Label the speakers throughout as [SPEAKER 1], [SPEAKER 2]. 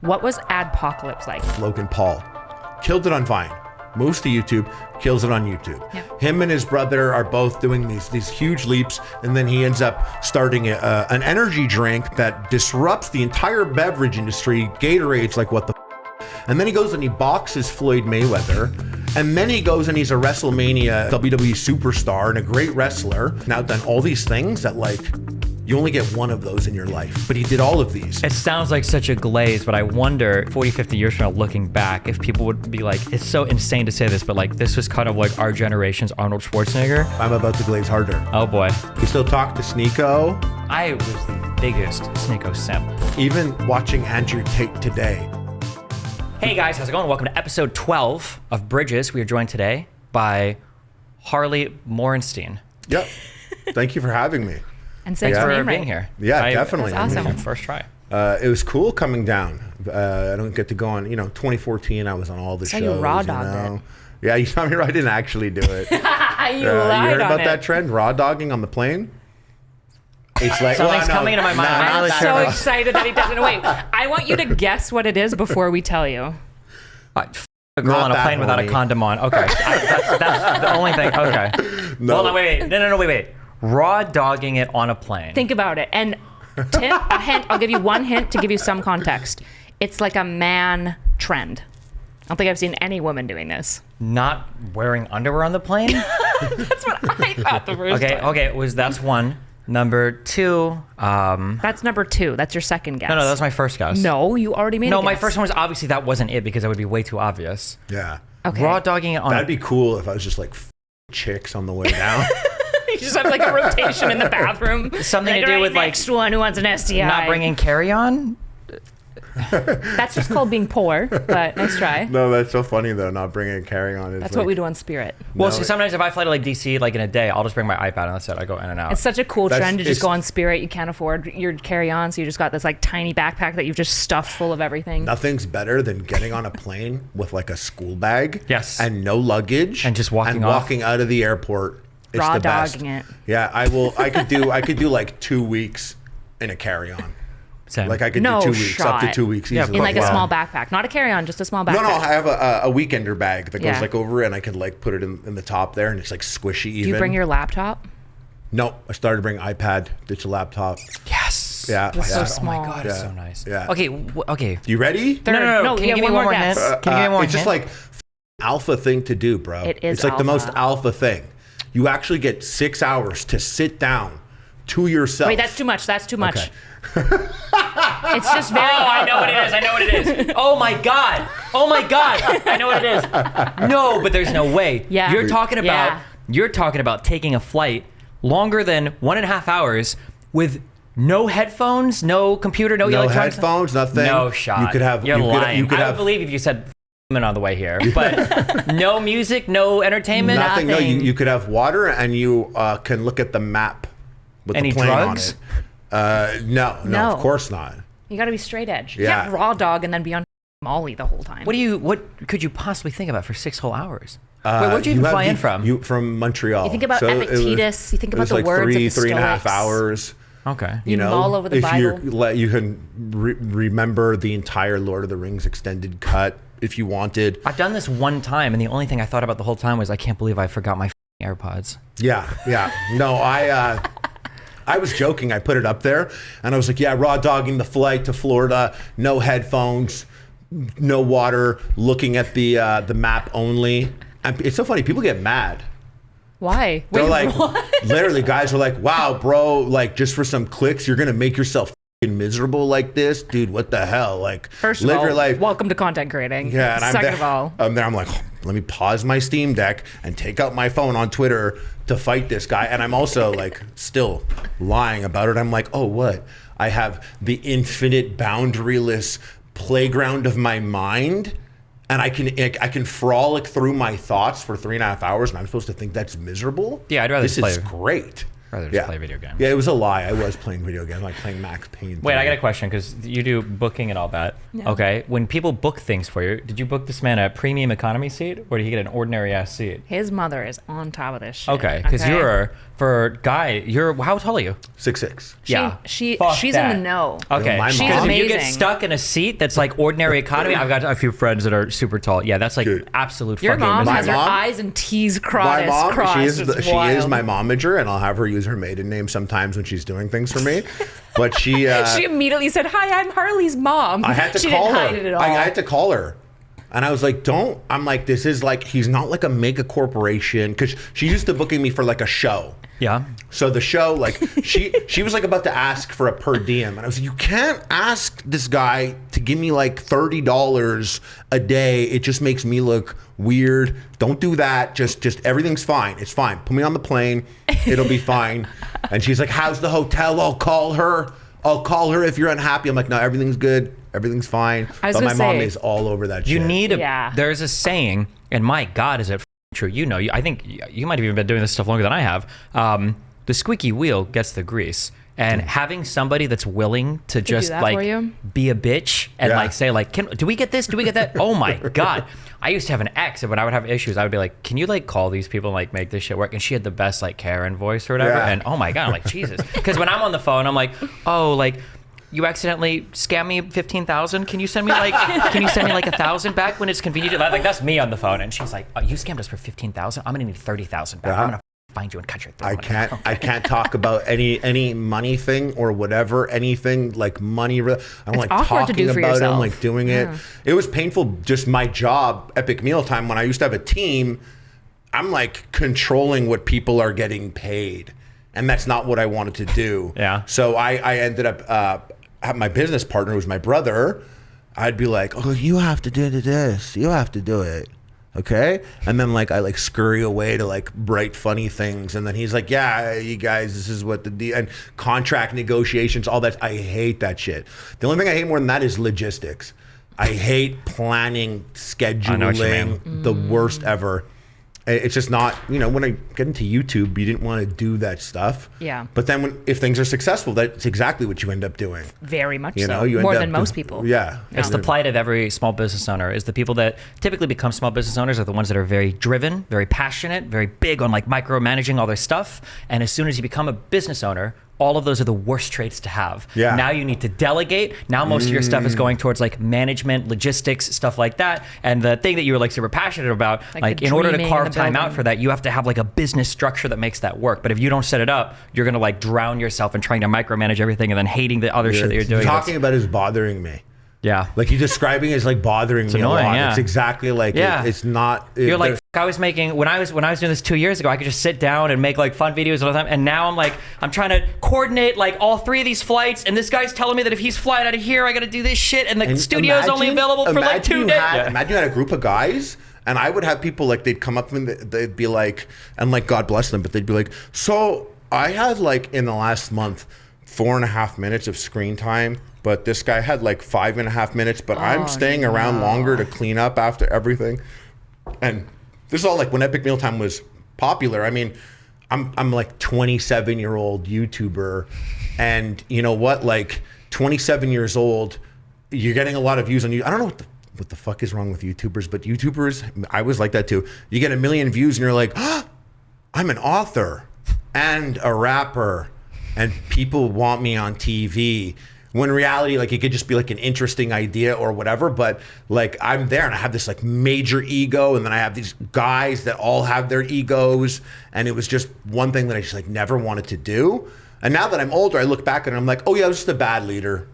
[SPEAKER 1] What was Adpocalypse like?
[SPEAKER 2] Logan Paul killed it on Vine, moves to YouTube, kills it on YouTube.
[SPEAKER 1] Yeah.
[SPEAKER 2] Him and his brother are both doing these huge leaps, and then he ends up starting an energy drink that disrupts the entire beverage industry. Gatorade's like, what the and then he goes and he boxes Floyd Mayweather, and then he goes and he's a WrestleMania WWE superstar and a great wrestler. Now done all these things that like, you only get one of those in your life, but he did all of these.
[SPEAKER 3] It sounds like such a glaze, but I wonder 40, 50 years from now, looking back, if people would be like, it's so insane to say this, but like, this was kind of like our generation's Arnold Schwarzenegger.
[SPEAKER 2] I'm about to glaze harder.
[SPEAKER 3] Oh boy.
[SPEAKER 2] You still talk to Sneako?
[SPEAKER 3] I was the biggest Sneako simp.
[SPEAKER 2] Even watching Andrew Tate today.
[SPEAKER 3] Hey guys, how's it going? Welcome to episode 12 of Bridges. We are joined today by Harley Morenstein.
[SPEAKER 2] Yep. Thank you for having me.
[SPEAKER 1] And
[SPEAKER 3] Thanks
[SPEAKER 1] your
[SPEAKER 3] for
[SPEAKER 1] name
[SPEAKER 3] being
[SPEAKER 1] right.
[SPEAKER 3] here.
[SPEAKER 2] Yeah, definitely.
[SPEAKER 1] That's awesome.
[SPEAKER 3] First try.
[SPEAKER 2] It was cool coming down. I don't get to go on, 2014, I was on all the
[SPEAKER 1] Saw
[SPEAKER 2] shows.
[SPEAKER 1] you raw dogged it.
[SPEAKER 2] Yeah, you saw me. I didn't actually do it.
[SPEAKER 1] You
[SPEAKER 2] You
[SPEAKER 1] lied
[SPEAKER 2] heard
[SPEAKER 1] on
[SPEAKER 2] about
[SPEAKER 1] it.
[SPEAKER 2] that trend, raw dogging on the plane? It's like,
[SPEAKER 3] Something's coming into my mind. I'm not
[SPEAKER 1] I'm
[SPEAKER 3] really
[SPEAKER 1] so
[SPEAKER 3] sure.
[SPEAKER 1] excited that he doesn't. Wait, I want you to guess what it is before we tell you.
[SPEAKER 3] A girl
[SPEAKER 2] Not
[SPEAKER 3] on a
[SPEAKER 2] that
[SPEAKER 3] plane without a
[SPEAKER 2] horny.
[SPEAKER 3] condom on. Okay. That's the only thing. Okay.
[SPEAKER 2] No.
[SPEAKER 3] Hold on, wait. No, wait. Raw dogging it on a plane.
[SPEAKER 1] Think about it. And a hint. I'll give you one hint to give you some context. It's like a man trend. I don't think I've seen any woman doing this.
[SPEAKER 3] Not wearing underwear on the plane?
[SPEAKER 1] That's what I thought the first time.
[SPEAKER 3] Okay. That's one. Number two.
[SPEAKER 1] That's number two. That's your second guess.
[SPEAKER 3] No, that's my first guess.
[SPEAKER 1] No, you already made.
[SPEAKER 3] No,
[SPEAKER 1] a
[SPEAKER 3] my
[SPEAKER 1] guess.
[SPEAKER 3] first one was obviously that wasn't it because that would be way too obvious.
[SPEAKER 2] Yeah.
[SPEAKER 1] Okay.
[SPEAKER 3] Raw dogging it on.
[SPEAKER 2] That'd be cool if I was just like chicks on the way down.
[SPEAKER 1] You just have like a rotation in the bathroom.
[SPEAKER 3] Something to do
[SPEAKER 1] "Alright,
[SPEAKER 3] with like
[SPEAKER 1] next one who wants an STI.
[SPEAKER 3] not bringing carry on.
[SPEAKER 1] That's just called being poor. But nice try.
[SPEAKER 2] No, that's so funny though, not bringing carry on.
[SPEAKER 1] That's what we do on Spirit.
[SPEAKER 3] Well,
[SPEAKER 2] No,
[SPEAKER 3] see, sometimes if I fly to like DC like in a day, I'll just bring my iPad and that's it. I go in and out.
[SPEAKER 1] It's such a cool
[SPEAKER 2] That's-
[SPEAKER 1] trend to just
[SPEAKER 2] it's-
[SPEAKER 1] go on Spirit. You can't afford your carry-on, so you just got this like tiny backpack that you've just stuffed full of everything.
[SPEAKER 2] Nothing's better than getting on a plane with like a school bag.
[SPEAKER 3] Yes.
[SPEAKER 2] And no luggage.
[SPEAKER 3] And just walking off.
[SPEAKER 2] walking out of the airport. It's
[SPEAKER 1] Raw
[SPEAKER 2] the best.
[SPEAKER 1] dogging it.
[SPEAKER 2] Yeah, I could do like 2 weeks in a carry-on.
[SPEAKER 3] Same.
[SPEAKER 2] Like I could
[SPEAKER 1] No
[SPEAKER 2] do 2 weeks, up to
[SPEAKER 1] shot.
[SPEAKER 2] 2 weeks
[SPEAKER 3] Yeah,
[SPEAKER 2] easily.
[SPEAKER 1] In like a
[SPEAKER 2] Wow.
[SPEAKER 1] small backpack, not a carry-on, just a small backpack.
[SPEAKER 2] No, I have a weekender bag that goes
[SPEAKER 1] Yeah.
[SPEAKER 2] like over, and I could like put it in the top there, and it's like squishy. Even.
[SPEAKER 1] Do you bring your laptop?
[SPEAKER 2] No, I started to bring iPad, ditch a laptop.
[SPEAKER 3] yes.
[SPEAKER 2] Yeah,
[SPEAKER 1] That's so
[SPEAKER 2] yeah.
[SPEAKER 1] small.
[SPEAKER 3] Oh my god, it's
[SPEAKER 2] Yeah.
[SPEAKER 3] so nice.
[SPEAKER 2] Yeah.
[SPEAKER 3] Okay.
[SPEAKER 2] You ready?
[SPEAKER 1] Third.
[SPEAKER 3] No. Can you
[SPEAKER 1] yeah,
[SPEAKER 3] give me one more hint?
[SPEAKER 1] guess.
[SPEAKER 3] Can you give me one more
[SPEAKER 2] It's just
[SPEAKER 3] hint?
[SPEAKER 2] like alpha thing to do, bro.
[SPEAKER 1] It is
[SPEAKER 2] It's like the most
[SPEAKER 1] alpha.
[SPEAKER 2] alpha thing. You actually get 6 hours to sit down to yourself.
[SPEAKER 1] Wait, that's too much. That's too much.
[SPEAKER 2] Okay.
[SPEAKER 1] It's just very.
[SPEAKER 3] Oh, I know what it is. Oh my god. I know what it is. No, but there's no way.
[SPEAKER 1] Yeah.
[SPEAKER 3] You're talking about
[SPEAKER 1] Yeah.
[SPEAKER 3] taking a flight longer than 1.5 hours with no headphones, no computer, no
[SPEAKER 2] No
[SPEAKER 3] electronics.
[SPEAKER 2] headphones, nothing.
[SPEAKER 3] No shot.
[SPEAKER 2] You could have.
[SPEAKER 3] You're
[SPEAKER 2] you could,
[SPEAKER 3] lying.
[SPEAKER 2] You could
[SPEAKER 3] I
[SPEAKER 2] have
[SPEAKER 3] would believe if you said on the way here, but no music, no entertainment.
[SPEAKER 2] nothing. No,
[SPEAKER 1] nothing.
[SPEAKER 2] you could have water, and you can look at the map with
[SPEAKER 3] Any
[SPEAKER 2] the plane
[SPEAKER 3] drugs?
[SPEAKER 2] on it. No,
[SPEAKER 1] No.
[SPEAKER 2] of course not.
[SPEAKER 1] You got to be straight edge. You
[SPEAKER 2] Yeah.
[SPEAKER 1] can't raw dog and then be on Molly the whole time.
[SPEAKER 3] What could you possibly think about for 6 whole hours? Wait, where'd you even fly in from?
[SPEAKER 2] You from Montreal.
[SPEAKER 1] You think about Epictetus, you think about
[SPEAKER 2] it was
[SPEAKER 1] the
[SPEAKER 2] like
[SPEAKER 1] words of the
[SPEAKER 2] 3.5
[SPEAKER 1] Stoics.
[SPEAKER 2] hours.
[SPEAKER 3] Okay.
[SPEAKER 1] You mull over the
[SPEAKER 2] if
[SPEAKER 1] Bible.
[SPEAKER 2] you can remember the entire Lord of the Rings extended cut if you wanted.
[SPEAKER 3] I've done this one time, and the only thing I thought about the whole time was I can't believe I forgot my AirPods.
[SPEAKER 2] Yeah. No, I was joking. I put it up there, and I was like, "Yeah, raw dogging the flight to Florida, no headphones, no water, looking at the map only." And it's so funny. People get mad.
[SPEAKER 1] Why?
[SPEAKER 2] They're
[SPEAKER 1] Wait,
[SPEAKER 2] like,
[SPEAKER 1] what?
[SPEAKER 2] literally, guys are like, "Wow, bro! Like, just for some clicks, you're gonna make yourself f***ing miserable like this, dude? What the hell? Like,
[SPEAKER 1] First of
[SPEAKER 2] live
[SPEAKER 1] all,
[SPEAKER 2] your life."
[SPEAKER 1] welcome to content creating.
[SPEAKER 2] Yeah, and
[SPEAKER 1] Second
[SPEAKER 2] I'm
[SPEAKER 1] of all,
[SPEAKER 2] there. I'm like, let me pause my Steam Deck and take out my phone on Twitter to fight this guy. And I'm also like still lying about it. I'm like, oh, what? I have the infinite, boundaryless playground of my mind, and I can frolic through my thoughts for 3.5 hours, and I'm supposed to think that's miserable?
[SPEAKER 3] Yeah, I'd rather
[SPEAKER 2] This
[SPEAKER 3] play.
[SPEAKER 2] is great.
[SPEAKER 3] rather just play video games.
[SPEAKER 2] Yeah, it was a lie. I was playing video games, like playing Max Payne.
[SPEAKER 3] Wait, I got a question because you do booking and all that.
[SPEAKER 1] Yeah.
[SPEAKER 3] Okay, when people book things for you, did you book this man a premium economy seat, or did he get an ordinary ass seat?
[SPEAKER 1] His mother is on top of this shit.
[SPEAKER 3] Okay, because for a guy, how tall are you?
[SPEAKER 2] 6'6".
[SPEAKER 1] She's in the know.
[SPEAKER 3] Okay,
[SPEAKER 2] my
[SPEAKER 3] because
[SPEAKER 2] mom-
[SPEAKER 3] if you get
[SPEAKER 1] Amazing.
[SPEAKER 3] stuck in a seat that's like ordinary economy, I've got a few friends that are super tall. Yeah, that's like absolute
[SPEAKER 1] Your
[SPEAKER 3] fucking
[SPEAKER 1] mom
[SPEAKER 3] misery.
[SPEAKER 1] has her
[SPEAKER 2] mom-
[SPEAKER 1] eyes and T's
[SPEAKER 2] My
[SPEAKER 1] crossed.
[SPEAKER 2] mom, she is
[SPEAKER 1] It's
[SPEAKER 2] she is
[SPEAKER 1] wild.
[SPEAKER 2] my momager, and I'll have her use her maiden name sometimes when she's doing things for me. But she
[SPEAKER 1] She immediately said, "Hi, I'm Harley's mom."
[SPEAKER 2] I had to
[SPEAKER 1] she
[SPEAKER 2] call
[SPEAKER 1] didn't
[SPEAKER 2] her.
[SPEAKER 1] hide it at all.
[SPEAKER 2] I had to call her. And I was like, don't. I'm like, this is like, he's not like a mega corporation. Because she used to booking me for like a show.
[SPEAKER 3] Yeah.
[SPEAKER 2] So the show, like, she was like about to ask for a per diem. And I was like, you can't ask this guy to give me like $30 a day. It just makes me look weird. Don't do that. Just everything's fine. It's fine. Put me on the plane. It'll be fine. And she's like, how's the hotel? I'll call her if you're unhappy. I'm like, no, everything's good. Everything's fine.
[SPEAKER 1] I was
[SPEAKER 2] But my
[SPEAKER 1] gonna
[SPEAKER 2] mom
[SPEAKER 1] say,
[SPEAKER 2] is all over that
[SPEAKER 3] You
[SPEAKER 2] shit.
[SPEAKER 3] need
[SPEAKER 1] Yeah.
[SPEAKER 3] there's a saying, and my God, is it true? You know, I think you might have even been doing this stuff longer than I have. The squeaky wheel gets the grease. And having somebody that's willing to just
[SPEAKER 1] that
[SPEAKER 3] like
[SPEAKER 1] for you.
[SPEAKER 3] be a bitch and
[SPEAKER 2] Yeah.
[SPEAKER 3] like say like, do we get this? Do we get that? Oh my God. I used to have an ex, and when I would have issues, I would be like, can you like call these people and like make this shit work? And she had the best like Karen voice or whatever.
[SPEAKER 2] Yeah.
[SPEAKER 3] And oh my God, I'm like, Jesus. Because when I'm on the phone, I'm like, oh, like, you accidentally scam me 15,000. Can you send me like 1,000 back when it's convenient? Like that's me on the phone, and she's like, oh, you scammed us for 15,000. I'm gonna need 30,000 back.
[SPEAKER 2] Yeah.
[SPEAKER 3] I'm gonna find you and cut your throat.
[SPEAKER 2] I can't talk about any money thing or whatever, anything like money. I don't like
[SPEAKER 1] awkward to
[SPEAKER 2] talking
[SPEAKER 1] do for
[SPEAKER 2] about it. I'm
[SPEAKER 1] yourself.
[SPEAKER 2] like doing it. It was painful. Just my job, Epic Mealtime, when I used to have a team, I'm like controlling what people are getting paid. And that's not what I wanted to do.
[SPEAKER 3] Yeah.
[SPEAKER 2] So I ended up, my business partner was my brother. I'd be like, oh, you have to do this. You have to do it. Okay. And then like I like scurry away to like write funny things. And then he's like, yeah, you guys, this is what the deal, and contract negotiations, all that. I hate that shit. The only thing I hate more than that is logistics. I hate planning,
[SPEAKER 3] I know what you
[SPEAKER 2] scheduling, the worst ever. It's just not, when I get into YouTube, you didn't want to do that stuff.
[SPEAKER 1] Yeah.
[SPEAKER 2] But then if things are successful, that's exactly what you end up doing.
[SPEAKER 1] Very much
[SPEAKER 2] You
[SPEAKER 1] so.
[SPEAKER 2] know, you end
[SPEAKER 1] More
[SPEAKER 2] up
[SPEAKER 1] than most people.
[SPEAKER 2] Yeah.
[SPEAKER 3] It's the plight of every small business owner. Is the people that typically become small business owners are the ones that are very driven, very passionate, very big on like micromanaging all their stuff. And as soon as you become a business owner, all of those are the worst traits to have.
[SPEAKER 2] Yeah.
[SPEAKER 3] Now you need to delegate. Now most of your stuff is going towards like management, logistics, stuff like that. And the thing that you were like super passionate about,
[SPEAKER 1] Like the
[SPEAKER 3] in order to
[SPEAKER 1] dreaming
[SPEAKER 3] carve
[SPEAKER 1] and the
[SPEAKER 3] time out
[SPEAKER 1] building.
[SPEAKER 3] for that, you have to have like a business structure that makes that work. But if you don't set it up, you're gonna like drown yourself in trying to micromanage everything and then hating the other shit that you're doing.
[SPEAKER 2] Talking about is bothering me.
[SPEAKER 3] Yeah.
[SPEAKER 2] Like you describing it is like bothering me
[SPEAKER 3] annoying,
[SPEAKER 2] a lot.
[SPEAKER 3] yeah.
[SPEAKER 2] It's exactly like
[SPEAKER 3] Yeah.
[SPEAKER 2] it's not.
[SPEAKER 3] You're like, I was making when I was doing this 2 years ago, I could just sit down and make like fun videos all the time. And now I'm trying to coordinate like all 3 of these flights. And this guy's telling me that if he's flying out of here, I got to do this shit. And the studio is only available for like 2 days.
[SPEAKER 2] Imagine you had a group of guys, and I would have people like they'd come up and they'd be like, and like God bless them, but they'd be like, so I had like in the last month 4.5 minutes of screen time. But this guy had like 5.5 minutes, but I'm staying around longer to clean up after everything. And this is all like when Epic Mealtime was popular. I mean, I'm like 27-year-old YouTuber, and you know what? Like 27 years old, you're getting a lot of views on you. I don't know what the fuck is wrong with YouTubers, but YouTubers, I was like that too. You get 1 million views, and you're like, oh, I'm an author and a rapper, and people want me on TV. When in reality, like it could just be like an interesting idea or whatever, but like I'm there and I have this like major ego, and then I have these guys that all have their egos, and it was just one thing that I just like never wanted to do. And now that I'm older, I look back and I'm like, oh yeah, I was just a bad leader.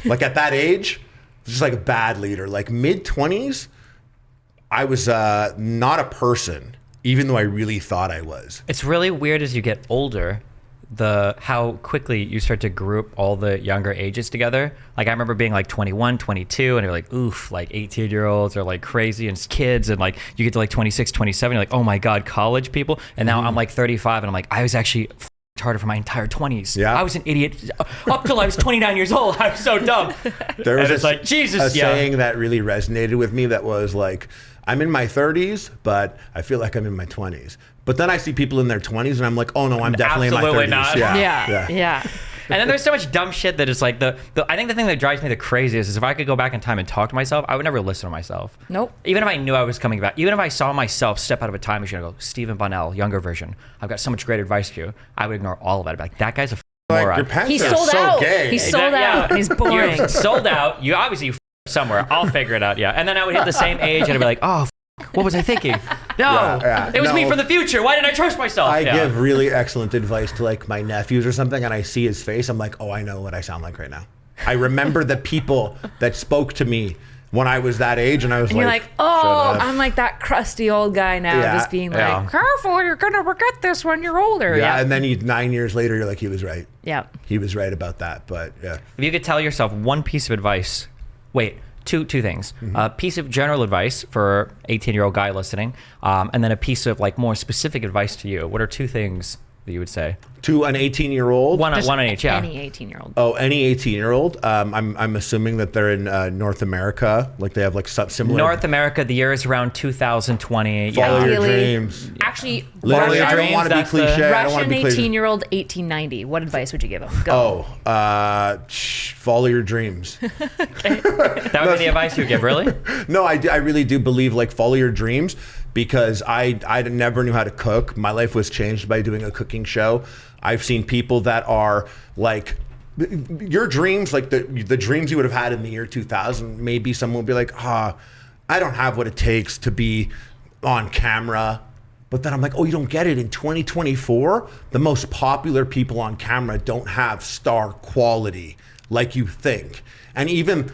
[SPEAKER 2] Like at that age, I was just like a bad leader. Like mid-20s, I was not a person, even though I really thought I was.
[SPEAKER 3] It's really weird as you get older, how quickly you start to group all the younger ages together. Like I remember being like 21, 22, and you're like, oof, like 18-year-olds are like crazy and kids, and like you get to like 26, 27, you're like, oh my God, college people. And now I'm like 35 and I'm like, I was actually retarded for my entire 20s.
[SPEAKER 2] Yeah.
[SPEAKER 3] I was an idiot up till I was 29 years old. I was so dumb.
[SPEAKER 2] There was
[SPEAKER 3] it's like, Jesus,
[SPEAKER 2] a saying that really resonated with me that was like, I'm in my 30s, but I feel like I'm in my 20s. But then I see people in their 20s and I'm like, oh no, I'm definitely in my 30s.
[SPEAKER 3] Not.
[SPEAKER 1] Yeah.
[SPEAKER 3] And then there's so much dumb shit that is like I think the thing that drives me the craziest is if I could go back in time and talk to myself, I would never listen to myself.
[SPEAKER 1] Nope.
[SPEAKER 3] Even if I knew I was coming back, even if I saw myself step out of a time machine and go, Stephen Bunnell, younger version, I've got so much great advice for you, I would ignore all of it. I'd be like, that guy's a moron.
[SPEAKER 2] Your pants
[SPEAKER 1] He's
[SPEAKER 2] are
[SPEAKER 1] sold
[SPEAKER 2] so
[SPEAKER 1] out.
[SPEAKER 2] gay.
[SPEAKER 1] He's sold out. And he's boring.
[SPEAKER 3] You're sold out. You obviously somewhere. I'll figure it out. Yeah. And then I would hit the same age and I'd be like, oh, what was I thinking? No, it was me from the future. Why didn't I trust myself?
[SPEAKER 2] I give really excellent advice to like my nephews or something, and I see his face. I'm like, oh, I know what I sound like right now. I remember the people that spoke to me when I was that age, and I was
[SPEAKER 1] and
[SPEAKER 2] like,
[SPEAKER 1] you're like, oh, I'm like that crusty old guy now, just being like, careful, you're gonna forget this when you're older.
[SPEAKER 2] Yeah, and then 9 years later, you're like, he was right.
[SPEAKER 1] Yeah,
[SPEAKER 2] he was right about that. But yeah,
[SPEAKER 3] if you could tell yourself one piece of advice, two things. A piece of general advice for 18-year-old guy listening, and then a piece of like more specific advice to you. What are two things that you would say?
[SPEAKER 2] To an 18-year-old?
[SPEAKER 3] One on each, yeah.
[SPEAKER 1] Any 18-year-old.
[SPEAKER 2] Oh, any 18-year-old. I'm assuming that they're in North America. Like they have like similar.
[SPEAKER 3] North America, the year is around 2020.
[SPEAKER 2] Follow your dreams.
[SPEAKER 1] Actually,
[SPEAKER 2] literally, I don't want to be cliche. I don't want
[SPEAKER 1] Russian
[SPEAKER 2] to be
[SPEAKER 1] 18-year-old, 1890. What advice would you give him? Go.
[SPEAKER 2] Follow your dreams.
[SPEAKER 3] That would be the advice you would give, really?
[SPEAKER 2] No, I really do believe like follow your dreams, because I never knew how to cook. My life was changed by doing a cooking show. I've seen people that are like, your dreams, like the dreams you would have had in the year 2000, maybe someone would be like, I don't have what it takes to be on camera. But then I'm like, oh, you don't get it. In 2024, the most popular people on camera don't have star quality like you think. And even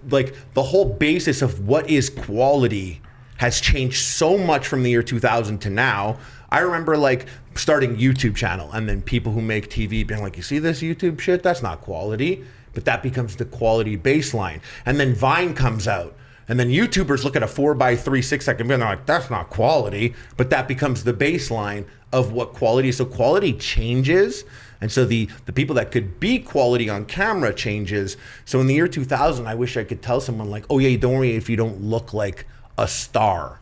[SPEAKER 2] like the whole basis of what is quality has changed so much from the year 2000 to now. I remember like starting YouTube channel and then people who make TV being like, you see this YouTube shit? That's not quality. But that becomes the quality baseline. And then Vine comes out. And then YouTubers look at a 4x3 6-second video and they're like, that's not quality. But that becomes the baseline of what quality is. So quality changes. And so the people that could be quality on camera changes. So in the year 2000, I wish I could tell someone like, oh yeah, don't worry if you don't look like a star.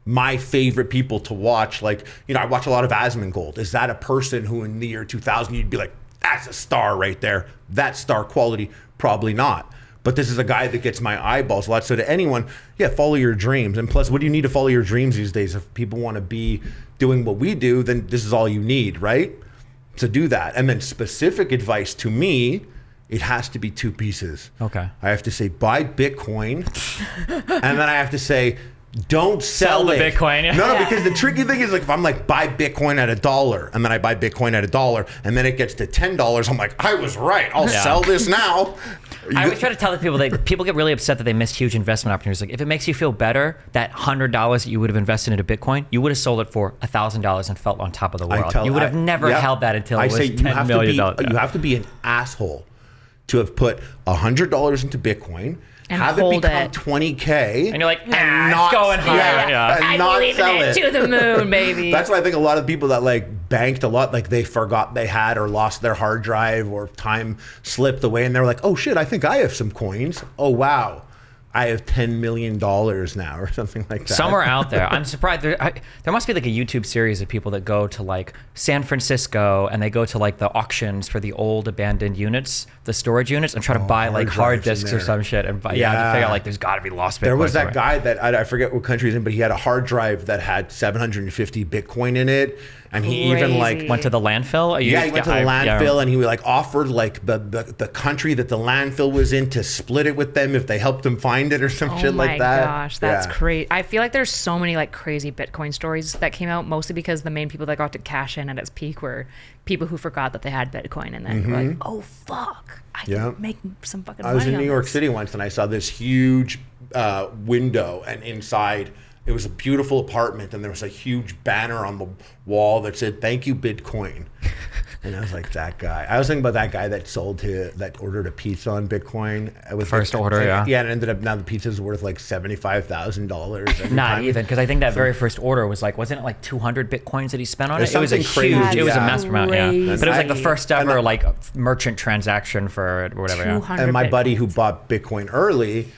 [SPEAKER 2] My favorite people to watch, like, I watch a lot of Asmongold. Is that a person who in the year 2000, you'd be like, that's a star right there. That's star quality. Probably not. But this is a guy that gets my eyeballs a lot. So to anyone, follow your dreams. And plus, what do you need to follow your dreams these days? If people want to be doing what we do, then this is all you need, right? To do that. And then specific advice to me, it has to be two pieces.
[SPEAKER 3] Okay.
[SPEAKER 2] I have to say, buy Bitcoin. And then I have to say, don't sell
[SPEAKER 3] the
[SPEAKER 2] it.
[SPEAKER 3] Bitcoin.
[SPEAKER 2] No, because the tricky thing is like if I'm like buy Bitcoin at $1 and then I buy Bitcoin at $1 and then it gets to $10, I'm like, I was right. I'll sell this now.
[SPEAKER 3] I always try to tell the people that people get really upset that they missed huge investment opportunities. Like if it makes you feel better, that $100 that you would have invested into Bitcoin, you would have sold it for $1,000 and felt on top of the world. You would have never held that until it was $10 million.
[SPEAKER 2] You have to be an asshole to have put $100 into Bitcoin.
[SPEAKER 1] And
[SPEAKER 2] have
[SPEAKER 1] hold
[SPEAKER 2] it become
[SPEAKER 1] it.
[SPEAKER 2] 20K,
[SPEAKER 3] and you're like,
[SPEAKER 2] and not,
[SPEAKER 3] it's going higher.
[SPEAKER 2] and
[SPEAKER 1] I'm
[SPEAKER 2] not
[SPEAKER 1] leaving
[SPEAKER 2] sell
[SPEAKER 1] it to the moon, baby.
[SPEAKER 2] That's why I think a lot of people that like banked a lot, like they forgot they had or lost their hard drive or time slipped away, and they're like, oh shit, I think I have some coins. Oh wow, I have $10 million now or something like that.
[SPEAKER 3] Somewhere out there. I'm surprised. There must be like a YouTube series of people that go to like San Francisco and they go to like the auctions for the old abandoned units, the storage units, and try to buy like hard disks or some shit. And to figure out like there's got to be lost Bitcoin.
[SPEAKER 2] There was that guy that I forget what country he's in, but he had a hard drive that had 750 Bitcoin in it. And he even like
[SPEAKER 3] went to the landfill.
[SPEAKER 2] He went to the landfill and he like offered like the country that the landfill was in to split it with them if they helped him find it or some shit like that.
[SPEAKER 1] Oh my gosh, that's crazy. I feel like there's so many like crazy Bitcoin stories that came out, mostly because the main people that got to cash in at its peak were people who forgot that they had Bitcoin and then were like, oh fuck, I can make some fucking money.
[SPEAKER 2] I was in New York City once and I saw this huge window, and inside it was a beautiful apartment, and there was a huge banner on the wall that said, thank you, Bitcoin. And I was like, that guy. I was thinking about that guy that ordered a pizza on Bitcoin. With
[SPEAKER 3] First order, yeah.
[SPEAKER 2] Yeah, and it ended up now the pizza's worth like $75,000.
[SPEAKER 3] Not even, because I think that very first order was like, wasn't it like 200 Bitcoins that he spent on it? It was a
[SPEAKER 2] crazy.
[SPEAKER 3] huge, it was a massive amount, yeah. But it was like the
[SPEAKER 1] Crazy.
[SPEAKER 3] first ever like merchant transaction for it or whatever. Yeah.
[SPEAKER 1] 200
[SPEAKER 2] And my
[SPEAKER 1] Bitcoin.
[SPEAKER 2] buddy who bought Bitcoin early,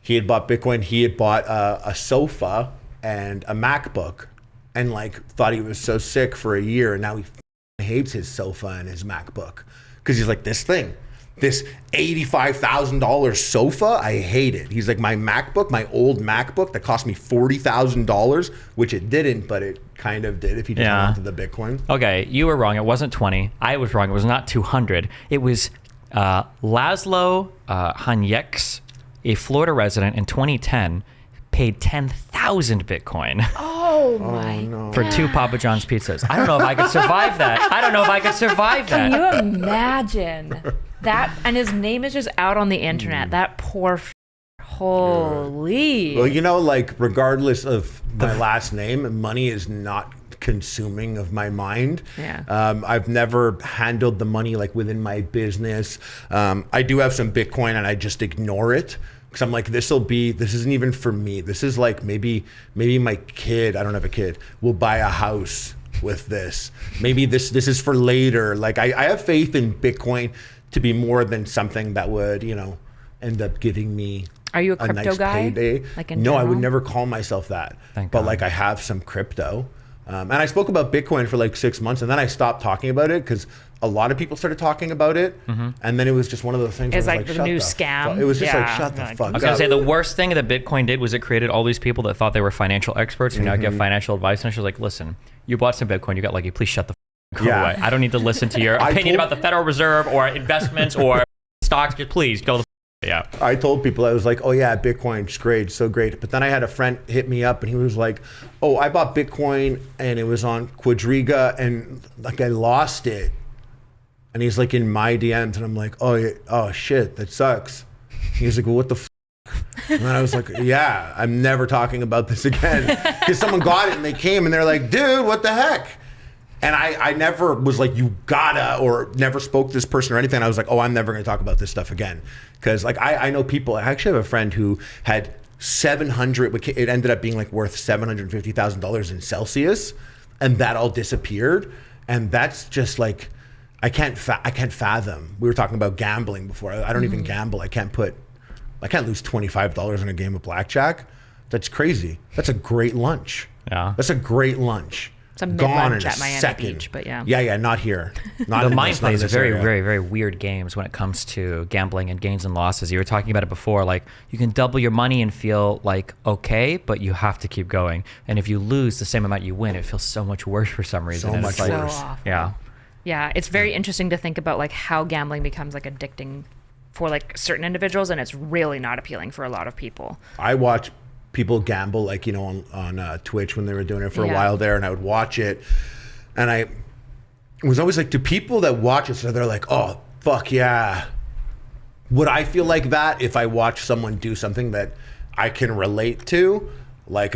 [SPEAKER 2] he had bought Bitcoin. He had bought a sofa and a MacBook, and like thought he was so sick for a year. And now he hates his sofa and his MacBook because he's like, this $85,000 sofa, I hate it. He's like, my MacBook, my old MacBook that cost me $40,000, which it didn't, but it kind of did if you just went onto the Bitcoin.
[SPEAKER 3] Okay, you were wrong. It wasn't 20. I was wrong. It was not 200. It was Laszlo Hanyeks, a Florida resident in 2010, paid 10,000 Bitcoin.
[SPEAKER 1] Oh my
[SPEAKER 3] For 2 Papa John's pizzas. I don't know if I could survive that.
[SPEAKER 1] Can you imagine that? And his name is just out on the internet. That poor holy.
[SPEAKER 2] Well, you know, like regardless of my last name, money is not consuming of my mind.
[SPEAKER 1] Yeah.
[SPEAKER 2] I've never handled the money like within my business. I do have some Bitcoin and I just ignore it. Because I'm like, this isn't even for me. This is like maybe my kid, I don't have a kid, will buy a house with this. Maybe this is for later. Like I have faith in Bitcoin to be more than something that would, end up giving me
[SPEAKER 1] Are you a crypto
[SPEAKER 2] nice
[SPEAKER 1] guy?
[SPEAKER 2] payday.
[SPEAKER 1] Like in
[SPEAKER 2] no, I would
[SPEAKER 1] general?
[SPEAKER 2] never call myself that.
[SPEAKER 3] Thank
[SPEAKER 2] but
[SPEAKER 3] God.
[SPEAKER 2] like I have some crypto. And I spoke about Bitcoin for like 6 months and then I stopped talking about it because a lot of people started talking about it. And then it was just one of those things.
[SPEAKER 1] It's
[SPEAKER 2] where I
[SPEAKER 1] like
[SPEAKER 2] was
[SPEAKER 1] the new
[SPEAKER 2] shut
[SPEAKER 1] scam.
[SPEAKER 2] It was just like,
[SPEAKER 1] Yeah.
[SPEAKER 2] shut the
[SPEAKER 1] Like,
[SPEAKER 2] fuck
[SPEAKER 3] I was going
[SPEAKER 2] up.
[SPEAKER 3] to say, the worst thing that Bitcoin did was it created all these people that thought they were financial experts who now give financial advice. And she was like, listen, you bought some Bitcoin, you got lucky, please shut the fuck
[SPEAKER 2] Yeah.
[SPEAKER 3] away. I don't need to listen to your opinion about the Federal Reserve or investments or stocks. Just please go the yeah.
[SPEAKER 2] I told people, I was like, oh yeah, Bitcoin's great, so great. But then I had a friend hit me up and he was like, oh, I bought Bitcoin and it was on Quadriga and like I lost it. And he's like in my DMs and I'm like, oh shit, that sucks. He's like, well, what the f-? And then I was like, yeah, I'm never talking about this again. Because someone got it and they came and they're like, dude, what the heck? And I never was like, you gotta, or never spoke to this person or anything. I was like, oh, I'm never gonna talk about this stuff again. Because like I know people, I actually have a friend who had it ended up being like worth $750,000 in Celsius, and that all disappeared. And that's just like, I can't fathom. We were talking about gambling before. I don't even gamble. I can't lose $25 in a game of blackjack. That's crazy. That's a great lunch.
[SPEAKER 3] Yeah.
[SPEAKER 2] That's a great lunch.
[SPEAKER 1] It's a
[SPEAKER 2] Gone
[SPEAKER 1] mid-lunch
[SPEAKER 2] in a
[SPEAKER 1] at Miami
[SPEAKER 2] second.
[SPEAKER 1] Beach, but yeah.
[SPEAKER 2] Yeah, not here. Not
[SPEAKER 3] The
[SPEAKER 2] in
[SPEAKER 3] mind
[SPEAKER 2] this- not in
[SPEAKER 3] plays
[SPEAKER 2] this
[SPEAKER 3] very,
[SPEAKER 2] area.
[SPEAKER 3] very, very weird games when it comes to gambling and gains and losses. You were talking about it before. Like, you can double your money and feel like okay, but you have to keep going. And if you lose the same amount you win, it feels so much worse for some reason.
[SPEAKER 2] So
[SPEAKER 3] And
[SPEAKER 2] much
[SPEAKER 3] it's like,
[SPEAKER 2] worse.
[SPEAKER 1] So awful.
[SPEAKER 3] Yeah.
[SPEAKER 1] Yeah, it's very interesting to think about like how gambling becomes like addicting for like certain individuals, and it's really not appealing for a lot of people.
[SPEAKER 2] I watch people gamble, like, on Twitch when they were doing it for a
[SPEAKER 1] Yeah.
[SPEAKER 2] while there, and I would watch it. And I was always like, to people that watch it, so they're like, oh, fuck yeah. Would I feel like that if I watch someone do something that I can relate to? Like,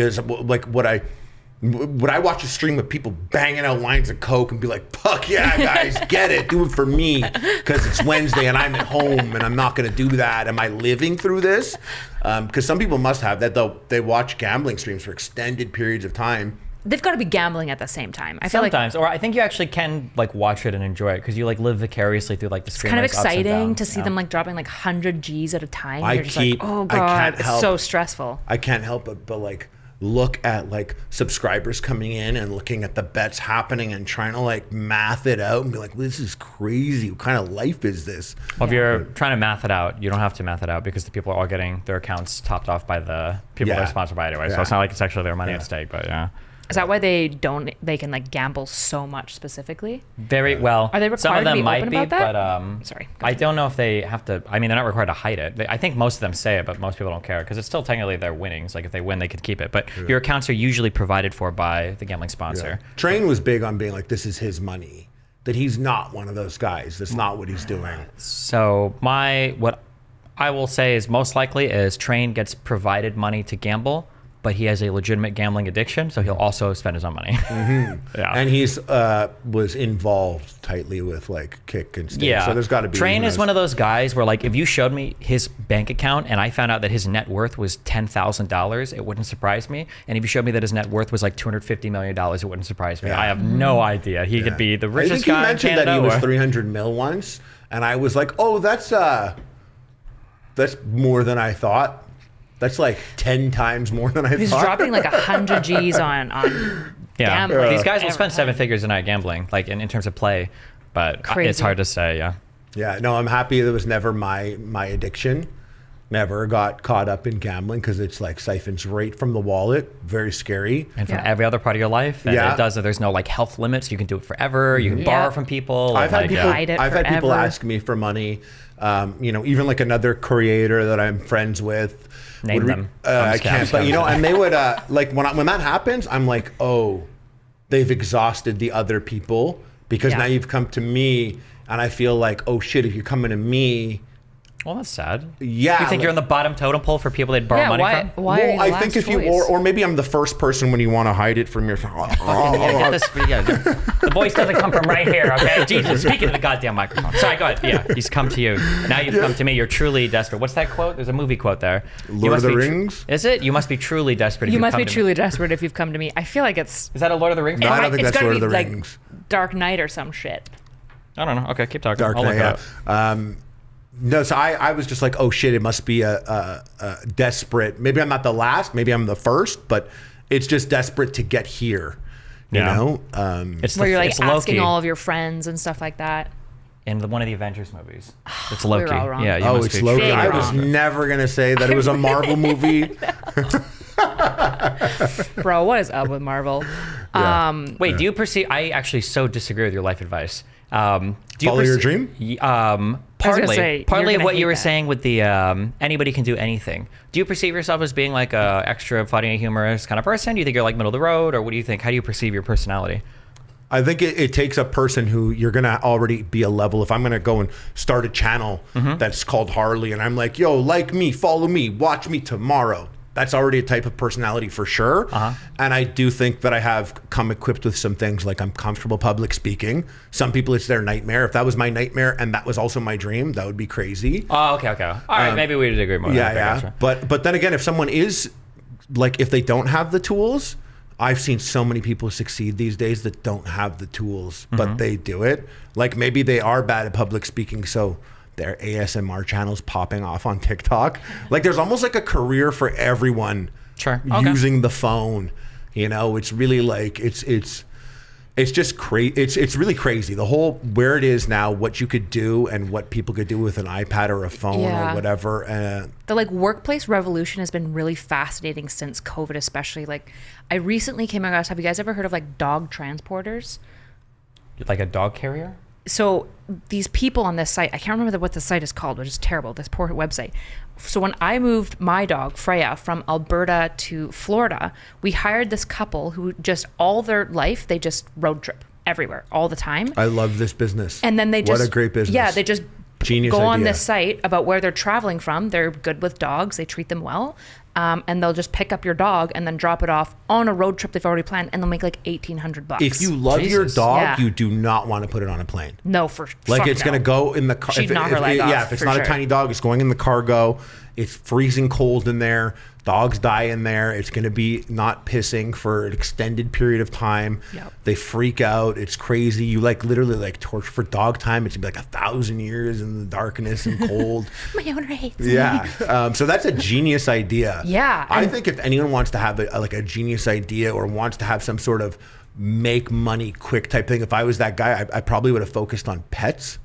[SPEAKER 2] would I watch a stream of people banging out lines of coke and be like, fuck yeah, guys, get it, do it for me, because it's Wednesday and I'm at home and I'm not going to do that. Am I living through this? Because some people must have that, though. They watch gambling streams for extended periods of time.
[SPEAKER 1] They've got to be gambling at the same time. I feel like
[SPEAKER 3] Sometimes, or I think you actually can like watch it and enjoy it because you like live vicariously through like the
[SPEAKER 1] it's kind of
[SPEAKER 3] streamer's ups and
[SPEAKER 1] exciting
[SPEAKER 3] downs,
[SPEAKER 1] to see
[SPEAKER 3] yeah.
[SPEAKER 1] them like dropping like 100 G's at a time.
[SPEAKER 2] I
[SPEAKER 1] You're just
[SPEAKER 2] keep-
[SPEAKER 1] like, oh
[SPEAKER 2] I
[SPEAKER 1] god,
[SPEAKER 2] can't
[SPEAKER 1] it's
[SPEAKER 2] help-
[SPEAKER 1] so stressful.
[SPEAKER 2] I can't help but like look at like subscribers coming in and looking at the bets happening and trying to like math it out and be like, this is crazy. What kind of life is this?
[SPEAKER 3] Well, if you're trying to math it out, you don't have to math it out because the people are all getting their accounts topped off by the people
[SPEAKER 2] Yeah.
[SPEAKER 3] they're sponsored by anyway. So
[SPEAKER 2] Yeah.
[SPEAKER 3] it's not like it's actually their money
[SPEAKER 2] Yeah.
[SPEAKER 3] at stake, but yeah.
[SPEAKER 1] Is that why they can like gamble so much specifically?
[SPEAKER 3] Very well.
[SPEAKER 1] Are they
[SPEAKER 3] Some
[SPEAKER 1] required
[SPEAKER 3] of
[SPEAKER 1] to
[SPEAKER 3] them
[SPEAKER 1] be
[SPEAKER 3] might
[SPEAKER 1] open
[SPEAKER 3] be,
[SPEAKER 1] about that?
[SPEAKER 3] but
[SPEAKER 1] Sorry.
[SPEAKER 3] I don't know if they have to. I mean, they're not required to hide it. I think most of them say it, but most people don't care because it's still technically their winnings. Like if they win, they could keep it. But your accounts are usually provided for by the gambling sponsor.
[SPEAKER 2] Train was big on being like, this is his money. That he's not one of those guys. That's not what he's doing.
[SPEAKER 3] So what I will say is most likely is Train gets provided money to gamble, but he has a legitimate gambling addiction, so he'll also spend his own money. Yeah.
[SPEAKER 2] And he's was involved tightly with like kick and stake.
[SPEAKER 3] Yeah.
[SPEAKER 2] So there's got to be.
[SPEAKER 3] Train is one of those guys where, like, if you showed me his bank account and I found out that his net worth was $10,000, it wouldn't surprise me. And if you showed me that his net worth was like $250 million, it wouldn't surprise me. I have no idea. He could be the richest guy in Canada.
[SPEAKER 2] You mentioned that he was 300 mil once, and I was like, oh, that's more than I thought. That's like 10 times more than I thought.
[SPEAKER 1] He's dropping like 100 G's on gambling.
[SPEAKER 3] These guys will spend 7 figures a night gambling, like in terms of play, but it's hard to say.
[SPEAKER 2] Yeah, no, I'm happy that was never my addiction. Never got caught up in gambling because it's like siphons right from the wallet. Very scary.
[SPEAKER 3] And from every other part of your life. And it does. There's no like health limits. You can do it forever. You can borrow from people.
[SPEAKER 2] I've had people ask me for money. Even like another creator that I'm friends with.
[SPEAKER 3] Name them.
[SPEAKER 2] I can't. But and they would like when that happens, I'm like, oh, they've exhausted the other people because now you've come to me, and I feel like, oh shit, if you're coming to me.
[SPEAKER 3] Well, that's sad.
[SPEAKER 2] Yeah.
[SPEAKER 3] You think you're on the bottom totem pole for people they'd borrow money from?
[SPEAKER 1] Why are you the last
[SPEAKER 2] if
[SPEAKER 1] choice?
[SPEAKER 2] or maybe I'm the first person when you want to hide it from your.
[SPEAKER 3] The voice doesn't come from right here, okay? Jesus, speaking to the goddamn microphone. Sorry, go ahead. Yeah, he's come to you. Now you've come to me. You're truly desperate. What's that quote? There's a movie quote there.
[SPEAKER 2] Lord of the Rings?
[SPEAKER 3] Is it? You must be truly desperate.
[SPEAKER 1] You must be truly desperate if you've come to me. I feel like it's.
[SPEAKER 3] Is that a Lord of the Rings?
[SPEAKER 2] No, I don't think that's Lord of the Rings.
[SPEAKER 1] Dark Knight or some shit.
[SPEAKER 3] I don't know. Okay, keep talking.
[SPEAKER 2] Dark Knight. No, so I was just like, oh shit, it must be a desperate. Maybe I'm not the last, maybe I'm the first, but it's just desperate to get here. You know,
[SPEAKER 1] it's where you're like asking all of your friends and stuff like that.
[SPEAKER 3] In one of the Avengers movies, it's Loki.
[SPEAKER 1] We were all wrong.
[SPEAKER 3] Yeah,
[SPEAKER 2] it's Logan. I was never gonna say that it was a Marvel movie.
[SPEAKER 1] Bro, what is up with Marvel?
[SPEAKER 3] Wait, do you perceive? I actually so disagree with your life advice. Do you
[SPEAKER 2] follow your dream?
[SPEAKER 3] Partly of what you were saying with the anybody can do anything. Do you perceive yourself as being like a extra funny, humorous kind of person? Do you think you're like middle of the road, or what do you think? How do you perceive your personality?
[SPEAKER 2] I think it takes a person who you're gonna already be a level. If I'm gonna go and start a channel that's called Harley, and I'm like, yo, like me, follow me, watch me tomorrow. That's already a type of personality for sure. And I do think that I have come equipped with some things, like I'm comfortable public speaking. Some people, it's their nightmare. If that was my nightmare and that was also my dream, that would be crazy.
[SPEAKER 3] Oh, okay. All right, maybe we would agree more.
[SPEAKER 2] Yeah. But then again, if someone is, like, if they don't have the tools, I've seen so many people succeed these days that don't have the tools, but they do it. Like maybe they are bad at public speaking, so their ASMR channels popping off on TikTok. Like there's almost like a career for everyone using the phone. It's really like it's just crazy. It's really crazy. The whole where it is now, what you could do and what people could do with an iPad or a phone or whatever.
[SPEAKER 1] The like workplace revolution has been really fascinating since COVID, especially. Like I recently came across, have you guys ever heard of like dog transporters?
[SPEAKER 3] Like a dog carrier?
[SPEAKER 1] So these people on this site, I can't remember what the site is called, which is terrible, this poor website. So when I moved my dog, Freya, from Alberta to Florida, we hired this couple who just all their life, they just road trip everywhere all the time.
[SPEAKER 2] I love this business.
[SPEAKER 1] And then they just...
[SPEAKER 2] What a great business.
[SPEAKER 1] Yeah, they just
[SPEAKER 2] Genius
[SPEAKER 1] go
[SPEAKER 2] idea.
[SPEAKER 1] on this site about where they're traveling from. They're good with dogs. They treat them well. And they'll just pick up your dog and then drop it off on a road trip they've already planned, and they'll make like $1,800.
[SPEAKER 2] If you love your dog, you do not want to put it on a plane.
[SPEAKER 1] No,
[SPEAKER 2] it's going to go in the car.
[SPEAKER 1] She'd knock her leg off.
[SPEAKER 2] Yeah, if it's not a tiny dog, it's going in the cargo. It's freezing cold in there. Dogs die in there. It's going to be not pissing for an extended period of time.
[SPEAKER 1] Yep. They
[SPEAKER 2] freak out. It's crazy. You literally torture for dog time. It's going to be like 1,000 years in the darkness and cold.
[SPEAKER 1] My owner hates me.
[SPEAKER 2] Yeah. So that's a genius idea.
[SPEAKER 1] Yeah.
[SPEAKER 2] I think if anyone wants to have a genius idea or wants to have some sort of make money quick type thing, if I was that guy, I probably would have focused on pets,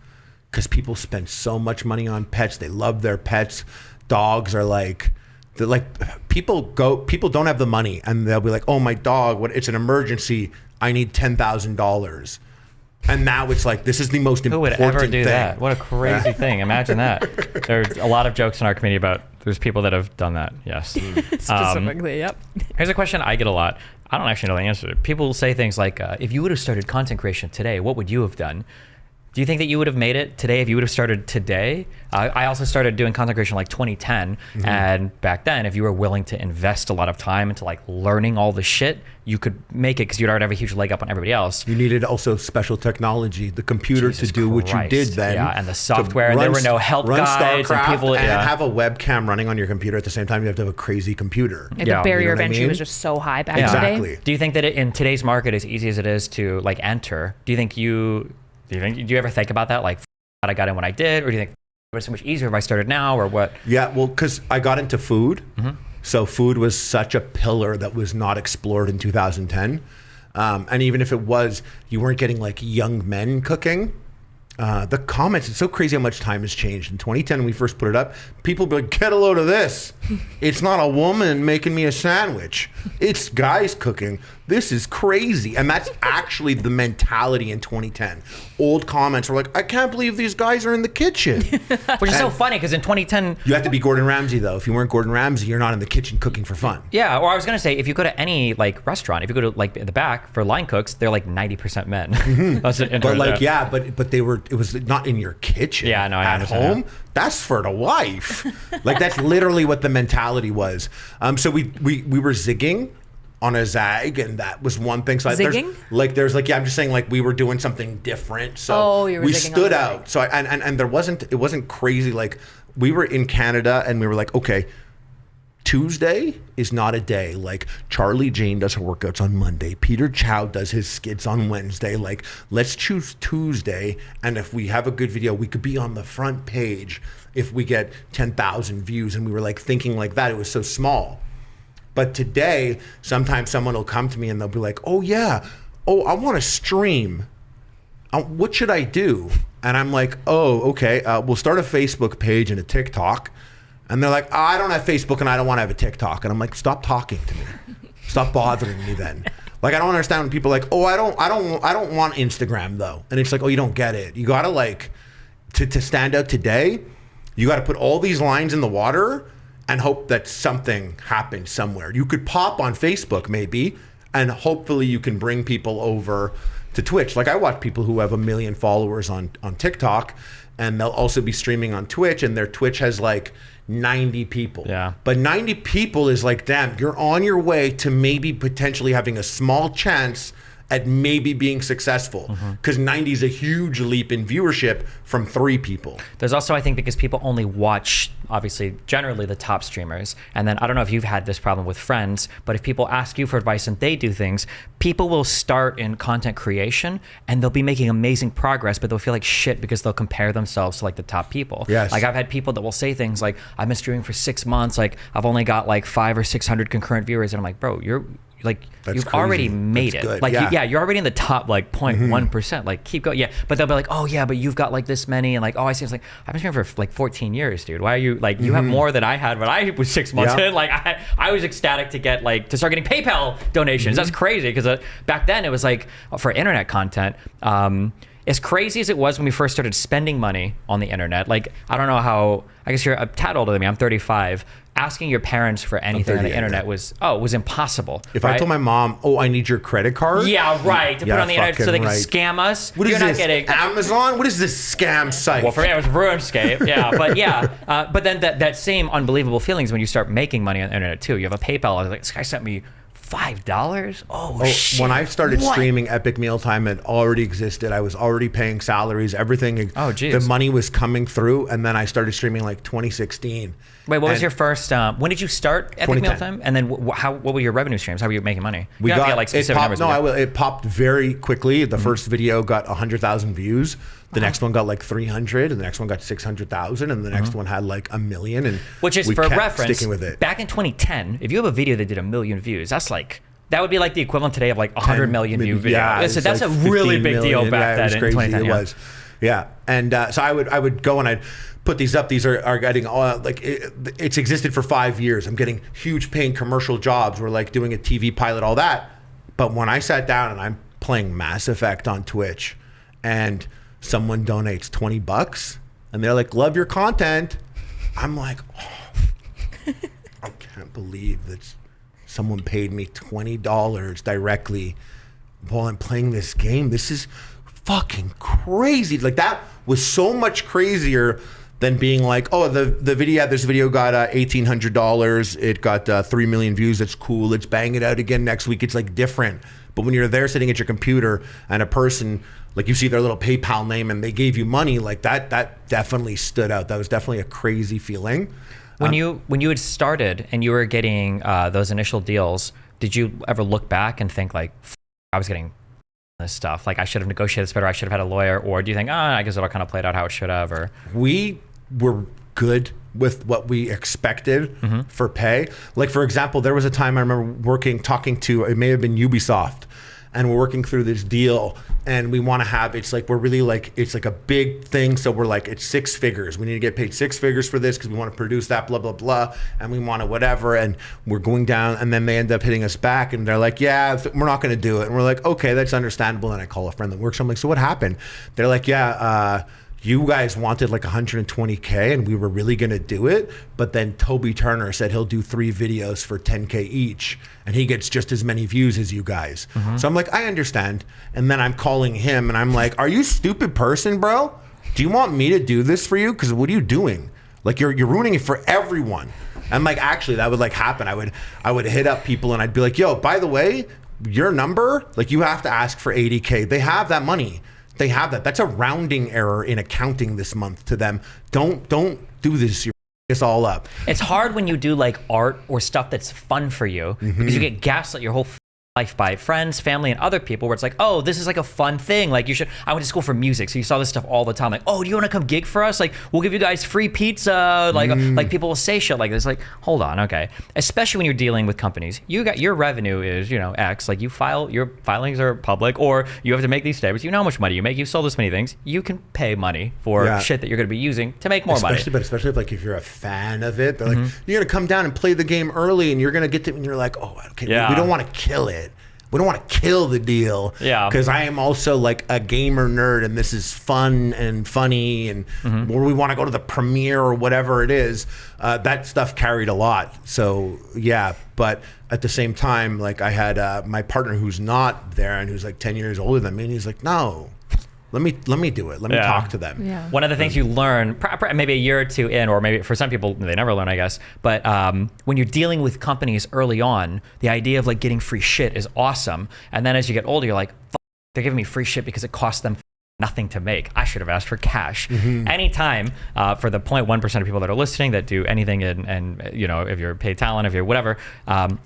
[SPEAKER 2] because people spend so much money on pets. They love their pets. Dogs are people don't have the money, and they'll be like, oh, my dog, it's an emergency, I need $10,000. And now it's like, this is the most important thing.
[SPEAKER 3] Who would ever do that? What a crazy thing. Imagine that. There's a lot of jokes in our community about there's people that have done that. Yes.
[SPEAKER 1] Specifically, yep.
[SPEAKER 3] Here's a question I get a lot. I don't actually know the answer. People will say things like, if you would have started content creation today, what would you have done? Do you think that you would have made it today if you would have started today? I also started doing content creation like 2010, and back then, if you were willing to invest a lot of time into like learning all the shit, you could make it because you'd already have a huge leg up on everybody else.
[SPEAKER 2] You needed also special technology, the computer to do what you did then.
[SPEAKER 3] Yeah, and the software, and there were no help guides and people.
[SPEAKER 2] And have a webcam running on your computer at the same time. You have to have a crazy computer.
[SPEAKER 1] The barrier of entry was just so high back in the day.
[SPEAKER 3] Do you think that in today's market, as easy as it is to like enter, do you ever think about that? Like, I got in when I did, or do you think it was so much easier if I started now, or what?
[SPEAKER 2] Yeah, well, because I got into food. So food was such a pillar that was not explored in 2010. And even if it was, you weren't getting like young men cooking. The comments, it's so crazy how much time has changed. In 2010, when we first put it up, people be like, get a load of this. It's not a woman making me a sandwich. It's guys cooking. This is crazy. And that's actually the mentality in 2010. Old comments were like, I can't believe these guys are in the kitchen.
[SPEAKER 3] Which is so funny because in 2010...
[SPEAKER 2] You have to be Gordon Ramsay though. If you weren't Gordon Ramsay, you're not in the kitchen cooking for fun.
[SPEAKER 3] Yeah, or I was going to say, if you go to any like restaurant, if you go to like in the back for line cooks, they're like 90% men.
[SPEAKER 2] But like, yeah, but it was not in your kitchen.
[SPEAKER 3] Yeah, no, I
[SPEAKER 2] at
[SPEAKER 3] understand
[SPEAKER 2] home.
[SPEAKER 3] that.
[SPEAKER 2] That's for the wife. Like that's literally what the mentality was. So we were zigging on a zag, and that was one thing. So
[SPEAKER 1] zigging?
[SPEAKER 2] I'm just saying, like we were doing something different. So we stood out. So and it wasn't crazy. Like we were in Canada, and we were like, okay, Tuesday is not a day. Like Charlie Jane does her workouts on Monday. Peter Chow does his skits on Wednesday. Like let's choose Tuesday. And if we have a good video, we could be on the front page if we get 10,000 views. And we were like thinking like that. It was so small. But today, sometimes someone will come to me and they'll be like, oh yeah, I want to stream. What should I do? And I'm like, oh, okay, we'll start a Facebook page and a TikTok. And they're like, I don't have Facebook and I don't want to have a TikTok. And I'm like, stop talking to me. Stop bothering me then. Like, I don't understand when people are like, oh, I don't want Instagram though. And it's like, oh, you don't get it. You got to like, to stand out today, you got to put all these lines in the water and hope that something happens somewhere. You could pop on Facebook maybe, and hopefully you can bring people over to Twitch. Like I watch people who have 1 million followers on TikTok, and they'll also be streaming on Twitch, and their Twitch has like 90 people.
[SPEAKER 3] Yeah.
[SPEAKER 2] But 90 people is like, damn, you're on your way to maybe potentially having a small chance at maybe being successful, because 90 is a huge leap in viewership from 3 people.
[SPEAKER 3] There's also, I think, because people only watch, obviously, generally the top streamers. And then I don't know if you've had this problem with friends, but if people ask you for advice and they do things, people will start in content creation and they'll be making amazing progress, but they'll feel like shit because they'll compare themselves to like the top people.
[SPEAKER 2] Yes.
[SPEAKER 3] Like I've had people that will say things like, I've been streaming for 6 months, like I've only got like 500 or 600 concurrent viewers. And I'm like, bro, you've
[SPEAKER 2] crazy.
[SPEAKER 3] already made
[SPEAKER 2] That's
[SPEAKER 3] it.
[SPEAKER 2] good.
[SPEAKER 3] Like,
[SPEAKER 2] yeah.
[SPEAKER 3] you're already in the top like 0.1%. Like, keep going. Yeah, but they'll be like, oh yeah, but you've got like this many, and like, oh, I see. It's like I've been streaming for like 14 years, dude. Why are you like you have more than I had when I was 6 months in? Like, I was ecstatic to get like to start getting PayPal donations. That's crazy because back then it was like for internet content. As crazy as it was when we first started spending money on the internet, like I don't know how. I guess you're a tad older than me. I'm 35. Asking your parents for anything on the internet was impossible.
[SPEAKER 2] If I told my mom, oh, I need your credit card.
[SPEAKER 3] Yeah, right. To put on the internet so they can scam us.
[SPEAKER 2] What is
[SPEAKER 3] You're
[SPEAKER 2] this?
[SPEAKER 3] Not getting
[SPEAKER 2] Amazon? What is this scam site?
[SPEAKER 3] Well, for me, it was RuneScape. Yeah, but yeah. But then that same unbelievable feelings when you start making money on the internet too. You have a PayPal. I was like, this guy sent me $5. Oh shit.
[SPEAKER 2] When I started streaming Epic Mealtime, it already existed. I was already paying salaries, everything.
[SPEAKER 3] Oh geez.
[SPEAKER 2] The money was coming through, and then I started streaming like 2016.
[SPEAKER 3] Wait, what was your first? When did you start Epic
[SPEAKER 2] 2010.
[SPEAKER 3] Mealtime? And then what were your revenue streams? How were you making money?
[SPEAKER 2] We
[SPEAKER 3] you
[SPEAKER 2] got
[SPEAKER 3] get like specific numbers.
[SPEAKER 2] No, it popped very quickly. The first video got 100,000 views. The next one got like 300, and the next one got 600,000, and the next one had like 1 million. And
[SPEAKER 3] which is
[SPEAKER 2] we
[SPEAKER 3] for
[SPEAKER 2] kept
[SPEAKER 3] reference.
[SPEAKER 2] sticking with it.
[SPEAKER 3] Back in 2010, if you have a video that did 1 million views, that's like. That would be like the equivalent today of like 100 million view video.
[SPEAKER 2] Yeah,
[SPEAKER 3] So that's
[SPEAKER 2] like
[SPEAKER 3] a really big
[SPEAKER 2] million.
[SPEAKER 3] deal back then in 2010.
[SPEAKER 2] It was. Yeah. And so I would go and I'd put these up. These are getting it's existed for 5 years. I'm getting huge paying commercial jobs. We're like doing a TV pilot, all that. But when I sat down and I'm playing Mass Effect on Twitch and someone donates $20 and they're like, love your content. I'm like, oh, I can't believe that someone paid me $20 directly while I'm playing this game. This is fucking crazy. Like that was so much crazier than being like, oh, the video, this video got $1,800. It got 3 million views. It's cool. Let's bang it out again next week. It's like different. But when you're there sitting at your computer and a person, like you see their little PayPal name and they gave you money, like that definitely stood out. That was definitely a crazy feeling.
[SPEAKER 3] When you had started and you were getting those initial deals, did you ever look back and think like, I was getting this stuff, like I should have negotiated this better, I should have had a lawyer? Or do you think, I guess it all kind of played out how it should have? Or
[SPEAKER 2] we were good with what we expected for pay. Like for example, there was a time I remember talking to, it may have been Ubisoft, and we're working through this deal and we want to have, it's like, we're really like, it's like a big thing. So we're like, it's 6 figures. We need to get paid 6 figures for this because we want to produce that, blah, blah, blah. And we want to whatever. And we're going down, and then they end up hitting us back and they're like, yeah, we're not going to do it. And we're like, okay, that's understandable. And I call a friend that works. So I'm like, so what happened? They're like, yeah, you guys wanted like 120K and we were really going to do it. But then Toby Turner said he'll do 3 videos for 10K each. And he gets just as many views as you guys. So I'm like, I understand. And then I'm calling him and I'm like, are you a stupid person, bro? Do you want me to do this for you? Because what are you doing? Like you're ruining it for everyone. And like, actually that would like happen. I would hit up people and I'd be like, yo, by the way, your number, like you have to ask for 80K. They have that money. They have that. That's a rounding error in accounting this month to them. Don't do this. You're this all up.
[SPEAKER 3] it's hard when you do like art or stuff that's fun for you because you get gaslit your whole life by friends, family, and other people where it's like, oh, this is like a fun thing. Like I went to school for music, so you saw this stuff all the time. Like, oh, do you want to come gig for us? Like, we'll give you guys free pizza. Like people will say shit like this. Like, hold on, okay. Especially when you're dealing with companies, you got your revenue is X. Like your filings are public, or you have to make these statements. You know how much money you make. You sold this many things. You can pay money for shit that you're going to be using to make more money.
[SPEAKER 2] But especially if you're a fan of it, they're like, you're going to come down and play the game early, and you're going to get to, and you're like, oh, okay, we don't want to kill it. We don't want to kill the deal. Yeah. Because I am also like a gamer nerd and this is fun and funny and where we want to go to the premiere or whatever it is. That stuff carried a lot. So yeah, but at the same time, like I had my partner who's not there and who's like 10 years older than me, and he's like, no. Let me do it. Let me talk to them. Yeah.
[SPEAKER 3] One of the things you learn, maybe a year or two in, or maybe for some people they never learn, I guess. But when you're dealing with companies early on, the idea of like getting free shit is awesome. And then as you get older, you're like, they're giving me free shit because it costs them nothing to make. I should have asked for cash. Anytime for the 0.1% of people that are listening that do anything, and if you're paid talent, if you're whatever,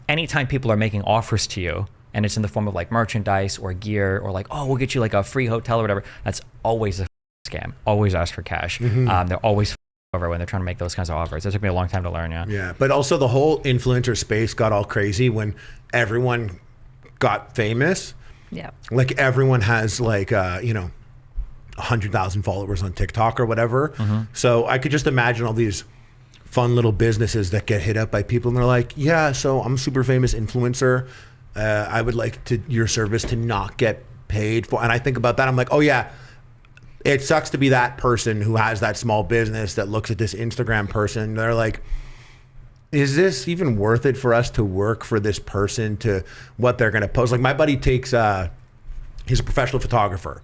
[SPEAKER 3] anytime people are making offers to you, and it's in the form of like merchandise or gear or like, oh, we'll get you like a free hotel or whatever, that's always a scam. Always ask for cash. They're always over when they're trying to make those kinds of offers. It took me a long time to learn,
[SPEAKER 2] Yeah, but also the whole influencer space got all crazy when everyone got famous. Yeah. Like everyone has like, 100,000 followers on TikTok or whatever. So I could just imagine all these fun little businesses that get hit up by people and they're like, yeah, so I'm a super famous influencer. I would like your service to not get paid for. And I think about that. I'm like, oh yeah, it sucks to be that person who has that small business that looks at this Instagram person. They're like, is this even worth it for us to work for this person to what they're going to post? Like my buddy takes, he's a professional photographer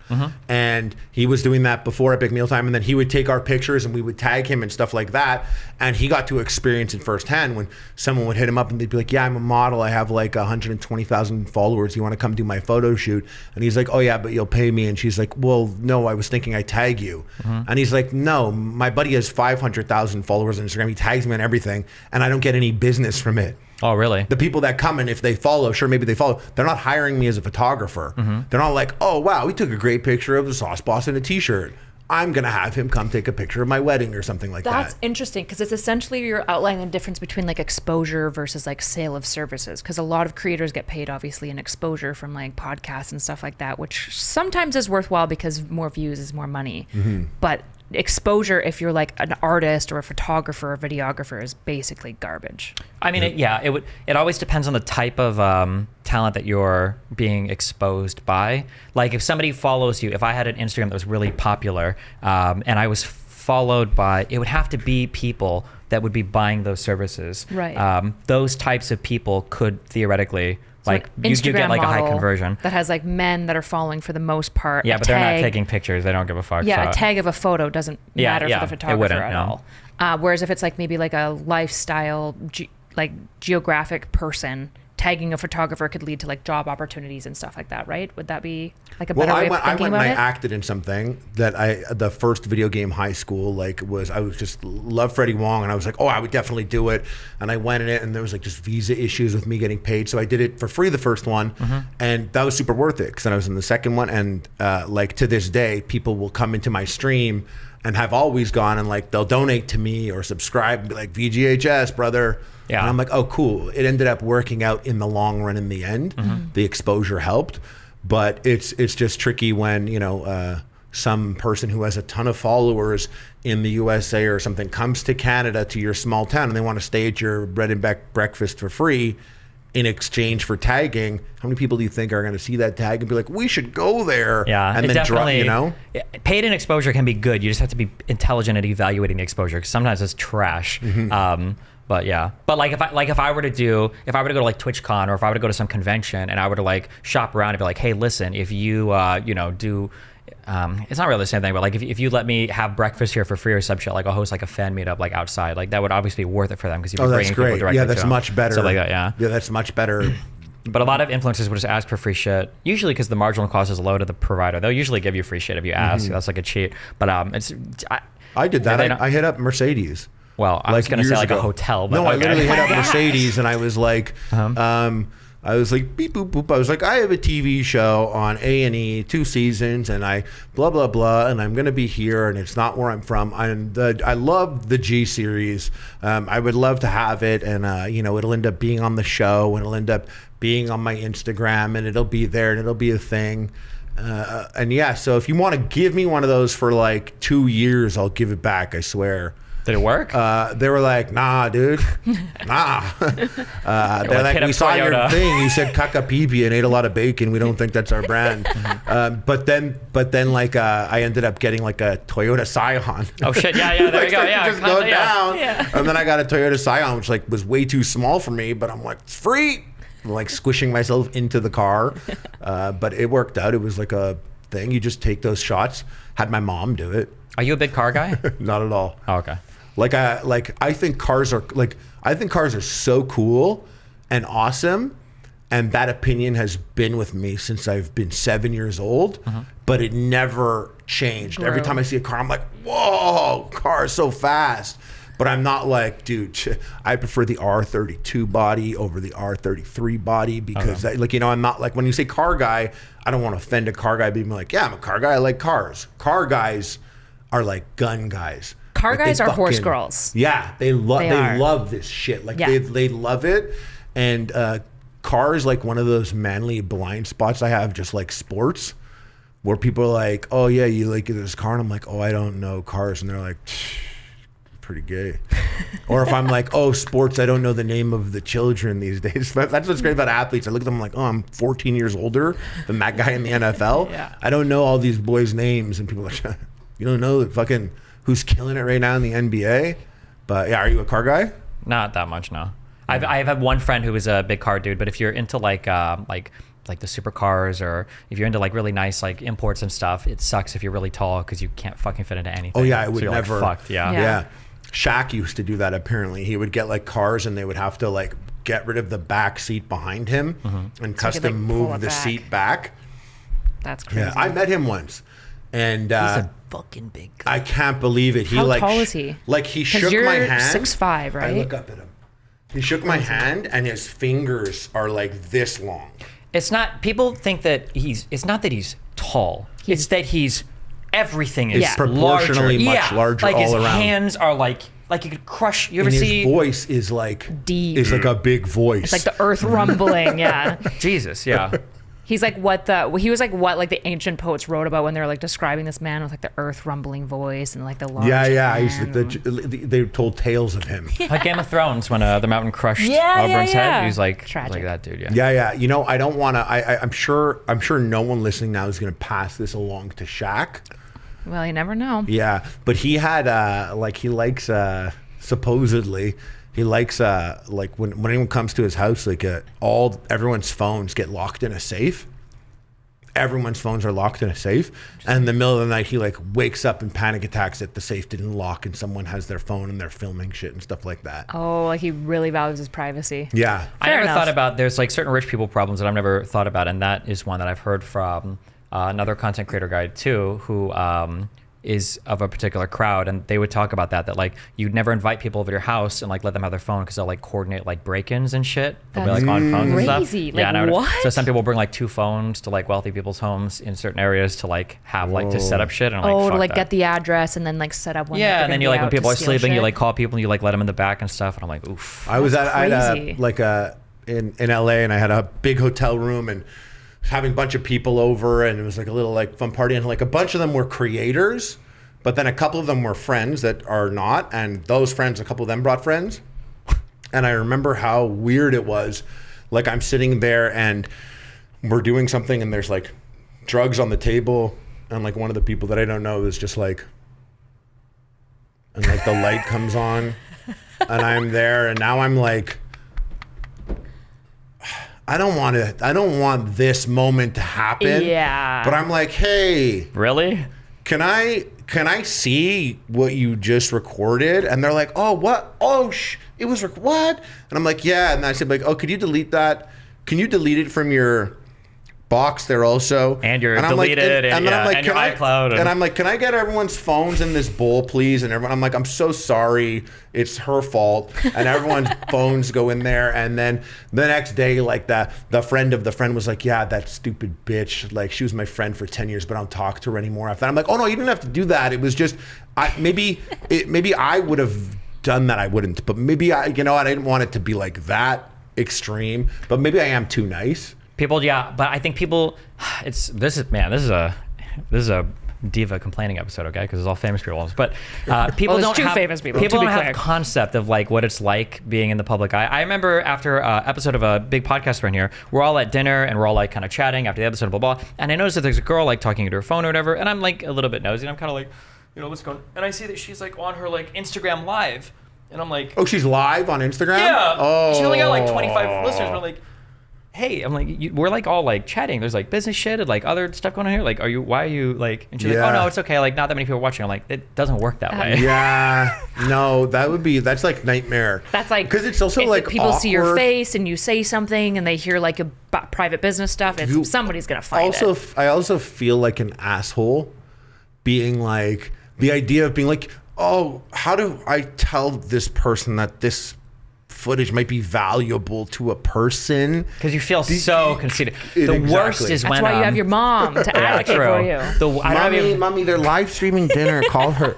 [SPEAKER 2] and he was doing that before Epic Mealtime, and then he would take our pictures and we would tag him and stuff like that, and he got to experience it firsthand when someone would hit him up and they'd be like, yeah, I'm a model, I have like 120,000 followers, you want to come do my photo shoot? And he's like, oh yeah, but you'll pay me. And she's like, well, no, I was thinking I tag you. And he's like, no, my buddy has 500,000 followers on Instagram, he tags me on everything and I don't get any business from it.
[SPEAKER 3] Oh, really?
[SPEAKER 2] The people that come and if they follow, sure, maybe they follow. They're not hiring me as a photographer. They're not like, oh, wow, we took a great picture of the sauce boss in a t-shirt. I'm going to have him come take a picture of my wedding or something like that.
[SPEAKER 1] That's interesting because it's essentially you're outlining the difference between like exposure versus like sale of services, because a lot of creators get paid obviously in exposure from like podcasts and stuff like that, which sometimes is worthwhile because more views is more money. But exposure, if you're like an artist or a photographer or videographer, is basically garbage.
[SPEAKER 3] I mean, it always depends on the type of talent that you're being exposed by. Like if somebody follows you, if I had an Instagram that was really popular and I was followed by, it would have to be people that would be buying those services.
[SPEAKER 1] Right.
[SPEAKER 3] Those types of people could theoretically Like you do get like a high conversion.
[SPEAKER 1] That has like men that are following for the most part.
[SPEAKER 3] Yeah, but they're not taking pictures. They don't give a fuck.
[SPEAKER 1] Yeah,
[SPEAKER 3] so.
[SPEAKER 1] a tag of a photo doesn't matter for the photographer at all. Whereas if it's like maybe like a lifestyle, geographic person, tagging a photographer could lead to like job opportunities and stuff like that, right? Would that be like a better way of thinking
[SPEAKER 2] I went
[SPEAKER 1] about
[SPEAKER 2] and I
[SPEAKER 1] it?
[SPEAKER 2] acted in something that the first video game high school, like I was just love Freddie Wong, and I was like, oh, I would definitely do it. And I went in it, and there was like just visa issues with me getting paid. So I did it for free the first one, and that was super worth it because then I was in the second one. And like to this day, people will come into my stream and have always gone and like they'll donate to me or subscribe and be like, VGHS, brother. Yeah. And I'm like, oh, cool. It ended up working out in the long run in the end. The exposure helped. But it's just tricky when, you know, some person who has a ton of followers in the USA or something comes to Canada to your small town and they want to stay at your bread and breakfast for free in exchange for tagging. How many people do you think are going to see that tag and be like, we should go there?
[SPEAKER 3] Yeah,
[SPEAKER 2] and then drop, you know?
[SPEAKER 3] Paid in exposure can be good. You just have to be intelligent at evaluating the exposure because sometimes it's trash. But yeah, but like if I were to go to like TwitchCon or if I were to go to some convention and I were to like shop around and be like, hey, listen, if you you know do, it's not really the same thing, but like if you let me have breakfast here for free or some shit, like I'll host like a fan meetup like outside, like that would obviously be worth it for them because you'd be bringing people directly
[SPEAKER 2] yeah, that's
[SPEAKER 3] to
[SPEAKER 2] much better.
[SPEAKER 3] So like that, yeah,
[SPEAKER 2] that's much better.
[SPEAKER 3] But a lot of influencers will just ask for free shit, usually because the marginal cost is low to the provider. They'll usually give you free shit if you ask. That's like a cheat. But
[SPEAKER 2] I did that. I hit up Mercedes.
[SPEAKER 3] Well, I was going to say like a hotel. But
[SPEAKER 2] no,
[SPEAKER 3] okay.
[SPEAKER 2] I literally hit up Mercedes and I was like, I was like, beep, boop, boop. I was like, I have a TV show on A&E, 2 seasons, and I blah, blah, blah, and I'm going to be here, and it's not where I'm from. I love the G series. I would love to have it, and, you know, it'll end up being on the show, and it'll end up being on my Instagram, and it'll be there, and it'll be a thing. And yeah, so if you want to give me one of those for like 2 years, I'll give it back, I swear.
[SPEAKER 3] Did it work?
[SPEAKER 2] They were like, nah, dude. Nah. They're like, we saw your thing. You said caca pee and ate a lot of bacon. We don't think that's our brand. But then like I ended up getting like a Toyota Scion.
[SPEAKER 3] Oh shit, yeah, there you go. Yeah.
[SPEAKER 2] Just go down. Yeah. And then I got a Toyota Scion, which like was way too small for me, but I'm like, it's free. I'm like squishing myself into the car. But it worked out. It was like a thing. You just take those shots. Had my mom do it.
[SPEAKER 3] Are you a big car guy?
[SPEAKER 2] Not at all.
[SPEAKER 3] Oh, okay.
[SPEAKER 2] I think cars are so cool and awesome, and that opinion has been with me since I've been 7 years old, but it never changed. Every time I see a car, I'm like, whoa, car is so fast. But I'm not like, dude, I prefer the R32 body over the R33 body because, like, you know, I'm not like, when you say car guy, I don't want to offend a car guy, being like, yeah, I'm a car guy, I like cars. Car guys are like gun guys.
[SPEAKER 1] Car guys are horse girls.
[SPEAKER 2] Yeah, they love this shit. Like they love it. And cars, like one of those manly blind spots I have, just like sports, where people are like, oh yeah, you like this car, and I'm like, oh, I don't know cars, and they're like, pretty gay. Or if I'm like, oh, sports, I don't know the name of the children these days. That's what's great about athletes. I look at them like, oh, I'm 14 years older than that guy in the NFL.
[SPEAKER 1] Yeah.
[SPEAKER 2] I don't know all these boys' names, and people are like, you don't know the fucking who's killing it right now in the NBA. But yeah, are you a car guy?
[SPEAKER 3] Not that much, no. I've had one friend who was a big car dude, but if you're into like the supercars, or if you're into like really nice like imports and stuff, it sucks if you're really tall because you can't fucking fit into anything.
[SPEAKER 2] Oh yeah, I would
[SPEAKER 3] so
[SPEAKER 2] never.
[SPEAKER 3] Like, fucked.
[SPEAKER 2] Yeah. Shaq used to do that apparently. He would get like cars and they would have to like get rid of the back seat behind him and custom move the seat back.
[SPEAKER 1] That's crazy.
[SPEAKER 2] Yeah, I met him once. And
[SPEAKER 3] he's a fucking big guy.
[SPEAKER 2] I can't believe it.
[SPEAKER 1] How tall is he?
[SPEAKER 2] Like he shook my hand.
[SPEAKER 1] 6'5", right?
[SPEAKER 2] I look up at him. He shook my hand and his fingers are like this long.
[SPEAKER 3] It's not, people think that it's not that he's tall. It's that he's, everything is
[SPEAKER 2] proportionally much larger
[SPEAKER 3] like
[SPEAKER 2] all
[SPEAKER 3] his
[SPEAKER 2] around.
[SPEAKER 3] Hands are like you could crush. You ever see?
[SPEAKER 2] His voice is like
[SPEAKER 1] deep.
[SPEAKER 2] It's like a big voice.
[SPEAKER 1] It's like the earth rumbling. Yeah.
[SPEAKER 3] Jesus. Yeah.
[SPEAKER 1] He was like what like the ancient poets wrote about when they were like describing this man with like the earth rumbling voice and like the large hand.
[SPEAKER 2] They told tales of him.
[SPEAKER 3] Like Game of Thrones when the mountain crushed Oberyn's head. He was like tragic. Like that dude.
[SPEAKER 2] Yeah. You know, I don't want to. I'm sure no one listening now is going to pass this along to Shaq.
[SPEAKER 1] Well, you never know.
[SPEAKER 2] Yeah, but he had he likes supposedly. he likes like when anyone comes to his house, like everyone's phones get locked in a safe. Everyone's phones are locked in a safe, and in the middle of the night he like wakes up in panic attacks that the safe didn't lock and someone has their phone and they're filming shit and stuff like that.
[SPEAKER 1] Oh, like he really values his privacy.
[SPEAKER 2] Yeah.
[SPEAKER 3] I never thought about, there's like certain rich people problems that I've never thought about, and that is one that I've heard from another content creator guy too, who is of a particular crowd, and they would talk about that like you'd never invite people over to your house and like let them have their phone because they'll like coordinate like break-ins and shit. They'll be like on phones and stuff.
[SPEAKER 1] Crazy.
[SPEAKER 3] Yeah,
[SPEAKER 1] like, what?
[SPEAKER 3] So some people bring like 2 phones to like wealthy people's homes in certain areas to like have like to set up shit, and I'm like,
[SPEAKER 1] to
[SPEAKER 3] fuck
[SPEAKER 1] like
[SPEAKER 3] that.
[SPEAKER 1] get the address and then like set up one.
[SPEAKER 3] Yeah, and then you like when people are sleeping, you
[SPEAKER 1] shit.
[SPEAKER 3] like call people and you like let them in the back and stuff, and I'm like, oof.
[SPEAKER 2] I was
[SPEAKER 1] crazy.
[SPEAKER 2] in LA, and I had a big hotel room and having a bunch of people over, and it was like a little like fun party, and like a bunch of them were creators, but then a couple of them were friends that are not, and those friends, a couple of them brought friends. And I remember how weird it was. Like I'm sitting there and we're doing something and there's like drugs on the table, and like one of the people that I don't know is just like, and like the light comes on and I'm there, and now I'm like, I don't want this moment to happen.
[SPEAKER 1] Yeah.
[SPEAKER 2] But I'm like, hey,
[SPEAKER 3] Really?
[SPEAKER 2] can I see what you just recorded? And they're like, oh, what? Oh, it was what? And I'm like, yeah. And I said, like, oh, could you delete that? Can you delete it from your box there also?
[SPEAKER 3] And your
[SPEAKER 2] I'm like,
[SPEAKER 3] deleted,
[SPEAKER 2] and then I'm like,
[SPEAKER 3] and your
[SPEAKER 2] can
[SPEAKER 3] iCloud.
[SPEAKER 2] And I'm like, can I get everyone's phones in this bowl, please? And everyone, I'm like, I'm so sorry. It's her fault. And everyone's phones go in there. And then the next day, like the friend of the friend was like, yeah, that stupid bitch. Like she was my friend for 10 years, but I don't talk to her anymore after that. I'm like, oh no, you didn't have to do that. It was just, maybe I would have done that. I wouldn't, but maybe I didn't want it to be like that extreme, but maybe I am too nice.
[SPEAKER 3] People, yeah, but I think people, this is a diva complaining episode, okay? Because it's all famous people, but people
[SPEAKER 1] Well,
[SPEAKER 3] don't
[SPEAKER 1] two
[SPEAKER 3] have
[SPEAKER 1] famous people,
[SPEAKER 3] People
[SPEAKER 1] to be
[SPEAKER 3] don't have
[SPEAKER 1] clear.
[SPEAKER 3] concept of like what it's like being in the public eye. I remember after an episode of a big podcast around here, we're all at dinner and we're all like kind of chatting after the episode, blah blah. And I noticed that there's a girl like talking to her phone or whatever, and I'm like a little bit nosy, and I'm kind of like, what's going on? And I see that she's like on her like Instagram live, and I'm like,
[SPEAKER 2] Oh, she's live on Instagram?
[SPEAKER 3] yeah.
[SPEAKER 2] Oh.
[SPEAKER 3] She only got like 25 listeners, but I'm like, hey, I'm like, we're like all like chatting. There's like business shit and like other stuff going on here. Like, why are you like, and she's like, oh no, it's okay. Like not that many people are watching. I'm like, it doesn't work that way.
[SPEAKER 2] Yeah, no, that's like nightmare.
[SPEAKER 1] That's like,
[SPEAKER 2] because it's also
[SPEAKER 1] if
[SPEAKER 2] like
[SPEAKER 1] people see your
[SPEAKER 2] awkward.
[SPEAKER 1] face and you say something and they hear like a private business stuff. Somebody's gonna find it.
[SPEAKER 2] I also feel like an asshole being like, the idea of being like, oh, how do I tell this person that this footage might be valuable to a person?
[SPEAKER 3] Because you feel so conceited. The worst is
[SPEAKER 1] That's
[SPEAKER 3] when
[SPEAKER 1] why you have your mom to advocate for you.
[SPEAKER 2] Mommy, they're live streaming dinner. Call her.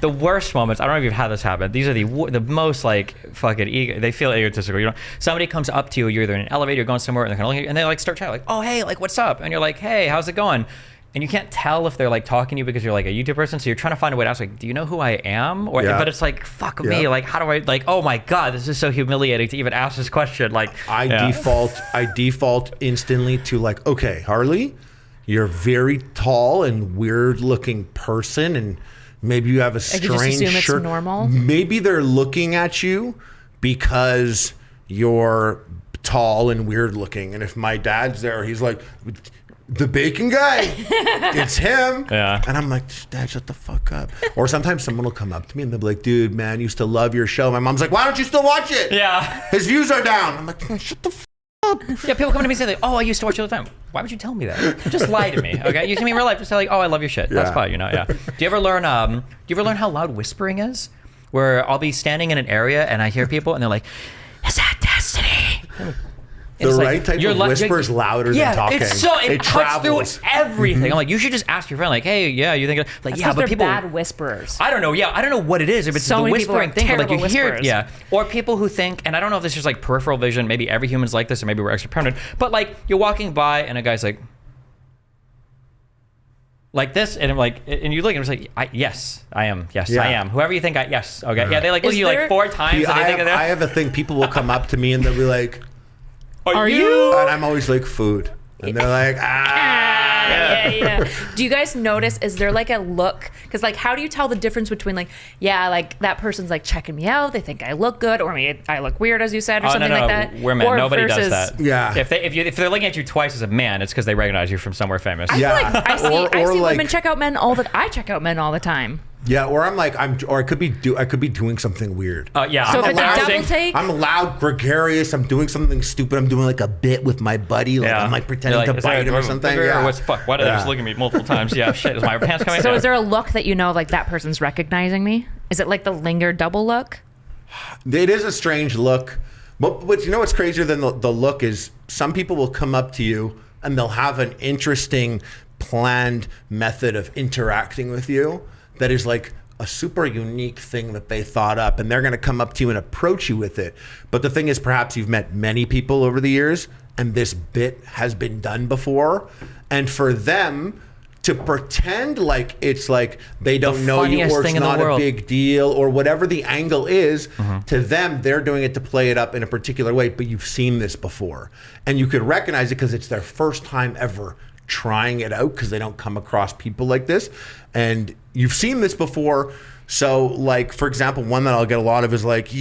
[SPEAKER 3] The worst moments. I don't know if you've had this happen. These are the most like fucking ego. They feel egotistical. Somebody comes up to you. You're either in an elevator, you're going somewhere, and they're kind of looking, and they like start chatting like, oh hey, like what's up? And you're like, hey, how's it going? And you can't tell if they're like talking to you because you're like a YouTube person, so you're trying to find a way to ask like, do you know who I am? Or
[SPEAKER 2] Yeah.
[SPEAKER 3] but it's like, fuck me, like how do I like, oh my god, this is so humiliating to even ask this question. Like
[SPEAKER 2] I default instantly to like, okay, Harley, you're a very tall and weird looking person, and maybe you have a
[SPEAKER 1] you just
[SPEAKER 2] strange
[SPEAKER 1] assume it's
[SPEAKER 2] shirt.
[SPEAKER 1] normal?
[SPEAKER 2] Maybe they're looking at you because you're tall and weird looking. And if my dad's there, he's like, the bacon guy, it's him.
[SPEAKER 3] Yeah.
[SPEAKER 2] And I'm like, Dad, shut the fuck up. Or sometimes someone will come up to me and they'll be like, dude, man, used to love your show. My mom's like, why don't you still watch it?
[SPEAKER 3] Yeah.
[SPEAKER 2] His views are down. I'm like, shut the fuck up.
[SPEAKER 3] Yeah, people come to me and say like, oh, I used to watch you all the time. Why would you tell me that? Just lie to me, okay? You see me in real life, just say like, oh, I love your shit. That's
[SPEAKER 2] Yeah.
[SPEAKER 3] fine, yeah. Do you ever learn how loud whispering is? Where I'll be standing in an area and I hear people and they're like, is that Destiny?
[SPEAKER 2] The right type of whisper is louder than talking.
[SPEAKER 3] It's so it cuts through
[SPEAKER 2] travels.
[SPEAKER 3] everything. I'm like, you should just ask your friend, like, hey, yeah, you think like,
[SPEAKER 1] That's
[SPEAKER 3] yeah, but
[SPEAKER 1] they're
[SPEAKER 3] people
[SPEAKER 1] bad whisperers.
[SPEAKER 3] I don't know. Yeah, I don't know what it is. If it's
[SPEAKER 1] So
[SPEAKER 3] the
[SPEAKER 1] many people
[SPEAKER 3] whispering
[SPEAKER 1] are
[SPEAKER 3] thing, but like you
[SPEAKER 1] terrible
[SPEAKER 3] hear it,
[SPEAKER 1] whisperers.
[SPEAKER 3] yeah. Or people who think, and I don't know if this is like peripheral vision. Maybe every human's like this, or maybe we're extra paranoid. But like you're walking by and a guy's like this, and I'm like, and you look and it's like, yes, I am. Yes,
[SPEAKER 2] Yeah.
[SPEAKER 3] I am. Whoever you think yes, okay. Yeah, they like look at you like 4 times.
[SPEAKER 2] See,
[SPEAKER 3] and they think
[SPEAKER 2] I have a thing. People will come up to me and they'll be like,
[SPEAKER 3] are you?
[SPEAKER 2] and I'm always like, food. And they're like,
[SPEAKER 1] Yeah. Do you guys notice, is there like a look? Because like, how do you tell the difference between like, like that person's like checking me out, they think I look good, or maybe I look weird, as you said, or something like that?
[SPEAKER 3] We're men.
[SPEAKER 1] Or
[SPEAKER 3] Nobody
[SPEAKER 1] versus,
[SPEAKER 3] does that.
[SPEAKER 2] Yeah.
[SPEAKER 3] If they're looking at you twice as a man, it's because they recognize you from somewhere famous.
[SPEAKER 1] I feel like I see
[SPEAKER 2] like,
[SPEAKER 1] women check out men I check out men all the time.
[SPEAKER 2] Yeah, or I could be doing something weird.
[SPEAKER 3] Yeah.
[SPEAKER 1] So
[SPEAKER 3] I'm
[SPEAKER 1] if it's a double take,
[SPEAKER 2] I'm loud, gregarious. I'm doing something stupid. I'm doing like a bit with my buddy. Like I'm like pretending to bite him or something.
[SPEAKER 3] Yeah. What's fuck? Why did they just look at me multiple times? Yeah. Shit. Is my pants coming?
[SPEAKER 1] So is there a look that you know, like that person's recognizing me? Is it like the linger double look?
[SPEAKER 2] It is a strange look. But you know what's crazier than the look is some people will come up to you and they'll have an interesting planned method of interacting with you that is like a super unique thing that they thought up, and they're going to come up to you and approach you with it. But the thing is, perhaps you've met many people over the years and this bit has been done before, and for them to pretend like it's like they don't know you, or it's not a big deal, or whatever the angle is, to them, they're doing it to play it up in a particular way, but you've seen this before. And you could recognize it because it's their first time ever trying it out, because they don't come across people like this. And you've seen this before. So like, for example, one that I'll get a lot of is like,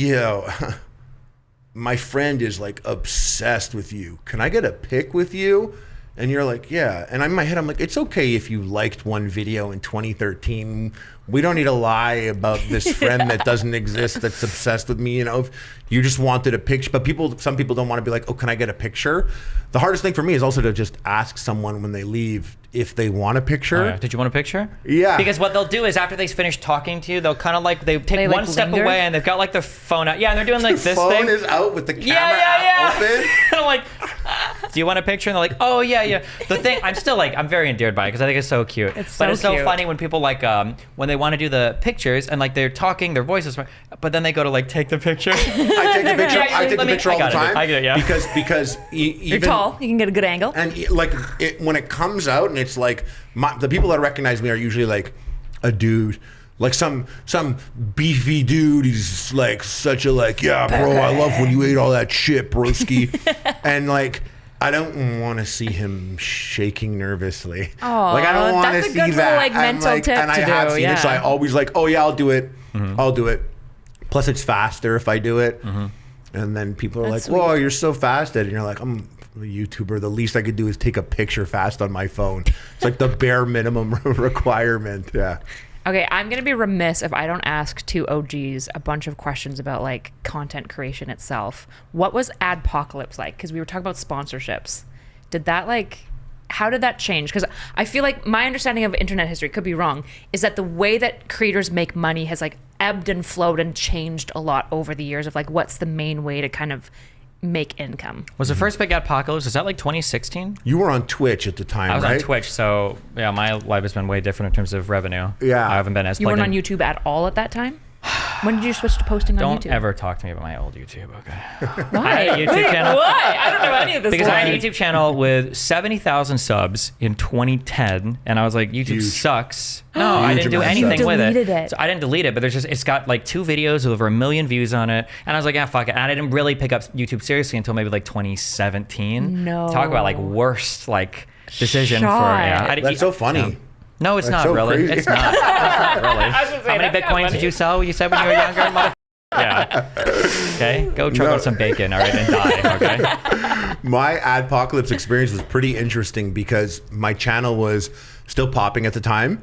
[SPEAKER 2] my friend is like obsessed with you. Can I get a pic with you? And you're like, yeah. And in my head, I'm like, it's okay if you liked one video in 2013. We don't need to lie about this friend that doesn't exist that's obsessed with me. You know, if you just wanted a picture. But some people don't want to be like, oh, can I get a picture? The hardest thing for me is also to just ask someone when they leave if they want a picture.
[SPEAKER 3] Oh, yeah. Did you want a picture?
[SPEAKER 2] Yeah.
[SPEAKER 3] Because what they'll do is after they finish talking to you, they'll kind of like, they take one step away and they've got like their phone out. Yeah, and they're doing like this
[SPEAKER 2] phone
[SPEAKER 3] thing.
[SPEAKER 2] Is out with the camera app open.
[SPEAKER 3] And I'm like, do you want a picture? And they're like, oh, yeah. The thing, I'm very endeared by it because I think it's so cute. But it's so funny when people like, when they want to do the pictures and like they're talking, their voices, but then they go to like take the picture.
[SPEAKER 2] I take the picture. I take the picture all the time.
[SPEAKER 3] I get it, yeah.
[SPEAKER 2] Because
[SPEAKER 1] you're tall, you can get a good angle.
[SPEAKER 2] And like when it comes out and it's like, the people that recognize me are usually like a dude. Like some beefy dude. He's like such a like, yeah, bro, I love when you ate all that shit, broski. And like, I don't want to see him shaking nervously.
[SPEAKER 1] Oh,
[SPEAKER 2] like I don't want to
[SPEAKER 1] see
[SPEAKER 2] that.
[SPEAKER 1] Little, like, mental tip
[SPEAKER 2] and I have seen it, so I always like, oh yeah, I'll do it. I'll do it. Plus, it's faster if I do it. And then people are like, whoa, you're so fast at it. And you're like, I'm a YouTuber. The least I could do is take a picture fast on my phone. It's like the bare minimum requirement. Yeah.
[SPEAKER 1] Okay, I'm going to be remiss if I don't ask two OGs a bunch of questions about like content creation itself. What was Adpocalpse like? Because we were talking about sponsorships. How did that change? Because I feel like my understanding of internet history, could be wrong, is that the way that creators make money has like ebbed and flowed and changed a lot over the years of like what's the main way to kind of make income.
[SPEAKER 3] Was the first big Adpocalpse, is that like 2016?
[SPEAKER 2] You were on Twitch at the time, right?
[SPEAKER 3] I was on Twitch, so yeah, my life has been way different in terms of revenue.
[SPEAKER 2] Yeah.
[SPEAKER 3] I haven't been as
[SPEAKER 1] You weren't on YouTube at all at that time? When did you switch to posting on YouTube?
[SPEAKER 3] Don't ever talk to me about my old YouTube, okay?
[SPEAKER 1] Why?
[SPEAKER 3] I had a YouTube channel.
[SPEAKER 1] Why? I don't know any of this.
[SPEAKER 3] Because I had a YouTube channel with 70,000 subs in 2010, and I was like, YouTube sucks. No, I didn't do anything with it. So I didn't delete it, but it's got like 2 videos with over 1 million views on it, and I was like, yeah, fuck it. And I didn't really pick up YouTube seriously until maybe like 2017.
[SPEAKER 1] No.
[SPEAKER 3] Talk about like worst like decision
[SPEAKER 2] That's so funny.
[SPEAKER 3] Yeah. No, it's not
[SPEAKER 2] so
[SPEAKER 3] really.
[SPEAKER 2] crazy.
[SPEAKER 3] It's not. It's not really. How many Bitcoins did you sell? You said when you were younger, motherfucker? Yeah. Okay. Go chug on some bacon, all right, and die. Okay.
[SPEAKER 2] My Adpocalpse experience was pretty interesting because my channel was still popping at the time.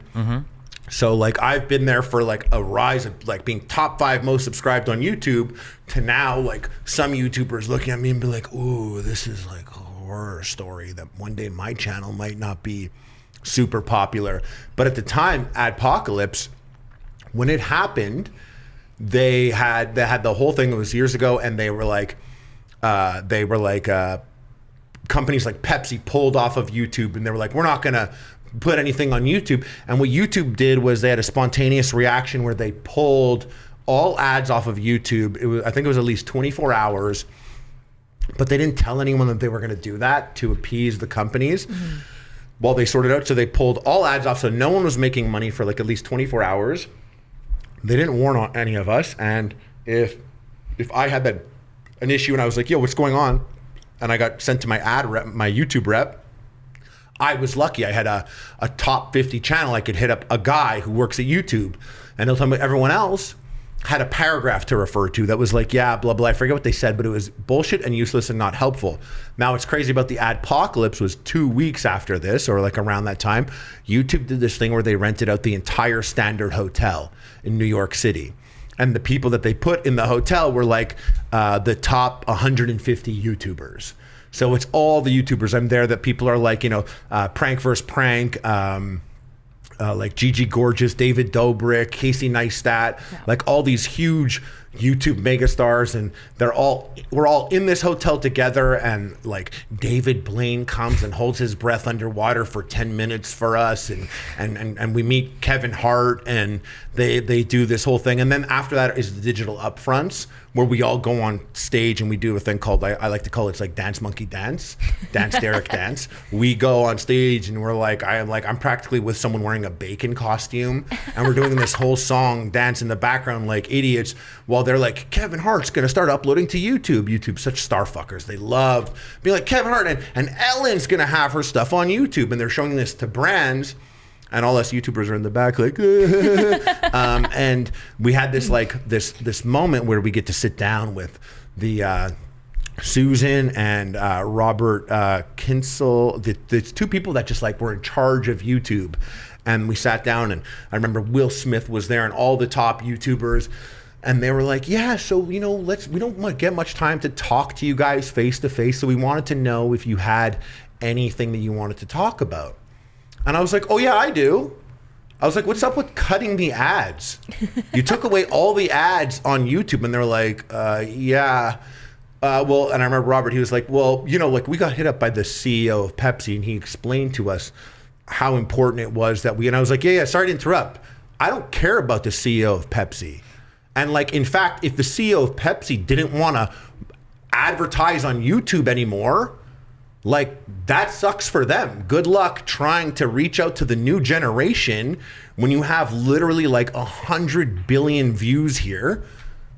[SPEAKER 2] So like I've been there for like a rise of like being top 5 most subscribed on YouTube to now like some YouTubers looking at me and be like, ooh, this is like a horror story that one day my channel might not be super popular. But at the time, Adpocalpse, when it happened, they had the whole thing. It was years ago, and they were like companies like Pepsi pulled off of YouTube, and they were like, we're not gonna put anything on YouTube. And what YouTube did was they had a spontaneous reaction where they pulled all ads off of YouTube. I think it was at least 24 hours, but they didn't tell anyone that they were gonna do that to appease the companies. While they sorted out, so they pulled all ads off, so no one was making money for like at least 24 hours. They didn't warn on any of us, and if I had an issue and I was like, yo, what's going on? And I got sent to my YouTube rep, I was lucky. I had a top 50 channel. I could hit up a guy who works at YouTube, and he'll tell me everyone else had a paragraph to refer to that was like, yeah, blah, blah. I forget what they said, but it was bullshit and useless and not helpful. Now, what's crazy about the Adpocalypse was 2 weeks after this, or like around that time, YouTube did this thing where they rented out the entire Standard Hotel in New York City. And the people that they put in the hotel were like the top 150 YouTubers. So it's all the YouTubers. I'm there that people are like, prank versus prank, like Gigi Gorgeous, David Dobrik, Casey Neistat, like all these huge YouTube megastars, and we're all in this hotel together, and like David Blaine comes and holds his breath underwater for 10 minutes for us, and we meet Kevin Hart, and they do this whole thing, and then after that is the digital upfronts where we all go on stage and we do a thing called, I like to call it, like Dance Monkey Dance, Dance Derek Dance. We go on stage and we're like, I'm practically with someone wearing a bacon costume, and we're doing this whole song dance in the background like idiots, while they're like, Kevin Hart's gonna start uploading to YouTube. YouTube's such star fuckers. They love being like, Kevin Hart and Ellen's gonna have her stuff on YouTube, and they're showing this to brands. And all us YouTubers are in the back like, and we had this like this moment where we get to sit down with the Susan and Robert Kinsel, the two people that just like were in charge of YouTube. And we sat down, and I remember Will Smith was there and all the top YouTubers. And they were like, yeah, so, we don't get much time to talk to you guys face to face. So we wanted to know if you had anything that you wanted to talk about. And I was like, oh yeah, I do. I was like, what's up with cutting the ads? You took away all the ads on YouTube. And they're like, yeah. Well, and I remember Robert, he was like, well, like we got hit up by the CEO of Pepsi, and he explained to us how important it was that and I was like, yeah, sorry to interrupt. I don't care about the CEO of Pepsi. And like, in fact, if the CEO of Pepsi didn't want to advertise on YouTube anymore, like that sucks for them. Good luck trying to reach out to the new generation when you have literally like 100 billion views here,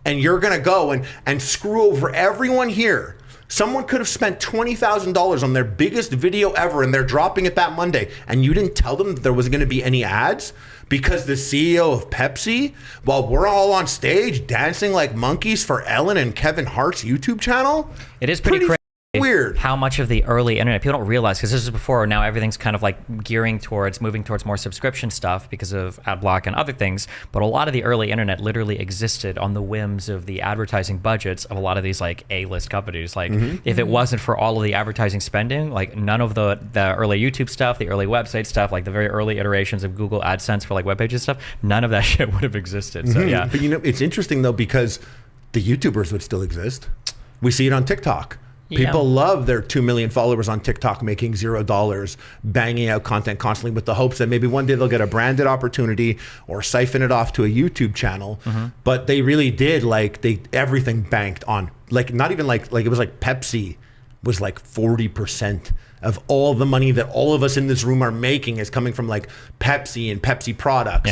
[SPEAKER 2] and you're gonna go and screw over everyone here. Someone could have spent $20,000 on their biggest video ever, and they're dropping it that Monday, and you didn't tell them that there wasn't gonna be any ads because the CEO of Pepsi, while we're all on stage dancing like monkeys for Ellen and Kevin Hart's YouTube channel.
[SPEAKER 3] It is pretty crazy.
[SPEAKER 2] Weird
[SPEAKER 3] how much of the early internet people don't realize, because this is before, now everything's kind of like moving towards more subscription stuff because of ad block and other things, but a lot of the early internet literally existed on the whims of the advertising budgets of a lot of these like A-list companies. Like if it wasn't for all of the advertising spending, like none of the early YouTube stuff, the early website stuff, like the very early iterations of Google AdSense for like web pages stuff, none of that shit would have existed. So yeah.
[SPEAKER 2] But it's interesting though, because the YouTubers would still exist. We see it on TikTok. People love their 2 million followers on TikTok making $0, banging out content constantly with the hopes that maybe one day they'll get a branded opportunity or siphon it off to a YouTube channel. But they really did, like, everything banked on, like, not even like it was like Pepsi was like 40% of all the money that all of us in this room are making is coming from like Pepsi and Pepsi products,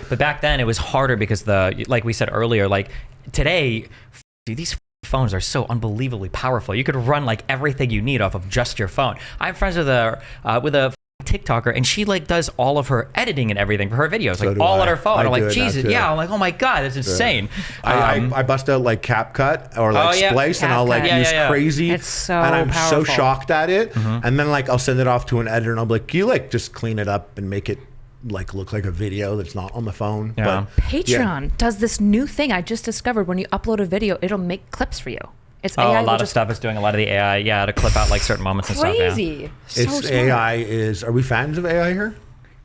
[SPEAKER 3] But back then it was harder because like we said earlier, like today, dude, these phones are so unbelievably powerful. You could run like everything you need off of just your phone. I'm friends with a TikToker, and she like does all of her editing and everything for her videos, like all on her phone. I'm like, Jesus, I'm like, oh my God, that's insane.
[SPEAKER 2] I bust out like CapCut or like Splice, and I'll like use crazy.
[SPEAKER 1] It's so
[SPEAKER 2] and I'm
[SPEAKER 1] powerful.
[SPEAKER 2] so shocked at it. And then like I'll send it off to an editor, and I'll be like, can you like just clean it up and make it like look like a video that's not on the phone? But
[SPEAKER 1] Patreon does this new thing I just discovered. When you upload a video, it'll make clips for you. It's AI.
[SPEAKER 3] A lot of stuff is doing a lot of the AI, to clip out like certain moments and stuff.
[SPEAKER 1] Crazy. So
[SPEAKER 2] it's
[SPEAKER 1] smart.
[SPEAKER 2] AI is. Are we fans of AI here?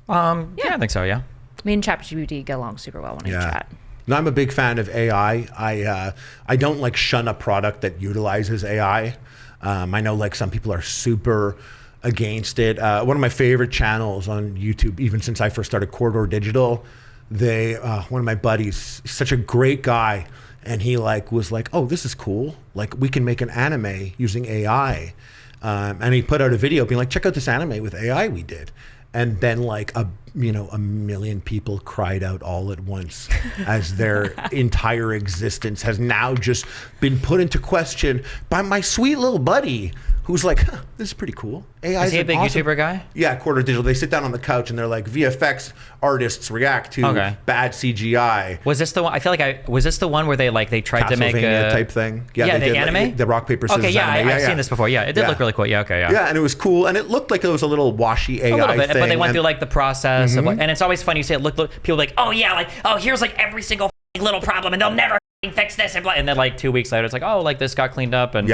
[SPEAKER 3] Yeah, I think so. Yeah.
[SPEAKER 1] Me and ChatGPT get along super well when we chat.
[SPEAKER 2] No, I'm a big fan of AI. I don't like shun a product that utilizes AI. I know like some people are super against it. One of my favorite channels on YouTube, even since I first started, Corridor Digital, one of my buddies, such a great guy, and he like was like, oh, this is cool. Like we can make an anime using AI. And he put out a video being like, check out this anime with AI we did. And then like a million people cried out all at once as their entire existence has now just been put into question by my sweet little buddy who's like, huh, this is pretty cool. AI
[SPEAKER 3] Is he a big YouTuber guy?
[SPEAKER 2] Yeah, Quarter Digital. They sit down on the couch and they're like, VFX artists react to bad CGI.
[SPEAKER 3] Was this the one? I feel like was this the one where they tried to make a
[SPEAKER 2] type thing?
[SPEAKER 3] Yeah,
[SPEAKER 2] they
[SPEAKER 3] the
[SPEAKER 2] did,
[SPEAKER 3] anime.
[SPEAKER 2] Like, the rock paper scissors.
[SPEAKER 3] Okay, yeah,
[SPEAKER 2] anime.
[SPEAKER 3] I've seen this before. Yeah, it did look really cool. Yeah, okay, yeah.
[SPEAKER 2] Yeah, and it was cool, and it looked like it was a little washy AI
[SPEAKER 3] a little bit,
[SPEAKER 2] thing.
[SPEAKER 3] but they went through like the process of and it's always funny. You say it, look, people are like, oh yeah, like here's like every single little problem, and they'll never fix this, and then like 2 weeks later it's like, oh, like this got cleaned up, and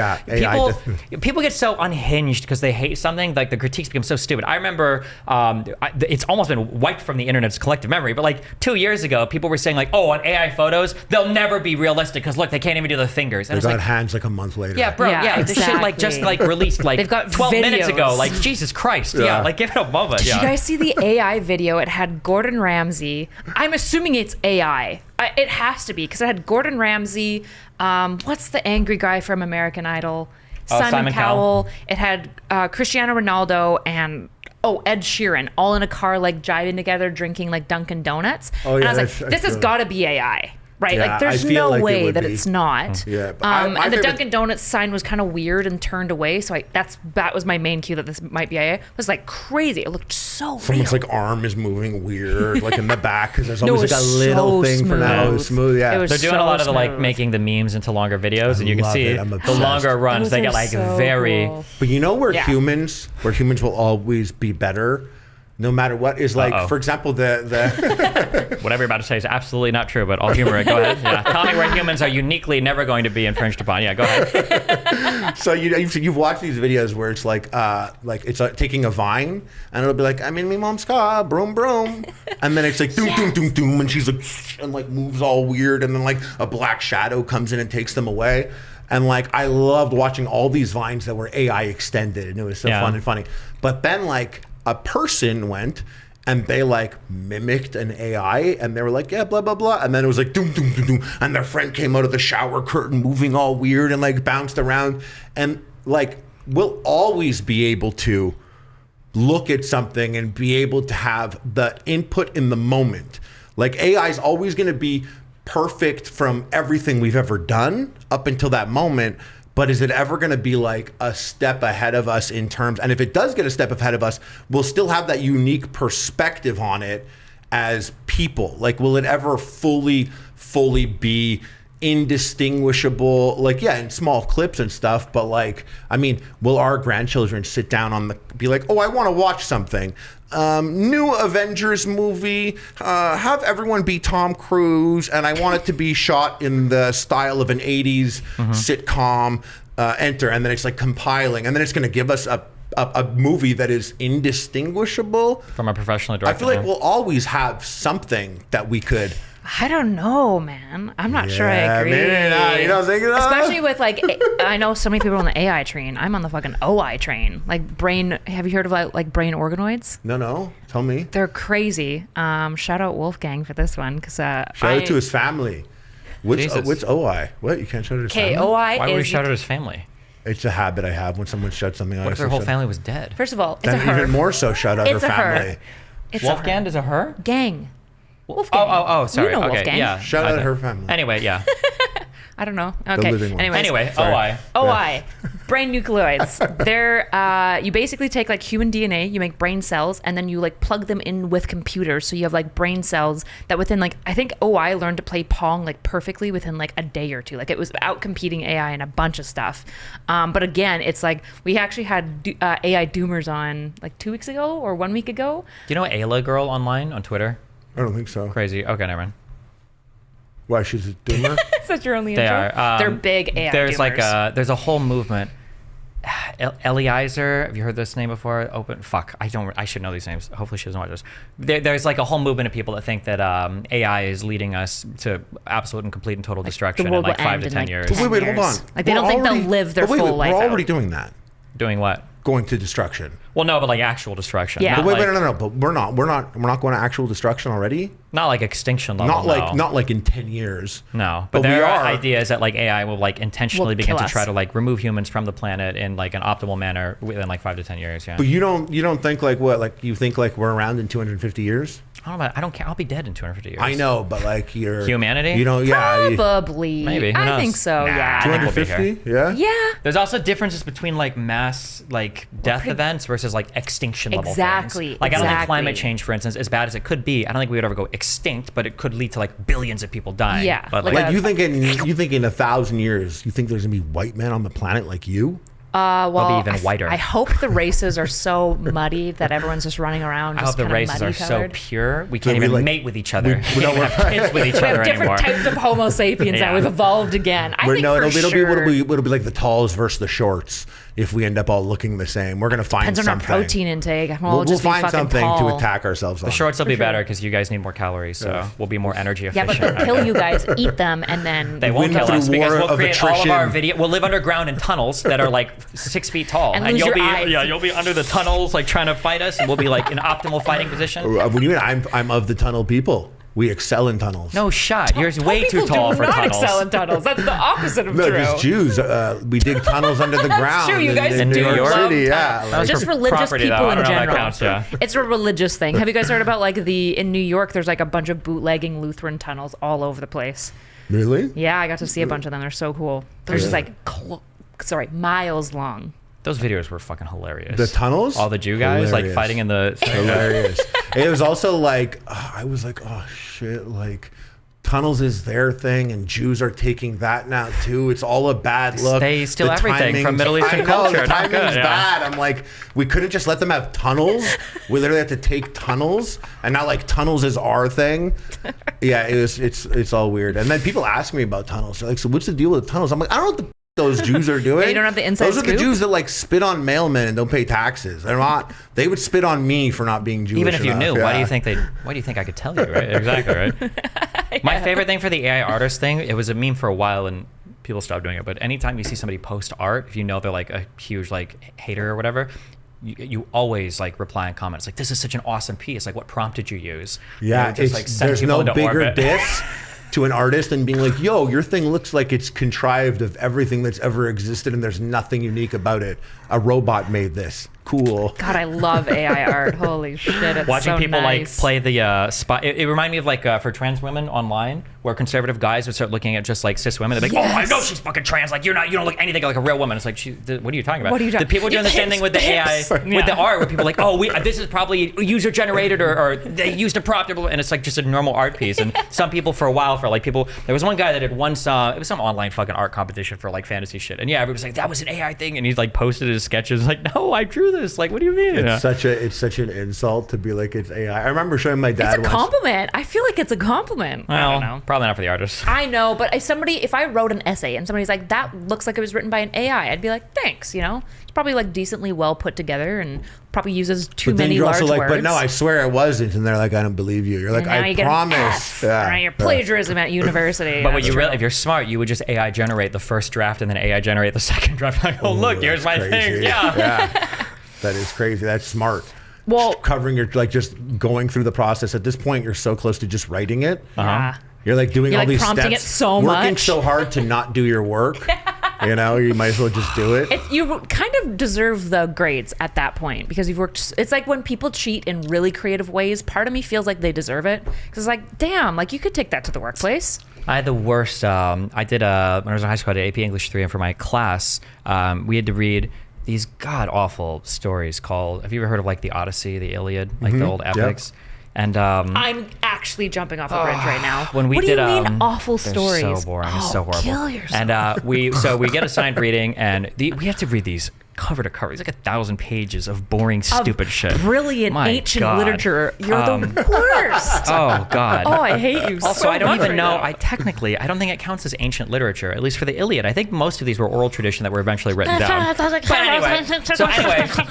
[SPEAKER 3] people get so unhinged because they hate something, like the critiques become so stupid. I remember it's almost been wiped from the internet's collective memory, but like 2 years ago people were saying like, oh, on AI photos they'll never be realistic because look, they can't even do the fingers, and
[SPEAKER 2] they
[SPEAKER 3] it's
[SPEAKER 2] got
[SPEAKER 3] like
[SPEAKER 2] hands like a month later.
[SPEAKER 3] Yeah, bro, this shit like just like released like
[SPEAKER 1] They've got
[SPEAKER 3] 12 minutes
[SPEAKER 1] videos.
[SPEAKER 3] ago, like Jesus Christ. Yeah, like give it a moment.
[SPEAKER 1] Did you guys see the AI video? It had Gordon Ramsay. I'm assuming it's AI. It has to be because it had Gordon Ramsay. What's the angry guy from American Idol? Simon Cowell. It had Cristiano Ronaldo and Ed Sheeran all in a car like jiving together, drinking like Dunkin' Donuts. And I was like, this has got to be AI. Right,
[SPEAKER 2] Yeah,
[SPEAKER 1] like there's
[SPEAKER 2] I feel
[SPEAKER 1] no
[SPEAKER 2] like
[SPEAKER 1] way
[SPEAKER 2] it
[SPEAKER 1] that
[SPEAKER 2] would
[SPEAKER 1] it's
[SPEAKER 2] be.
[SPEAKER 1] not.
[SPEAKER 2] Yeah, but
[SPEAKER 1] and the Dunkin' Donuts sign was kind of weird and turned away, so that was my main cue that this might be AI. It was like crazy. It looked so
[SPEAKER 2] Someone's
[SPEAKER 1] real.
[SPEAKER 2] like arm is moving weird, like in the back, because there's
[SPEAKER 1] No,
[SPEAKER 2] always
[SPEAKER 1] it
[SPEAKER 2] like a
[SPEAKER 1] was
[SPEAKER 2] little
[SPEAKER 1] so
[SPEAKER 2] thing for now. It was smooth, yeah.
[SPEAKER 1] It was
[SPEAKER 3] They're doing
[SPEAKER 1] so
[SPEAKER 3] a lot of the like
[SPEAKER 1] smooth.
[SPEAKER 3] making the memes into longer videos, and you can
[SPEAKER 2] love
[SPEAKER 3] see
[SPEAKER 2] it. I'm
[SPEAKER 3] the
[SPEAKER 2] obsessed.
[SPEAKER 3] longer runs
[SPEAKER 1] Those
[SPEAKER 3] they
[SPEAKER 1] are
[SPEAKER 3] get like
[SPEAKER 1] so
[SPEAKER 3] very
[SPEAKER 1] cool.
[SPEAKER 2] But you know where
[SPEAKER 1] Yeah.
[SPEAKER 2] humans will always be better, no matter what, is like, for example, the
[SPEAKER 3] whatever you're about to say is absolutely not true, but I'll humor it. Go ahead. Yeah, tell me where humans are uniquely never going to be infringed upon. Yeah, go ahead.
[SPEAKER 2] So you've watched these videos where it's like it's like taking a vine and it'll be like, I'm in my mom's car, broom broom, and then it's like doom doom doom doom, and she's like and like moves all weird, and then like a black shadow comes in and takes them away. And like I loved watching all these vines that were AI extended, and it was so fun and funny. But then like a person went and they like mimicked an AI, and they were like, yeah, blah blah blah, and then it was like doom doom doom doom, and their friend came out of the shower curtain moving all weird and like bounced around. And like we'll always be able to look at something and be able to have the input in the moment. Like AI is always going to be perfect from everything we've ever done up until that moment, but is it ever going to be like a step ahead of us in terms, and if it does get a step ahead of us, we'll still have that unique perspective on it as people. Like, will it ever fully be indistinguishable, like, yeah, in small clips and stuff, but like, I mean, will our grandchildren sit down be like, oh, I want to watch something, new Avengers movie, have everyone be Tom Cruise, and I want it to be shot in the style of an 80s sitcom, enter, and then it's like compiling, and then it's going to give us a movie that is indistinguishable
[SPEAKER 3] From a professionally directed.
[SPEAKER 2] I feel like we'll always have something that we could.
[SPEAKER 1] I don't know, man. I'm not sure I agree.
[SPEAKER 2] Maybe not. You don't think so?
[SPEAKER 1] Especially with like, I know so many people on the AI train. I'm on the fucking OI train. Like brain. Have you heard of like brain organoids?
[SPEAKER 2] No. Tell me.
[SPEAKER 1] They're crazy. Shout out Wolfgang for this one because
[SPEAKER 2] Shout out to his family. What's OI? What? You can't shout out his family?
[SPEAKER 1] OI
[SPEAKER 3] Why would we
[SPEAKER 1] is
[SPEAKER 3] shout out his family?
[SPEAKER 2] It's a habit I have when someone shouts something out.
[SPEAKER 3] What if their whole family was dead?
[SPEAKER 1] First of all, it's
[SPEAKER 2] Then
[SPEAKER 1] a her.
[SPEAKER 2] even more so, shout out her
[SPEAKER 1] It's a her.
[SPEAKER 2] family.
[SPEAKER 1] It's
[SPEAKER 3] Wolfgang is a her?
[SPEAKER 1] Gang. Wolfgang.
[SPEAKER 3] Oh, sorry.
[SPEAKER 1] You know
[SPEAKER 3] Okay,
[SPEAKER 1] Wolfgang.
[SPEAKER 3] yeah.
[SPEAKER 2] Shout out her family.
[SPEAKER 3] Anyway, yeah.
[SPEAKER 1] I don't know. Okay.
[SPEAKER 2] living one.
[SPEAKER 3] Anyway,
[SPEAKER 2] Sorry.
[SPEAKER 1] OI, brain nucleoids. They're you basically take like human DNA, you make brain cells, and then you like plug them in with computers. So you have like brain cells that within like, I think OI learned to play Pong like perfectly within like a day or two. Like it was out competing AI in a bunch of stuff. But again, it's like we actually had AI doomers on like 2 weeks ago or 1 week ago.
[SPEAKER 3] Do you know Ayla girl online on Twitter?
[SPEAKER 2] I don't think so.
[SPEAKER 3] Crazy. Okay, never mind.
[SPEAKER 2] Why, she's a doomer?
[SPEAKER 1] Is that your only
[SPEAKER 3] They
[SPEAKER 1] intro?
[SPEAKER 3] are.
[SPEAKER 1] They're big AI
[SPEAKER 3] There's
[SPEAKER 1] doomers.
[SPEAKER 3] like there's a whole movement. Eliezer, have you heard this name before? I should know these names. Hopefully she doesn't watch this. There's like a whole movement of people that think that AI is leading us to absolute and complete and total destruction in
[SPEAKER 1] world
[SPEAKER 3] like
[SPEAKER 1] will
[SPEAKER 3] 5
[SPEAKER 1] end
[SPEAKER 3] to
[SPEAKER 1] in,
[SPEAKER 3] 10
[SPEAKER 1] like,
[SPEAKER 3] years.
[SPEAKER 1] 10
[SPEAKER 2] Wait, hold on.
[SPEAKER 1] years. Like they don't think they'll live their full life
[SPEAKER 2] We're already
[SPEAKER 1] out.
[SPEAKER 2] doing that.
[SPEAKER 3] Doing what?
[SPEAKER 2] Going to destruction.
[SPEAKER 3] Well, no, but like actual destruction.
[SPEAKER 1] Yeah.
[SPEAKER 3] Not
[SPEAKER 2] But wait,
[SPEAKER 3] like,
[SPEAKER 2] no. But we're not going to actual destruction already.
[SPEAKER 3] Not like extinction level.
[SPEAKER 2] Not like in 10 years.
[SPEAKER 3] No,
[SPEAKER 2] But
[SPEAKER 3] but there
[SPEAKER 2] we
[SPEAKER 3] are
[SPEAKER 2] are.
[SPEAKER 3] ideas that like AI will like intentionally
[SPEAKER 1] Will
[SPEAKER 3] begin
[SPEAKER 1] kill
[SPEAKER 3] to
[SPEAKER 1] us.
[SPEAKER 3] try to like remove humans from the planet in like an optimal manner within like 5 to 10 years. Yeah.
[SPEAKER 2] But you don't think like what? Like you think like we're around in 250 years?
[SPEAKER 3] I don't know. I don't care. I'll be dead in 250 years.
[SPEAKER 2] I know, but like you're
[SPEAKER 3] humanity.
[SPEAKER 2] You know, yeah.
[SPEAKER 1] Probably.
[SPEAKER 3] Maybe. Who
[SPEAKER 1] I
[SPEAKER 3] knows?
[SPEAKER 1] think so.
[SPEAKER 3] Nah,
[SPEAKER 1] Yeah.
[SPEAKER 3] I think we'll be
[SPEAKER 2] 250?
[SPEAKER 3] here.
[SPEAKER 2] Yeah.
[SPEAKER 1] Yeah.
[SPEAKER 3] There's also differences between like mass like death events versus like extinction level
[SPEAKER 1] Exactly,
[SPEAKER 3] things. Like I don't think
[SPEAKER 1] exactly.
[SPEAKER 3] climate change, for instance, as bad as it could be, I don't think we would ever go extinct, but it could lead to like billions of people dying.
[SPEAKER 1] Yeah,
[SPEAKER 3] But
[SPEAKER 1] like
[SPEAKER 2] Like
[SPEAKER 1] a-
[SPEAKER 2] you think in 1,000 years, you think there's gonna be white men on the planet like you?
[SPEAKER 1] Well,
[SPEAKER 3] even whiter.
[SPEAKER 1] I hope the races are so muddy that everyone's just running around.
[SPEAKER 3] I
[SPEAKER 1] Just
[SPEAKER 3] hope the
[SPEAKER 1] kinda
[SPEAKER 3] races
[SPEAKER 1] muddy
[SPEAKER 3] are
[SPEAKER 1] colored.
[SPEAKER 3] so pure we can't
[SPEAKER 2] we,
[SPEAKER 3] even
[SPEAKER 2] like-
[SPEAKER 3] mate with each other. We
[SPEAKER 2] no,
[SPEAKER 3] can't even have kids with each
[SPEAKER 1] We
[SPEAKER 3] other
[SPEAKER 1] have different
[SPEAKER 3] anymore.
[SPEAKER 1] types of Homo sapiens now.
[SPEAKER 3] Yeah.
[SPEAKER 1] We've evolved again. I think
[SPEAKER 2] No,
[SPEAKER 1] for
[SPEAKER 2] it'll
[SPEAKER 1] sure.
[SPEAKER 2] be like the talls versus the shorts. If we end up all looking the same, we're gonna find
[SPEAKER 1] Depends on our
[SPEAKER 2] something.
[SPEAKER 1] protein intake.
[SPEAKER 2] We'll
[SPEAKER 1] just be
[SPEAKER 2] find
[SPEAKER 1] fucking
[SPEAKER 2] something
[SPEAKER 1] tall.
[SPEAKER 2] to attack ourselves on.
[SPEAKER 3] The shorts will be
[SPEAKER 1] sure.
[SPEAKER 3] better because you guys need more calories, so we'll be more energy
[SPEAKER 1] Yeah,
[SPEAKER 3] efficient.
[SPEAKER 1] but they'll kill you guys. Eat them, and then
[SPEAKER 3] They won't
[SPEAKER 2] Win
[SPEAKER 3] kill
[SPEAKER 2] through
[SPEAKER 3] us because
[SPEAKER 2] war
[SPEAKER 3] we'll
[SPEAKER 2] of
[SPEAKER 3] create all of
[SPEAKER 2] attrition.
[SPEAKER 3] our video. We'll live underground in tunnels that are like 6 feet tall,
[SPEAKER 1] And lose
[SPEAKER 3] you'll
[SPEAKER 1] your
[SPEAKER 3] be
[SPEAKER 1] eyes.
[SPEAKER 3] you'll be under the tunnels like trying to fight us, and we'll be like in optimal fighting position.
[SPEAKER 2] What do you mean? I'm of the tunnel people. We excel in tunnels.
[SPEAKER 3] No shot. You're way too
[SPEAKER 1] People
[SPEAKER 3] tall
[SPEAKER 1] do
[SPEAKER 3] for
[SPEAKER 1] not
[SPEAKER 3] tunnels.
[SPEAKER 1] excel in tunnels. That's the opposite of
[SPEAKER 2] No,
[SPEAKER 1] true.
[SPEAKER 2] just Jews. We dig tunnels under the ground.
[SPEAKER 1] true, you guys
[SPEAKER 2] in
[SPEAKER 1] do
[SPEAKER 2] New York
[SPEAKER 1] love
[SPEAKER 2] City.
[SPEAKER 1] tunnels.
[SPEAKER 2] Yeah, like,
[SPEAKER 1] Just
[SPEAKER 3] for
[SPEAKER 1] religious
[SPEAKER 3] property, though.
[SPEAKER 1] people
[SPEAKER 3] I
[SPEAKER 1] in
[SPEAKER 3] don't know if that
[SPEAKER 1] general.
[SPEAKER 3] counts, yeah.
[SPEAKER 1] It's a religious thing. Have you guys heard about like in New York? There's like a bunch of bootlegging Lutheran tunnels all over the place.
[SPEAKER 2] really?
[SPEAKER 1] Yeah, I got to see a bunch of them. They're so cool. They're just like miles long.
[SPEAKER 3] Those videos were fucking hilarious.
[SPEAKER 2] The tunnels?
[SPEAKER 3] All the Jew guys like
[SPEAKER 2] Hilarious.
[SPEAKER 3] fighting in the.
[SPEAKER 2] Hilarious. It was also like I was like, oh shit, like tunnels is their thing, and Jews are taking that now too. It's all a bad look.
[SPEAKER 3] They steal
[SPEAKER 2] The
[SPEAKER 3] everything from
[SPEAKER 2] timing's-
[SPEAKER 3] Middle Eastern
[SPEAKER 2] I know,
[SPEAKER 3] culture.
[SPEAKER 2] The
[SPEAKER 3] Not
[SPEAKER 2] timing's
[SPEAKER 3] good, yeah.
[SPEAKER 2] bad. I'm like, we couldn't just let them have tunnels. We literally have to take tunnels, and now like tunnels is our thing. Yeah, it's all weird. And then people ask me about tunnels. They're like, so what's the deal with tunnels? I'm like, I don't know what the those Jews are doing.
[SPEAKER 1] You don't have the inside
[SPEAKER 2] Those are the
[SPEAKER 1] scoop?
[SPEAKER 2] Jews that like spit on mailmen and don't pay taxes. They're not. They would spit on me for not being Jewish.
[SPEAKER 3] Even if you
[SPEAKER 2] enough.
[SPEAKER 3] knew,
[SPEAKER 2] Yeah.
[SPEAKER 3] why do you think I could tell you, right? Exactly, right? My favorite thing for the AI artist thing, it was a meme for a while and people stopped doing it, but anytime you see somebody post art, if you know they're like a huge like hater or whatever, you always like reply in comments like, this is such an awesome piece, like what prompt did you use?
[SPEAKER 2] Yeah,
[SPEAKER 3] And just, like, send
[SPEAKER 2] there's
[SPEAKER 3] people
[SPEAKER 2] no
[SPEAKER 3] into
[SPEAKER 2] bigger
[SPEAKER 3] orbit.
[SPEAKER 2] diss to an artist than being like, yo, your thing looks like it's contrived of everything that's ever existed and there's nothing unique about it. A robot made this. Cool.
[SPEAKER 1] God, I love AI art. Holy shit, it's
[SPEAKER 3] Watching
[SPEAKER 1] so
[SPEAKER 3] people
[SPEAKER 1] nice.
[SPEAKER 3] like play the spot, it reminded me of like for trans women online, where conservative guys would start looking at just like cis women. They're like, oh, I know she's fucking trans. Like you don't look anything like a real woman. It's like, what are you talking about?
[SPEAKER 1] What are you talking-
[SPEAKER 3] The people doing the same thing with the AI, with the art, where people are like, oh, this is probably user generated or they used a prompt, and it's like just a normal art piece. And some people for a while, for like people, there was one guy that had once, it was some online fucking art competition for like fantasy shit. And yeah, everybody was like, that was an AI thing. And he like posted his sketches like, no, I drew this. Like, what do you mean?
[SPEAKER 2] It's such an insult to be like it's AI. I remember showing my dad
[SPEAKER 1] It's a
[SPEAKER 2] once.
[SPEAKER 1] compliment. I feel like it's a compliment. I don't know.
[SPEAKER 3] Probably not for the artist.
[SPEAKER 1] I know, but if I wrote an essay and somebody's like, that looks like it was written by an AI, I'd be like, thanks, you know? It's probably like decently well put together and probably uses too
[SPEAKER 2] But then
[SPEAKER 1] many
[SPEAKER 2] you're
[SPEAKER 1] large
[SPEAKER 2] also like,
[SPEAKER 1] words.
[SPEAKER 2] but no, I swear it wasn't. And they're like, I don't believe you. You're like,
[SPEAKER 1] And now
[SPEAKER 2] I
[SPEAKER 1] you get
[SPEAKER 2] promise.
[SPEAKER 1] an F.
[SPEAKER 2] Yeah.
[SPEAKER 1] Or you're plagiarism at university.
[SPEAKER 3] But
[SPEAKER 1] That's
[SPEAKER 3] what
[SPEAKER 1] true.
[SPEAKER 3] if you're smart, you would just AI generate the first draft and then AI generate the second draft. Like, oh, look, here's my
[SPEAKER 2] That's
[SPEAKER 3] thing.
[SPEAKER 2] crazy.
[SPEAKER 3] Yeah.
[SPEAKER 2] That is crazy. That's smart.
[SPEAKER 1] Well-
[SPEAKER 2] covering your, like just going through the process. At this point, you're so close to just writing it.
[SPEAKER 1] Yeah.
[SPEAKER 2] You're like doing
[SPEAKER 1] You're,
[SPEAKER 2] all
[SPEAKER 1] like,
[SPEAKER 2] these
[SPEAKER 1] prompting
[SPEAKER 2] steps,
[SPEAKER 1] it so
[SPEAKER 2] working
[SPEAKER 1] much.
[SPEAKER 2] so hard to not do your work. You know, you might as well just do it.
[SPEAKER 1] You kind of deserve the grades at that point because you've worked. It's like when people cheat in really creative ways, part of me feels like they deserve it. Because it's like, damn, like you could take that to the workplace.
[SPEAKER 3] I had the worst. I did when I was in high school, I did AP English 3, and for my class, we had to read these god awful stories called. Have you ever heard of like the Odyssey, the Iliad, like the old epics? And
[SPEAKER 1] I'm actually jumping off a bridge right now.
[SPEAKER 3] when we
[SPEAKER 1] what
[SPEAKER 3] did,
[SPEAKER 1] do you mean awful
[SPEAKER 3] they're
[SPEAKER 1] stories?
[SPEAKER 3] so boring, it's so horrible.
[SPEAKER 1] Kill yourself.
[SPEAKER 3] And we get assigned reading, and we have to read these cover to cover. It's like 1,000 pages of boring, stupid shit.
[SPEAKER 1] Brilliant
[SPEAKER 3] My
[SPEAKER 1] ancient
[SPEAKER 3] God.
[SPEAKER 1] literature. You're the worst.
[SPEAKER 3] Oh God.
[SPEAKER 1] Oh, I hate you
[SPEAKER 3] Also,
[SPEAKER 1] so
[SPEAKER 3] I don't
[SPEAKER 1] much
[SPEAKER 3] even
[SPEAKER 1] right
[SPEAKER 3] know.
[SPEAKER 1] now.
[SPEAKER 3] I don't think it counts as ancient literature, at least for the Iliad. I think most of these were oral tradition that were eventually written down. But anyway,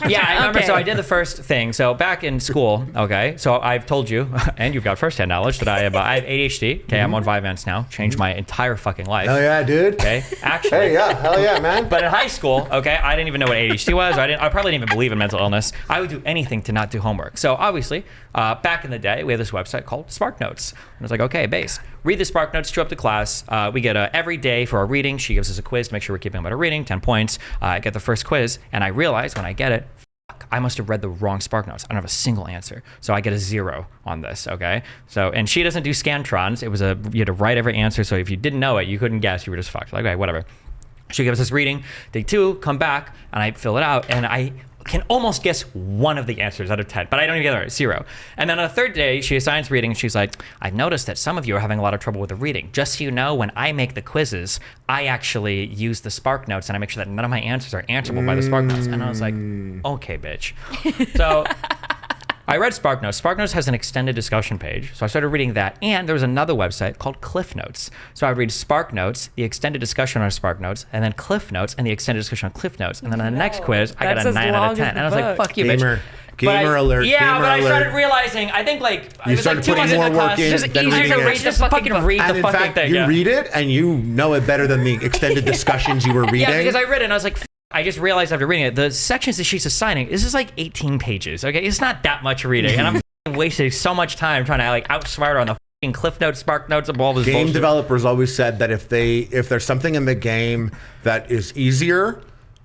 [SPEAKER 3] yeah, I remember.
[SPEAKER 1] Okay.
[SPEAKER 3] So I did the first thing. So back in school, okay. So I've told you, and you've got firsthand knowledge that I have ADHD. Okay, I'm on vyvanse now. Changed my entire fucking life.
[SPEAKER 2] Oh yeah, dude.
[SPEAKER 3] Okay, actually.
[SPEAKER 2] Hey, yeah, hell yeah, man.
[SPEAKER 3] But in high school, okay, I didn't even know what ADHD was. I probably didn't even believe in mental illness. I would do anything to not do homework. So obviously, back in the day, we had this website called Spark Notes. And I was like, okay, base, read the Spark Notes, show up to class. We get every day for our reading. She gives us a quiz to make sure we're keeping up with our reading, 10 points. I get the first quiz, and I realize when I get it, I must have read the wrong Spark Notes. I don't have a single answer. So I get a 0 on this, okay? So, and she doesn't do Scantrons. It was you had to write every answer. So if you didn't know it, you couldn't guess. You were just fucked. Like, okay, whatever. She gives us this reading. Day 2, come back, and I fill it out, and I can almost guess one of the answers out of 10, but I don't even get it right, 0. And then on the 3rd day, she assigns reading, and she's like, I've noticed that some of you are having a lot of trouble with the reading. Just so you know, when I make the quizzes, I actually use the Spark Notes, and I make sure that none of my answers are answerable by the Spark Notes. And I was like, okay, bitch. So I read Spark Notes. Spark Notes has an extended discussion page, so I started reading that, and there was another website called Cliff Notes. So I read Spark Notes, the extended discussion on Spark Notes, and then Cliff Notes, and the extended discussion on Cliff Notes, and then on the next quiz, I got a 9 out of 10. And I was like, fuck you, bitch.
[SPEAKER 2] Gamer alert.
[SPEAKER 3] Yeah,
[SPEAKER 2] gamer
[SPEAKER 3] but I
[SPEAKER 2] alert.
[SPEAKER 3] started realizing, I think like,
[SPEAKER 2] You started putting more work in
[SPEAKER 1] Just
[SPEAKER 2] than
[SPEAKER 1] easier
[SPEAKER 2] reading
[SPEAKER 1] to
[SPEAKER 2] it.
[SPEAKER 1] read
[SPEAKER 3] just fucking read
[SPEAKER 2] And
[SPEAKER 3] the
[SPEAKER 2] in
[SPEAKER 3] fucking
[SPEAKER 2] fact,
[SPEAKER 3] thing.
[SPEAKER 2] you read it and you know it better than the extended discussions you were reading.
[SPEAKER 3] Yeah, because I read it and I was like, I just realized after reading it, the sections that she's assigning, this is like 18 pages, okay? It's not that much reading, and I'm wasting so much time trying to like outsmart her on the fucking Cliff Notes, Spark Notes, and all this
[SPEAKER 2] Game
[SPEAKER 3] bullshit.
[SPEAKER 2] developers always said that if there's something in the game that is easier,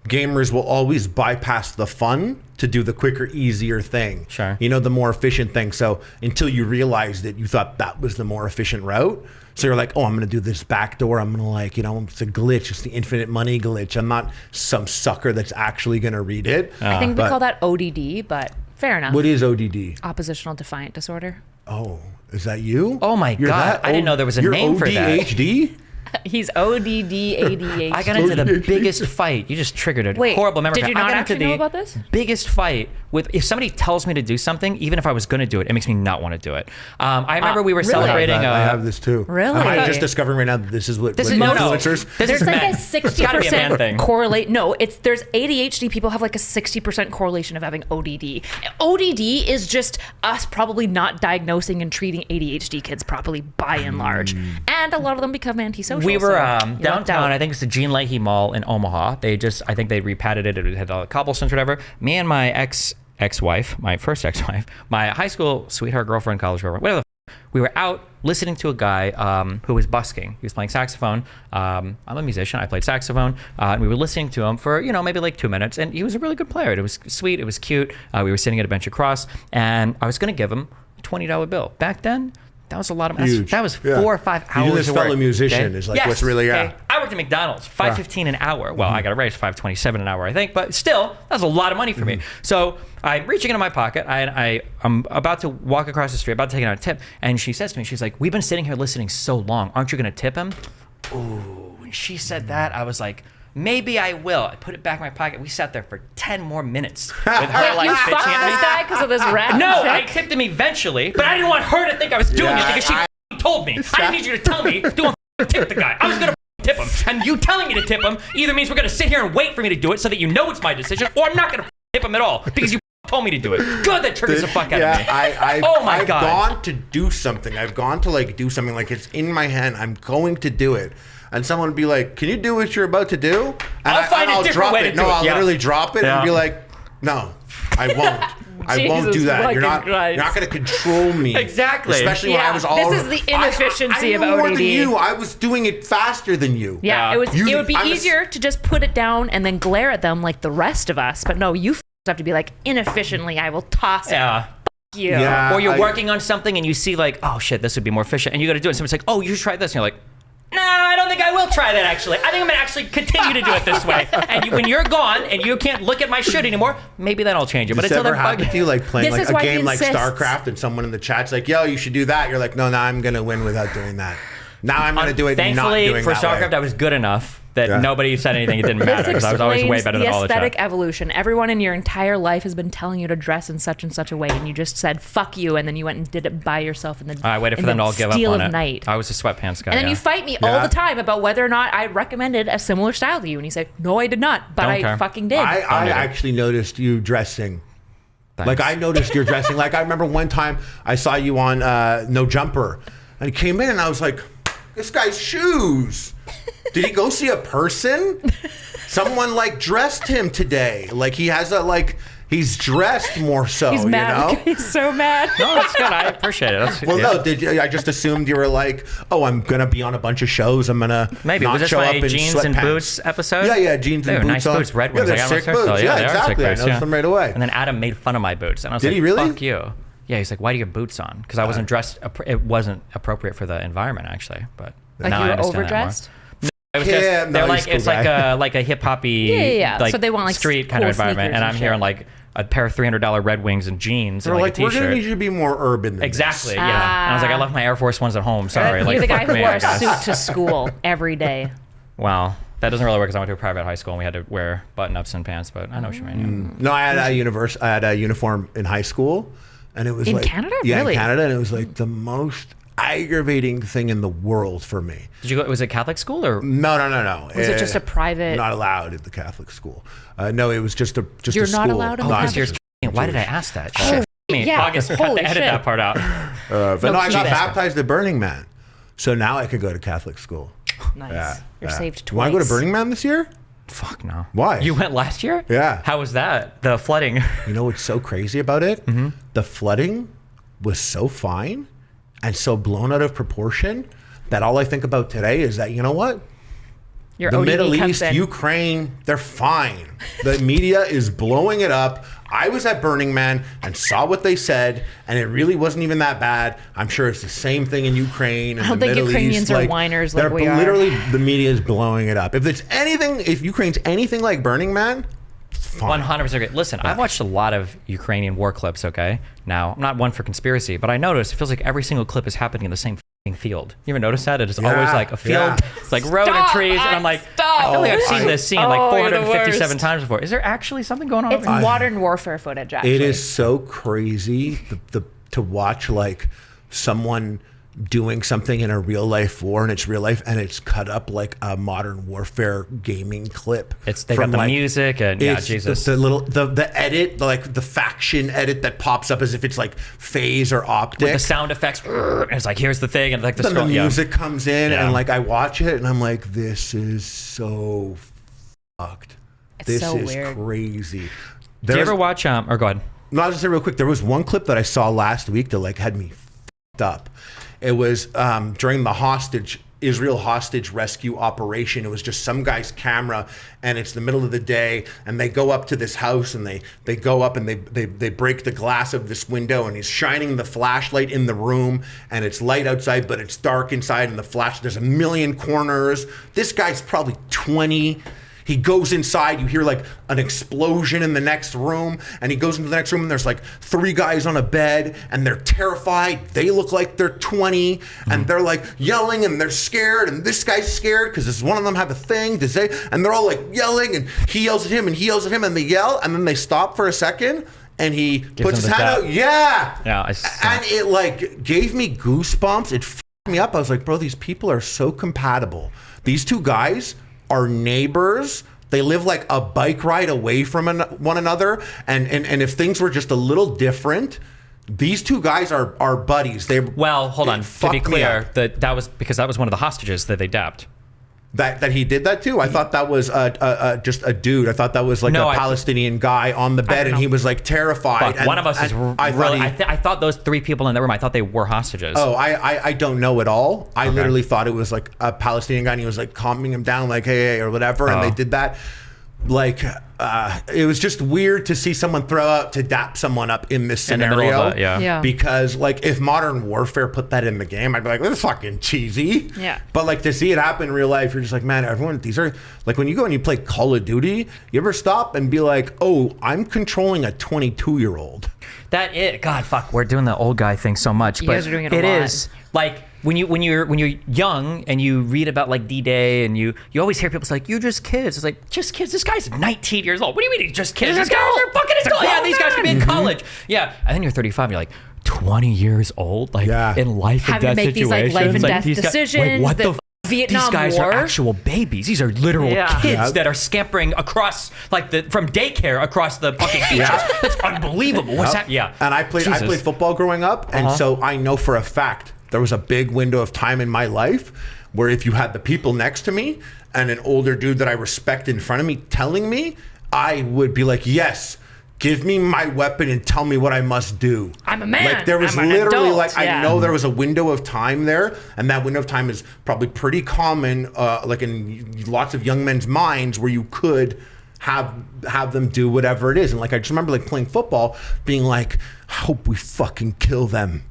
[SPEAKER 2] gamers will always bypass the fun to do the quicker, easier thing.
[SPEAKER 3] Sure.
[SPEAKER 2] You know, the more efficient thing. So until you realized it, you thought that was the more efficient route. So you're like, oh, I'm going to do this backdoor. I'm going to like, you know, it's a glitch. It's the infinite money glitch. I'm not some sucker that's actually going to read it.
[SPEAKER 1] I think we call that ODD, but fair enough.
[SPEAKER 2] What is ODD?
[SPEAKER 1] Oppositional defiant disorder.
[SPEAKER 2] Oh, is that you?
[SPEAKER 3] Oh my
[SPEAKER 2] You're
[SPEAKER 3] God.
[SPEAKER 2] that
[SPEAKER 3] I didn't know there was a name for that.
[SPEAKER 2] ODHD?
[SPEAKER 1] He's ODD, ADHD.
[SPEAKER 3] I got into the biggest fight. You just triggered a
[SPEAKER 1] Wait,
[SPEAKER 3] horrible memory.
[SPEAKER 1] did you
[SPEAKER 3] I
[SPEAKER 1] not
[SPEAKER 3] got
[SPEAKER 1] actually
[SPEAKER 3] into
[SPEAKER 1] know
[SPEAKER 3] the
[SPEAKER 1] about this?
[SPEAKER 3] biggest fight with, if somebody tells me to do something, even if I was going to do it, it makes me not want to do it. I remember we were
[SPEAKER 1] really?
[SPEAKER 3] celebrating.
[SPEAKER 2] I have this too.
[SPEAKER 1] Really?
[SPEAKER 2] I'm
[SPEAKER 1] I thought-
[SPEAKER 2] just discovering right now that this is what
[SPEAKER 3] This
[SPEAKER 2] what
[SPEAKER 3] is no,
[SPEAKER 2] influencers.
[SPEAKER 3] This
[SPEAKER 1] There's
[SPEAKER 3] is
[SPEAKER 1] like
[SPEAKER 3] men.
[SPEAKER 1] a
[SPEAKER 3] It's gotta be a man
[SPEAKER 1] 60%
[SPEAKER 3] thing.
[SPEAKER 1] correlate. No, there's ADHD people have like a 60% correlation of having ODD. ODD is just us probably not diagnosing and treating ADHD kids properly by and large, and a lot of them become antisocial.
[SPEAKER 3] We were
[SPEAKER 1] so you're lucked
[SPEAKER 3] downtown.
[SPEAKER 1] out.
[SPEAKER 3] I think it's the Gene Leahy Mall in Omaha. I think they repatted it. It had all the cobblestones, whatever. Me and my ex-wife, my first ex-wife, my high school sweetheart, girlfriend, college girlfriend, whatever. We were out listening to a guy who was busking. He was playing saxophone. I'm a musician. I played saxophone. And we were listening to him for, maybe like 2 minutes. And he was a really good player. It was sweet. It was cute. We were sitting at a bench across. And I was going to give him a $20 bill. Back then, that was a lot of money.
[SPEAKER 2] Huge.
[SPEAKER 3] That was
[SPEAKER 2] Yeah.
[SPEAKER 3] 4 or 5 hours
[SPEAKER 2] You this
[SPEAKER 3] of work.
[SPEAKER 2] fellow musician
[SPEAKER 3] okay?
[SPEAKER 2] is like what's really
[SPEAKER 3] I worked at McDonald's, $5.15 an hour. Well, I got a raise, $5.27 an hour, I think, but still, that's a lot of money for me. So I'm reaching into my pocket. I'm about to walk across the street, about to take out a tip, and she says to me, she's like, "We've been sitting here listening so long. Aren't you going to tip him?" Ooh, when she said that, I was like, maybe I will. I put it back in my pocket. We sat there for 10 more minutes with her like
[SPEAKER 1] you fucked
[SPEAKER 3] bitching at
[SPEAKER 1] this
[SPEAKER 3] me.
[SPEAKER 1] guy because of this rat.
[SPEAKER 3] No,
[SPEAKER 1] chick?
[SPEAKER 3] I tipped him eventually, but I didn't want her to think I was doing it because she told me. I didn't need you to tell me. Do a tip the guy. I was gonna tip him, and you telling me to tip him either means we're gonna sit here and wait for me to do it so that you know it's my decision, or I'm not gonna tip him at all because you told me to do it. God, that triggers the fuck out of me.
[SPEAKER 2] Oh my
[SPEAKER 3] God.
[SPEAKER 2] I've gone to do something. I've gone to like do something like it's in my hand. I'm going to do it. And someone would be like, "Can you do what you're about to do?" And
[SPEAKER 3] I'll find a different
[SPEAKER 2] drop
[SPEAKER 3] way to
[SPEAKER 2] it.
[SPEAKER 3] do
[SPEAKER 2] No,
[SPEAKER 3] it.
[SPEAKER 2] I'll
[SPEAKER 3] Yeah.
[SPEAKER 2] literally drop it and be like, "No, I won't. I won't do
[SPEAKER 1] Jesus
[SPEAKER 2] that. You're
[SPEAKER 1] fucking
[SPEAKER 2] not
[SPEAKER 1] Christ.
[SPEAKER 2] going to control me."
[SPEAKER 3] Exactly.
[SPEAKER 2] Especially when
[SPEAKER 1] Yeah,
[SPEAKER 2] I was all.
[SPEAKER 1] this is the inefficiency
[SPEAKER 2] I
[SPEAKER 1] of
[SPEAKER 2] knew more
[SPEAKER 1] ODD.
[SPEAKER 2] than you. I was doing it faster than you.
[SPEAKER 1] Yeah,
[SPEAKER 3] Yeah.
[SPEAKER 1] it would be
[SPEAKER 2] I'm a-
[SPEAKER 1] easier to just put it down and then glare at them like the rest of us. But no, you have to be like, inefficiently, I will toss it.
[SPEAKER 3] Yeah.
[SPEAKER 1] You.
[SPEAKER 2] Yeah.
[SPEAKER 3] Or you're
[SPEAKER 2] I-
[SPEAKER 3] working on something and you see like, oh shit, this would be more efficient, and you got to do it. And someone's like, oh, you should try this, and you're like, no, I don't think I will try that actually. I think I'm gonna actually continue to do it this way. And when you're gone and you can't look at my shit anymore, maybe then I'll change it. But
[SPEAKER 2] Does this
[SPEAKER 3] until
[SPEAKER 2] ever
[SPEAKER 3] then,
[SPEAKER 2] happen to you, like playing
[SPEAKER 1] This
[SPEAKER 2] like
[SPEAKER 1] is
[SPEAKER 2] a
[SPEAKER 1] why he
[SPEAKER 2] game like
[SPEAKER 1] insists.
[SPEAKER 2] StarCraft, and someone in the chat's like, "Yo, you should do that." You're like, "No, I'm gonna win without doing that. Now I'm gonna do it."
[SPEAKER 3] Thankfully,
[SPEAKER 2] not doing
[SPEAKER 3] for
[SPEAKER 2] that
[SPEAKER 3] StarCraft,
[SPEAKER 2] way.
[SPEAKER 3] I was good enough that
[SPEAKER 2] Yeah.
[SPEAKER 3] nobody said anything. It didn't matter
[SPEAKER 1] This
[SPEAKER 3] because I was always way
[SPEAKER 1] explains
[SPEAKER 3] better
[SPEAKER 1] the
[SPEAKER 3] than all the
[SPEAKER 1] aesthetic
[SPEAKER 3] chat.
[SPEAKER 1] evolution. Everyone in your entire life has been telling you to dress in such and such a way, and you just said "fuck you," and then you went and did it by yourself in the
[SPEAKER 3] I waited for
[SPEAKER 1] in
[SPEAKER 3] them
[SPEAKER 1] the
[SPEAKER 3] to all give up
[SPEAKER 1] steal
[SPEAKER 3] on
[SPEAKER 1] of
[SPEAKER 3] it.
[SPEAKER 1] night.
[SPEAKER 3] I was a sweatpants guy.
[SPEAKER 1] And then
[SPEAKER 3] yeah.
[SPEAKER 1] you fight me all
[SPEAKER 2] Yeah.
[SPEAKER 1] the time about whether or not I recommended a similar style to you, and you say, "No, I did not," but
[SPEAKER 3] Don't
[SPEAKER 1] I
[SPEAKER 3] care.
[SPEAKER 1] fucking did.
[SPEAKER 2] I
[SPEAKER 3] do it.
[SPEAKER 2] actually noticed you dressing.
[SPEAKER 3] Thanks.
[SPEAKER 2] Like I noticed your dressing. Like I remember one time I saw you on No Jumper, and he came in, and I was like, "This guy's shoes. Did he go see a person?" someone like dressed him today. Like he has a like. He's dressed more so,
[SPEAKER 1] He's mad.
[SPEAKER 2] you know?
[SPEAKER 1] He's so mad.
[SPEAKER 3] No, that's good. I appreciate it. That's,
[SPEAKER 2] Well, no, I just assumed you were like, oh, I'm going to be on a bunch of shows. I'm going to
[SPEAKER 3] maybe.
[SPEAKER 2] not
[SPEAKER 3] Was this
[SPEAKER 2] show
[SPEAKER 3] my
[SPEAKER 2] up in
[SPEAKER 3] jeans
[SPEAKER 2] sweatpants.
[SPEAKER 3] and boots episode?
[SPEAKER 2] Yeah, jeans and boots
[SPEAKER 3] nice
[SPEAKER 2] on.
[SPEAKER 3] boots, red ones.
[SPEAKER 2] Yeah,
[SPEAKER 3] I
[SPEAKER 2] they're
[SPEAKER 3] got my
[SPEAKER 2] sick
[SPEAKER 3] first,
[SPEAKER 2] boots.
[SPEAKER 3] so
[SPEAKER 2] Yeah,
[SPEAKER 3] they are sick
[SPEAKER 2] exactly. I
[SPEAKER 3] boots,
[SPEAKER 2] noticed them right away.
[SPEAKER 3] And then Adam made fun of my boots. And I was
[SPEAKER 2] Did
[SPEAKER 3] like,
[SPEAKER 2] he really?
[SPEAKER 3] fuck you. Yeah, he's like, why do you have boots on? Because I wasn't dressed, it wasn't appropriate for the environment, actually. But
[SPEAKER 1] Like
[SPEAKER 3] now
[SPEAKER 1] you
[SPEAKER 3] I
[SPEAKER 1] were
[SPEAKER 3] understand that more.
[SPEAKER 1] overdressed?
[SPEAKER 3] It was
[SPEAKER 2] Yeah,
[SPEAKER 3] just,
[SPEAKER 2] no,
[SPEAKER 3] they're
[SPEAKER 2] he's
[SPEAKER 3] like,
[SPEAKER 2] a cool
[SPEAKER 3] it's
[SPEAKER 2] guy.
[SPEAKER 3] like a hip hoppy,
[SPEAKER 1] Yeah.
[SPEAKER 3] like
[SPEAKER 1] So they want, like,
[SPEAKER 3] street kind
[SPEAKER 1] cool
[SPEAKER 3] of environment.
[SPEAKER 1] sneakers
[SPEAKER 3] And
[SPEAKER 1] and
[SPEAKER 3] I'm here in
[SPEAKER 1] shit.
[SPEAKER 3] like a pair of $300 Red Wings and jeans
[SPEAKER 2] They're
[SPEAKER 3] and
[SPEAKER 2] like,
[SPEAKER 3] like a
[SPEAKER 2] we're going to
[SPEAKER 3] t-shirt.
[SPEAKER 2] need you to be more urban than
[SPEAKER 3] Exactly,
[SPEAKER 2] this.
[SPEAKER 3] yeah. And I was like, I left my Air Force Ones at home. Sorry.
[SPEAKER 1] You're
[SPEAKER 3] Like,
[SPEAKER 1] the guy
[SPEAKER 3] fuck
[SPEAKER 1] who
[SPEAKER 3] me,
[SPEAKER 1] wore
[SPEAKER 3] I
[SPEAKER 1] a
[SPEAKER 3] guess.
[SPEAKER 1] suit to school every day.
[SPEAKER 3] Wow. That doesn't really work because I went to a private high school and we had to wear button-ups and pants, but I know what you mean.
[SPEAKER 2] No, I had a uniform in high school, and it was
[SPEAKER 1] In
[SPEAKER 2] like
[SPEAKER 1] Canada?
[SPEAKER 2] Yeah,
[SPEAKER 1] Really?
[SPEAKER 2] in Canada, and it was like the most aggravating thing in the world for me.
[SPEAKER 3] Did you go, was it Catholic school or?
[SPEAKER 2] No.
[SPEAKER 1] Was it just a private?
[SPEAKER 2] Not allowed at the Catholic school. No, it was just a
[SPEAKER 1] You're
[SPEAKER 2] a
[SPEAKER 1] not
[SPEAKER 2] school.
[SPEAKER 1] allowed in
[SPEAKER 3] Oh,
[SPEAKER 1] the
[SPEAKER 3] because
[SPEAKER 1] Catholic
[SPEAKER 3] you're, why did I ask that? Shit. Me.
[SPEAKER 1] yeah.
[SPEAKER 3] August, cut
[SPEAKER 1] Holy
[SPEAKER 3] the, edit
[SPEAKER 1] shit.
[SPEAKER 3] that part out.
[SPEAKER 2] But no, I got
[SPEAKER 1] keep it.
[SPEAKER 2] baptized at Burning Man, so now I can go to Catholic school.
[SPEAKER 1] Nice.
[SPEAKER 2] Yeah,
[SPEAKER 1] You're
[SPEAKER 2] yeah.
[SPEAKER 1] saved twice.
[SPEAKER 2] You want to go to Burning Man this year?
[SPEAKER 3] Fuck no.
[SPEAKER 2] Why?
[SPEAKER 3] You went last year?
[SPEAKER 2] Yeah.
[SPEAKER 3] How was that? The flooding.
[SPEAKER 2] You know what's so crazy about it?
[SPEAKER 3] Mm-hmm.
[SPEAKER 2] The flooding was so fine and so blown out of proportion that all I think about today is that, you know what?
[SPEAKER 1] Your
[SPEAKER 2] The
[SPEAKER 1] ODD
[SPEAKER 2] Middle
[SPEAKER 1] comes
[SPEAKER 2] East,
[SPEAKER 1] in.
[SPEAKER 2] Ukraine, they're fine. The media is blowing it up. I was at Burning Man and saw what they said, and it really wasn't even that bad. I'm sure it's the same thing in Ukraine and
[SPEAKER 1] I don't
[SPEAKER 2] the
[SPEAKER 1] think
[SPEAKER 2] Middle
[SPEAKER 1] Ukrainians
[SPEAKER 2] East.
[SPEAKER 1] are whiners like
[SPEAKER 2] they're
[SPEAKER 1] we are.
[SPEAKER 2] literally, the media is blowing it up. If Ukraine's anything like Burning Man, it's fine.
[SPEAKER 3] 100% agree. Listen, I've watched a lot of Ukrainian war clips, okay? Now, I'm not one for conspiracy, but I noticed it feels like every single clip is happening in the same f***ing field. You ever notice that? It is always like a field.
[SPEAKER 2] yeah.
[SPEAKER 3] It's like road and trees, and I'm like, I feel like I've seen this scene like
[SPEAKER 1] Oh, you're the
[SPEAKER 3] 457
[SPEAKER 1] worst.
[SPEAKER 3] times before. Is there actually something going on
[SPEAKER 1] It's
[SPEAKER 3] over here?
[SPEAKER 1] modern warfare footage, actually.
[SPEAKER 2] It is so crazy to watch like someone doing something in a real life war, and it's real life, and it's cut up like a modern warfare gaming clip.
[SPEAKER 3] They got the music and yeah,
[SPEAKER 2] it's
[SPEAKER 3] Jesus.
[SPEAKER 2] the edit, like the faction edit that pops up as if it's like phase or optic.
[SPEAKER 3] With the sound effects, and it's like, here's the thing, and like the
[SPEAKER 2] Then the
[SPEAKER 3] scroll. Yeah.
[SPEAKER 2] music comes in,
[SPEAKER 3] Yeah.
[SPEAKER 2] and like I watch it, and I'm like, this is so fucked.
[SPEAKER 1] It's
[SPEAKER 2] This
[SPEAKER 1] so
[SPEAKER 2] is
[SPEAKER 1] weird.
[SPEAKER 2] crazy.
[SPEAKER 3] Do you ever watch, or go ahead.
[SPEAKER 2] No, I'll just say real quick. There was one clip that I saw last week that like had me f***ed up. It was during the Israel hostage rescue operation. It was just some guy's camera, and it's the middle of the day, and they go up to this house, and they go up and they break the glass of this window, and he's shining the flashlight in the room, and it's light outside, but it's dark inside, and there's a million corners. This guy's probably 20. He goes inside, you hear like an explosion in the next room, and he goes into the next room, and there's like 3 guys on a bed, and they're terrified. They look like they're 20, and they're like yelling, and they're scared, and this guy's scared because does one of them have a thing to say? And they're all like yelling, and he yells at him, and he yells at him, and they yell, and then they stop for a second, and he puts his
[SPEAKER 3] him the
[SPEAKER 2] hand
[SPEAKER 3] dab.
[SPEAKER 2] out. Yeah.
[SPEAKER 3] Yeah,
[SPEAKER 2] And it like gave me goosebumps. It f***ed me up. I was like, bro, these people are so compatible. These 2 guys are neighbors. They live like a bike ride away from one another. And if things were just a little different, these 2 guys are buddies.
[SPEAKER 3] Well, hold on. To be
[SPEAKER 2] fucked me
[SPEAKER 3] clear,
[SPEAKER 2] up.
[SPEAKER 3] that was because that was one of the hostages that they dabbed.
[SPEAKER 2] That he did that too. I thought that was just a dude. I thought that was like
[SPEAKER 3] No,
[SPEAKER 2] a Palestinian guy on the bed, and he was like terrified.
[SPEAKER 3] Fuck, one of us is really. I thought those 3 people in the room. I thought they were hostages.
[SPEAKER 2] Oh, I don't know at all. I literally thought it was like a Palestinian guy, and he was like calming him down, like hey or whatever, and they did that. Like it was just weird to see someone throw out to dap someone up in this
[SPEAKER 3] In the
[SPEAKER 2] scenario.
[SPEAKER 3] middle of that, yeah.
[SPEAKER 2] Because like if Modern Warfare put that in the game, I'd be like, this is fucking cheesy.
[SPEAKER 1] Yeah.
[SPEAKER 2] But like to see it happen in real life, you're just like, man, everyone, these are like when you go and you play Call of Duty, you ever stop and be like, oh, I'm controlling a 22-year-old.
[SPEAKER 3] God, fuck, we're doing the old guy thing so much.
[SPEAKER 1] You
[SPEAKER 3] but
[SPEAKER 1] guys are doing it a
[SPEAKER 3] It
[SPEAKER 1] lot.
[SPEAKER 3] is like when you're young and you read about like D-Day and you always hear people say like, you're just kids. It's like, just kids? This guy's 19 years old. What do you mean he's just kids? These guys are fucking adults. Yeah, these guys could be in college. Yeah, and then you're 35 and you're like 20 years old, like in life and
[SPEAKER 1] Having to
[SPEAKER 3] death
[SPEAKER 1] make these like
[SPEAKER 3] situations.
[SPEAKER 1] life and death
[SPEAKER 3] these guys-
[SPEAKER 1] decisions.
[SPEAKER 3] what
[SPEAKER 1] the
[SPEAKER 3] the
[SPEAKER 1] Vietnam
[SPEAKER 3] These guys
[SPEAKER 1] War.
[SPEAKER 3] are actual babies. These are literal
[SPEAKER 1] Yeah.
[SPEAKER 3] kids that are scampering across like from daycare across the fucking beaches. That's unbelievable. What's that? Yeah.
[SPEAKER 2] And I played football growing up, and so I know for a fact there was a big window of time in my life where if you had the people next to me and an older dude that I respect in front of me telling me, I would be like, yes, give me my weapon and tell me what I must do.
[SPEAKER 1] I'm a man.
[SPEAKER 2] Like there was
[SPEAKER 1] I'm an
[SPEAKER 2] literally
[SPEAKER 1] adult.
[SPEAKER 2] like, I know there was a window of time there, and that window of time is probably pretty common, like in lots of young men's minds, where you could have them do whatever it is. And like I just remember like playing football, being like, I hope we fucking kill them.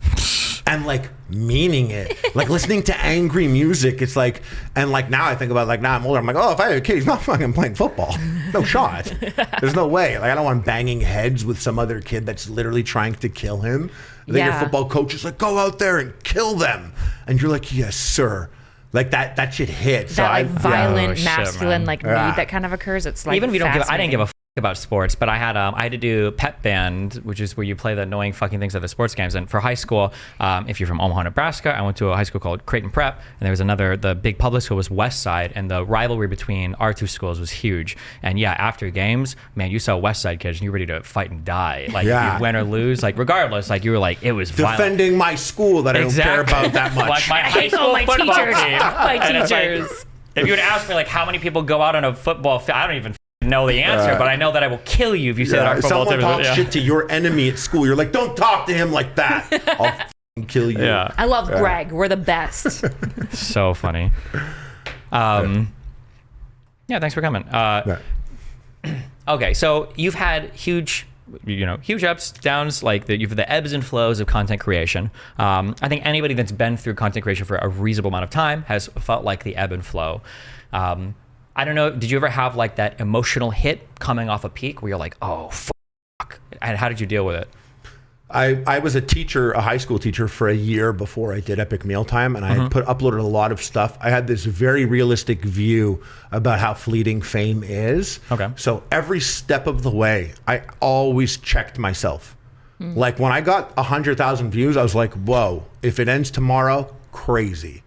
[SPEAKER 2] And like meaning it, like listening to angry music. It's like, and like now I think about like now I'm older. I'm like, oh, if I had a kid, he's not fucking playing football. No shot. There's no way. Like I don't want banging heads with some other kid that's literally trying to kill him. Then your football coach is like, go out there and kill them, and you're like, yes, sir. Like that shit hits.
[SPEAKER 1] That like violent,
[SPEAKER 3] shit,
[SPEAKER 1] masculine
[SPEAKER 3] man.
[SPEAKER 1] like need that kind of occurs. It's like
[SPEAKER 3] even if you don't give, I didn't give a
[SPEAKER 1] fascinating.
[SPEAKER 3] about sports, but I had to do pep band, which is where you play the annoying fucking things at the sports games. And for high school, if you're from Omaha, Nebraska, I went to a high school called Creighton Prep, and there was the big public school was West Side, and the rivalry between our two schools was huge. And yeah, after games, man, you saw West Side kids and you were ready to fight and die. Like if you win or lose, like regardless, like you were like, it was
[SPEAKER 2] defending
[SPEAKER 3] violent.
[SPEAKER 2] My school that I don't care about that much.
[SPEAKER 3] Like my high school
[SPEAKER 1] my
[SPEAKER 3] football
[SPEAKER 1] teachers.
[SPEAKER 3] team.
[SPEAKER 1] My
[SPEAKER 3] And it's like,
[SPEAKER 1] teachers.
[SPEAKER 3] if you would ask me like how many people go out on a football field, I don't even know the answer, but I know that I will kill you if you say that our
[SPEAKER 2] If
[SPEAKER 3] football
[SPEAKER 2] someone
[SPEAKER 3] team
[SPEAKER 2] talks shit to your enemy at school, you're like, don't talk to him like that. I'll fucking kill you.
[SPEAKER 3] Yeah.
[SPEAKER 1] I love Greg. We're the best.
[SPEAKER 3] So funny. Yeah, thanks for coming. Okay, so you've had huge ups, downs, like you've had the ebbs and flows of content creation. I think anybody that's been through content creation for a reasonable amount of time has felt like the ebb and flow. I don't know, did you ever have like that emotional hit coming off a peak where you're like, oh, fuck? And how did you deal with it?
[SPEAKER 2] I was a teacher, a high school teacher, for a year before I did Epic Mealtime, and I had uploaded a lot of stuff. I had this very realistic view about how fleeting fame is.
[SPEAKER 3] Okay.
[SPEAKER 2] So every step of the way, I always checked myself. Like when I got 100,000 views, I was like, whoa, if it ends tomorrow, crazy.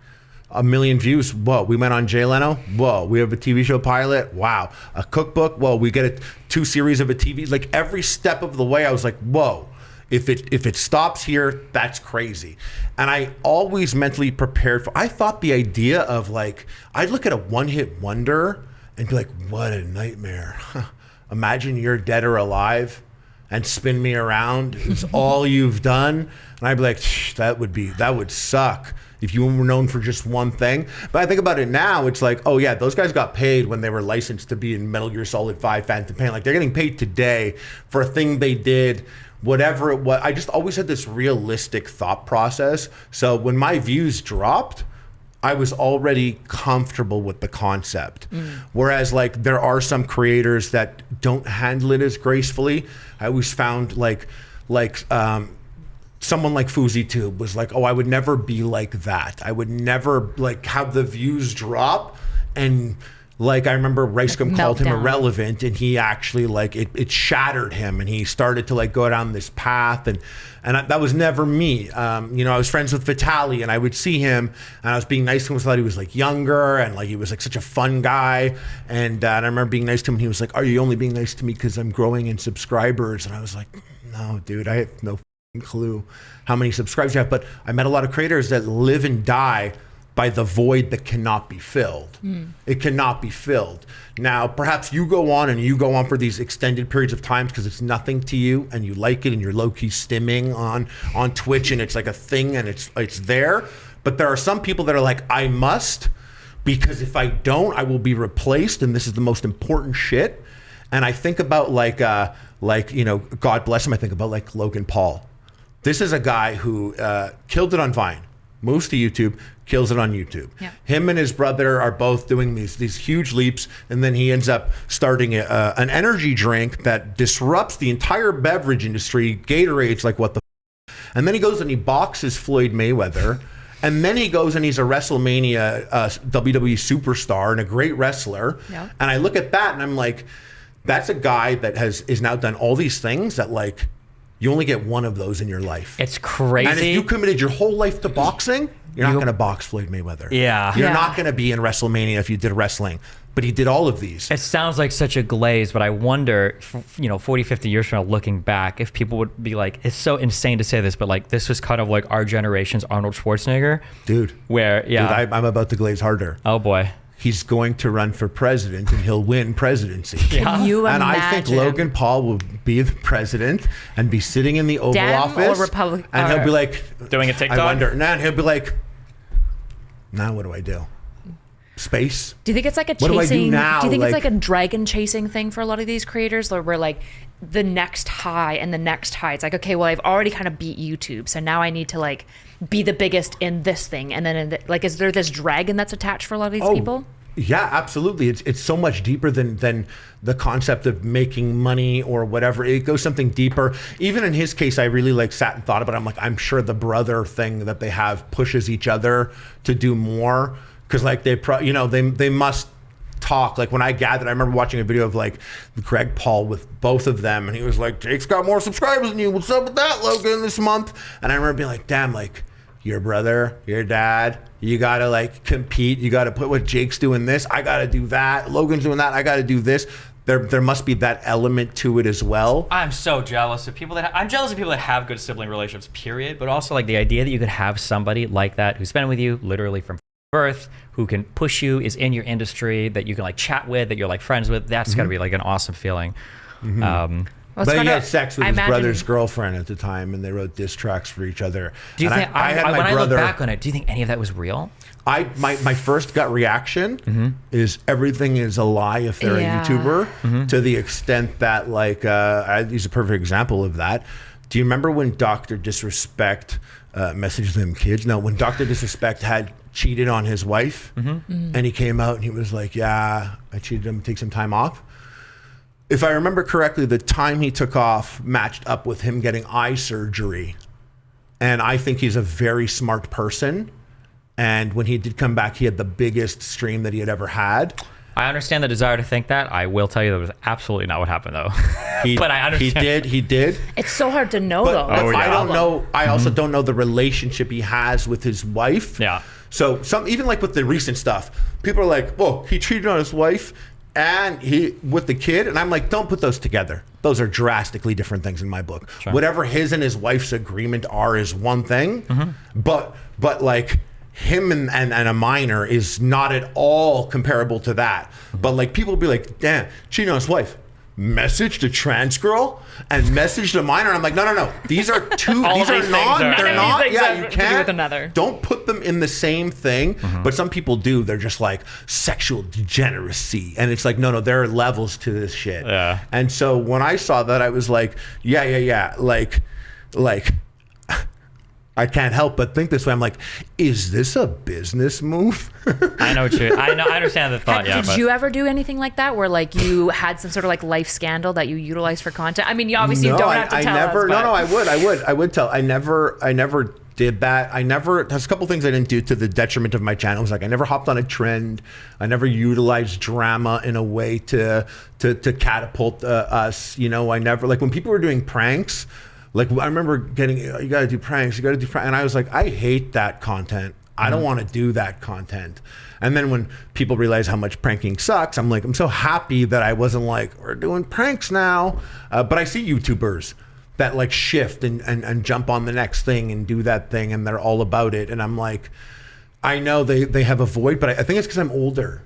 [SPEAKER 2] 1 million views, whoa, we went on Jay Leno, whoa, we have a TV show pilot, wow. A cookbook, whoa, we get 2 series of a TV. Like every step of the way, I was like, whoa. If it stops here, that's crazy. And I always mentally prepared for, I thought the idea of like, I'd look at a one-hit wonder and be like, what a nightmare. Imagine you're dead or alive and spin me around. It's all you've done. And I'd be like, that would suck if you were known for just one thing. But I think about it now, it's like, oh yeah, those guys got paid when they were licensed to be in Metal Gear Solid 5 Phantom Pain. Like they're getting paid today for a thing they did, whatever it was. I just always had this realistic thought process. So when my views dropped, I was already comfortable with the concept. Whereas like there are some creators that don't handle it as gracefully. I always found like someone like FouseyTube was like, oh, I would never be like that. I would never like have the views drop. And like I remember Ricegum called him irrelevant, and he actually like it shattered him, and he started to like go down this path, and that was never me. I was friends with Vitaly, and I would see him, and I was being nice to him. I thought he was like younger, and like he was like such a fun guy, and I remember being nice to him, and he was like, "Are you only being nice to me because I'm growing in subscribers?" And I was like, "No, dude, I have no clue how many subscribers you have." But I met a lot of creators that live and die by the void that cannot be filled. It cannot be filled. Now, perhaps you go on for these extended periods of time because it's nothing to you and you like it and you're low-key stimming on Twitch and it's like a thing and it's there. But there are some people that are like, I must, because if I don't, I will be replaced, and this is the most important shit. And I think about God bless him, I think about like Logan Paul. This is a guy who killed it on Vine, moves to YouTube, kills it on YouTube. Yeah. Him and his brother are both doing these huge leaps, and then he ends up starting an energy drink that disrupts the entire beverage industry. Gatorade's like, what the and then he goes and he boxes Floyd Mayweather, and then he goes and he's a WrestleMania WWE superstar and a great wrestler. Yeah. And I look at that and I'm like, that's a guy that is now done all these things that like, you only get one of those in your life.
[SPEAKER 3] It's crazy.
[SPEAKER 2] And if you committed your whole life to boxing, you're not going to box Floyd Mayweather.
[SPEAKER 3] Yeah.
[SPEAKER 2] You're not going to be in WrestleMania if you did wrestling. But he did all of these.
[SPEAKER 3] It sounds like such a glaze, but I wonder, 40, 50 years from now, looking back, if people would be like, it's so insane to say this, but like this was kind of like our generation's Arnold Schwarzenegger.
[SPEAKER 2] Dude.
[SPEAKER 3] Where, yeah.
[SPEAKER 2] Dude, I'm about to glaze harder.
[SPEAKER 3] Oh boy.
[SPEAKER 2] he's going to run for president and he'll win presidency.
[SPEAKER 1] Can you
[SPEAKER 2] And
[SPEAKER 1] imagine?
[SPEAKER 2] I think Logan Paul will be the president and be sitting in the Oval
[SPEAKER 1] Dem
[SPEAKER 2] Office.
[SPEAKER 1] or Republic-
[SPEAKER 2] and he'll be like,
[SPEAKER 3] Doing a TikTok?
[SPEAKER 2] I wonder. And he'll be like, now what do I do? Space?
[SPEAKER 1] Do you think it's like a
[SPEAKER 2] What do I do
[SPEAKER 1] chasing?
[SPEAKER 2] now?
[SPEAKER 1] Do you think it's
[SPEAKER 2] Like-
[SPEAKER 1] like a dragon chasing thing for a lot of these creators, where like the next high and the next high? It's like, okay, well, I've already kind of beat YouTube, so now I need to like be the biggest in this thing, and then like, is there this dragon that's attached for a lot of these people?
[SPEAKER 2] Yeah, absolutely. It's so much deeper than the concept of making money or whatever. It goes something deeper. Even in his case, I really like sat and thought about it. I'm like, I'm sure the brother thing that they have pushes each other to do more, because like they must talk. Like when I gathered, I remember watching a video of like Greg Paul with both of them, and he was like, Jake's got more subscribers than you. What's up with that, Logan, this month? And I remember being like, damn, like your brother, your dad, you gotta like compete. You gotta put what Jake's doing this. I gotta do that. Logan's doing that. I gotta do this. There must be that element to it as well.
[SPEAKER 3] I'm so jealous of people that I'm jealous of people that have good sibling relationships, period. But also like the idea that you could have somebody like that who's been with you literally from birth, who can push you, is in your industry, that you can like chat with, that you're like friends with. That's gotta be like an awesome feeling.
[SPEAKER 2] But he had sex with his brother's girlfriend at the time, and they wrote diss tracks for each other.
[SPEAKER 3] Do you
[SPEAKER 2] And
[SPEAKER 3] think,
[SPEAKER 2] I had my
[SPEAKER 3] when I
[SPEAKER 2] brother,
[SPEAKER 3] look back on it, do you think any of that was real?
[SPEAKER 2] my first gut reaction is everything is a lie if they're
[SPEAKER 1] Yeah.
[SPEAKER 2] a YouTuber, to the extent that like I use a perfect example of that. Do you remember when Dr. Disrespect messaged them kids? No, when Dr. Disrespect had cheated on his wife, and he came out and he was like, yeah, I cheated him, take some time off. If I remember correctly, the time he took off matched up with him getting eye surgery. And I think he's a very smart person. And when he did come back, he had the biggest stream that he had ever had.
[SPEAKER 3] I understand the desire to think that. I will tell you that was absolutely not what happened, though. But I understand.
[SPEAKER 2] He did.
[SPEAKER 1] It's so hard to know,
[SPEAKER 2] But,
[SPEAKER 1] though.
[SPEAKER 2] but I don't know. I also don't know the relationship he has with his wife.
[SPEAKER 3] Yeah.
[SPEAKER 2] So even like with the recent stuff, people are like, "Oh, he cheated on his wife, and he with the kid," and I'm like, "Don't put those together. Those are drastically different things in my book.
[SPEAKER 3] Sure.
[SPEAKER 2] Whatever his and his wife's agreement are is one thing, but like him and a minor is not at all comparable to that. But like people will be like, damn, cheating on his wife. Message to trans girl and message to minor. And I'm like, no. These are two.
[SPEAKER 3] All
[SPEAKER 2] these
[SPEAKER 3] of
[SPEAKER 2] are
[SPEAKER 3] these
[SPEAKER 2] not.
[SPEAKER 3] things are-
[SPEAKER 2] They're
[SPEAKER 3] None of
[SPEAKER 2] not.
[SPEAKER 1] these things
[SPEAKER 2] Yeah,
[SPEAKER 1] have
[SPEAKER 2] you
[SPEAKER 1] to do
[SPEAKER 2] can't.
[SPEAKER 1] with another.
[SPEAKER 2] Don't put them in the same thing. But some people do. They're just like sexual degeneracy, and it's like, no. There are levels to this shit.
[SPEAKER 3] Yeah.
[SPEAKER 2] And so when I saw that, I was like, yeah. Like. I can't help but think this way. I'm like, is this a business move?
[SPEAKER 3] I know. I understand the thought.
[SPEAKER 1] Did you ever do anything like that, where like you had some sort of like life scandal that you utilized for content? I mean, you obviously don't have to tell
[SPEAKER 2] never,
[SPEAKER 1] us. But...
[SPEAKER 2] I would tell. I never did that. There's a couple things I didn't do to the detriment of my channel. It was like I never hopped on a trend. I never utilized drama in a way to catapult us. You know, I never, like when people were doing pranks. Like I remember getting, you got to do pranks, and I was like, I hate that content. I don't want to do that content. And then when people realize how much pranking sucks, I'm like, I'm so happy that I wasn't like, we're doing pranks now. But I see YouTubers that like shift and jump on the next thing and do that thing, and they're all about it. And I'm like, I know they have a void, but I think it's because I'm older.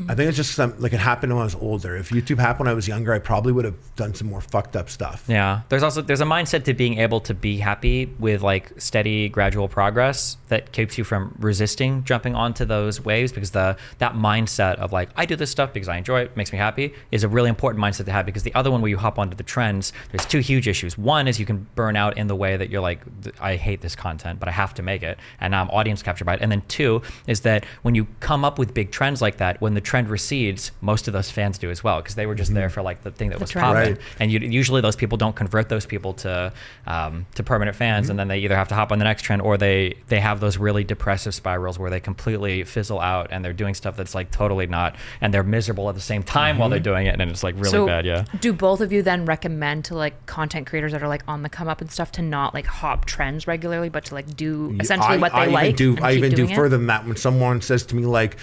[SPEAKER 2] I think it's just like it happened when I was older. If YouTube happened when I was younger, I probably would have done some more fucked up stuff.
[SPEAKER 3] Yeah. There's a mindset to being able to be happy with like steady, gradual progress that keeps you from resisting jumping onto those waves, because that mindset of like, I do this stuff because I enjoy it, makes me happy, is a really important mindset to have. Because the other one, where you hop onto the trends, there's two huge issues. One is you can burn out in the way that you're like, I hate this content, but I have to make it, and now I'm audience captured by it. And then two is that when you come up with big trends like that, when the trend recedes, most of those fans do as well, because they were just there for like the thing that was popping.
[SPEAKER 2] Right.
[SPEAKER 3] And usually those people don't convert those people to permanent fans, and then they either have to hop on the next trend, or they have those really depressive spirals where they completely fizzle out and they're doing stuff that's like totally not, and they're miserable at the same time while they're doing it, and it's like really bad. Yeah.
[SPEAKER 1] Do both of you then recommend to like content creators that are like on the come up and stuff to not like hop trends regularly, but to like do essentially what they like?
[SPEAKER 2] I even do further than that. When someone says to me like,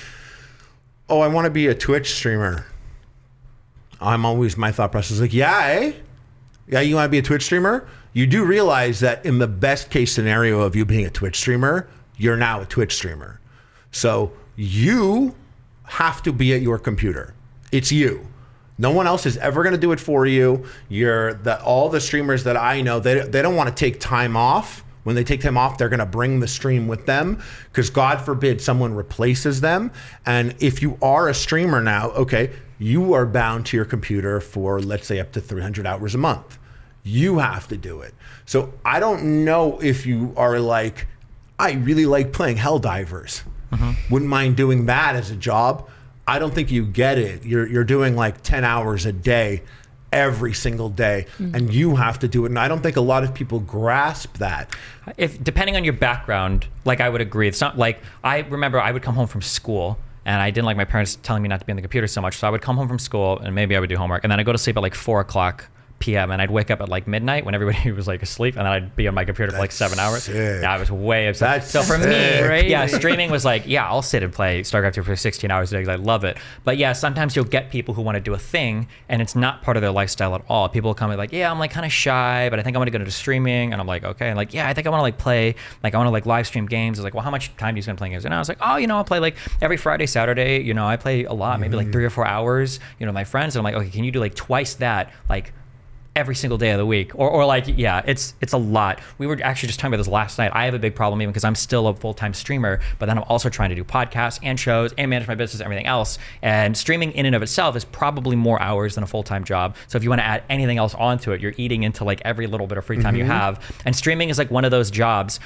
[SPEAKER 2] oh, I want to be a Twitch streamer, my thought process is like, yeah, you want to be a Twitch streamer? You do realize that in the best case scenario of you being a Twitch streamer, you're now a Twitch streamer. So you have to be at your computer. It's you. No one else is ever going to do it for you. All the streamers that I know, they don't want to take time off. When they take time off, they're going to bring the stream with them because God forbid someone replaces them. And if you are a streamer now, okay, you are bound to your computer for, let's say, up to 300 hours a month. You have to do it. So I don't know if you are like, I really like playing Helldivers. Wouldn't mind doing that as a job. I don't think you get it. You're doing like 10 hours a day every single day, and you have to do it. And I don't think a lot of people grasp that.
[SPEAKER 3] If depending on your background, like I would agree. It's not like, I remember I would come home from school and I didn't like my parents telling me not to be on the computer so much. So I would come home from school and maybe I would do homework, and then I'd go to sleep at like 4:00 p.m. and I'd wake up at like midnight when everybody was like asleep, and then I'd be on my computer for like 7 hours.
[SPEAKER 2] Sick.
[SPEAKER 3] Yeah, I was way upset.
[SPEAKER 2] That's
[SPEAKER 3] so for me,
[SPEAKER 1] sick.
[SPEAKER 3] yeah, streaming was like, yeah, I'll sit and play StarCraft 2 for 16 hours a day because I love it. But yeah, sometimes you'll get people who want to do a thing and it's not part of their lifestyle at all. People will come and like, yeah, I'm like kind of shy, but I think I want to go into streaming. And I'm like, okay. And like, yeah, I think I want to like play, like I want to like live stream games. It's like, well, how much time do you spend playing games? And I was like, oh, I'll play like every Friday, Saturday, I play a lot, maybe like 3 or 4 hours, my friends. And I'm like, okay, can you do like twice that? Like every single day of the week, or like, yeah, it's a lot. We were actually just talking about this last night. I have a big problem even because I'm still a full-time streamer, but then I'm also trying to do podcasts and shows and manage my business and everything else. And streaming in and of itself is probably more hours than a full-time job. So if you want to add anything else onto it, you're eating into like every little bit of free time you have. And streaming is like one of those jobs,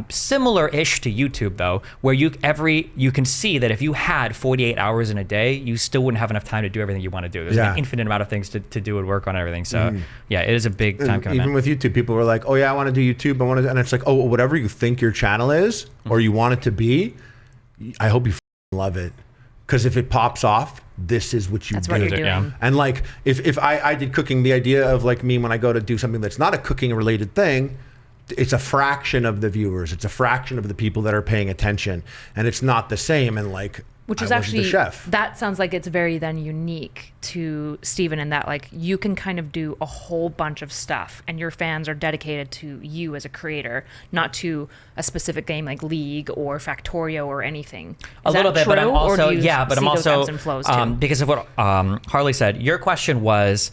[SPEAKER 3] similar-ish to YouTube though, where you can see that if you had 48 hours in a day, you still wouldn't have enough time to do everything you want to do. There's an infinite amount of things to do and work on and everything. So yeah, it is a big time commitment.
[SPEAKER 2] Even with YouTube, people were like, oh yeah, I want to do YouTube. And it's like, oh, whatever you think your channel is or you want it to be, I hope you love it. Because if it pops off, this is what you do.
[SPEAKER 1] That's what you're doing.
[SPEAKER 3] Yeah.
[SPEAKER 2] And like, if I did cooking, the idea of like me, when I go to do something that's not a cooking related thing, it's a fraction of the viewers. It's a fraction of the people that are paying attention. And it's not the same. And like,
[SPEAKER 1] which is
[SPEAKER 2] I wasn't
[SPEAKER 1] actually,
[SPEAKER 2] the chef.
[SPEAKER 1] That sounds like it's very then unique to Steven in that like you can kind of do a whole bunch of stuff and your fans are dedicated to you as a creator, not to a specific game like League or Factorio or anything.
[SPEAKER 3] A little bit,
[SPEAKER 1] true?
[SPEAKER 3] but I'm also, but I'm also,
[SPEAKER 1] flows too?
[SPEAKER 3] because of what Harley said, your question was,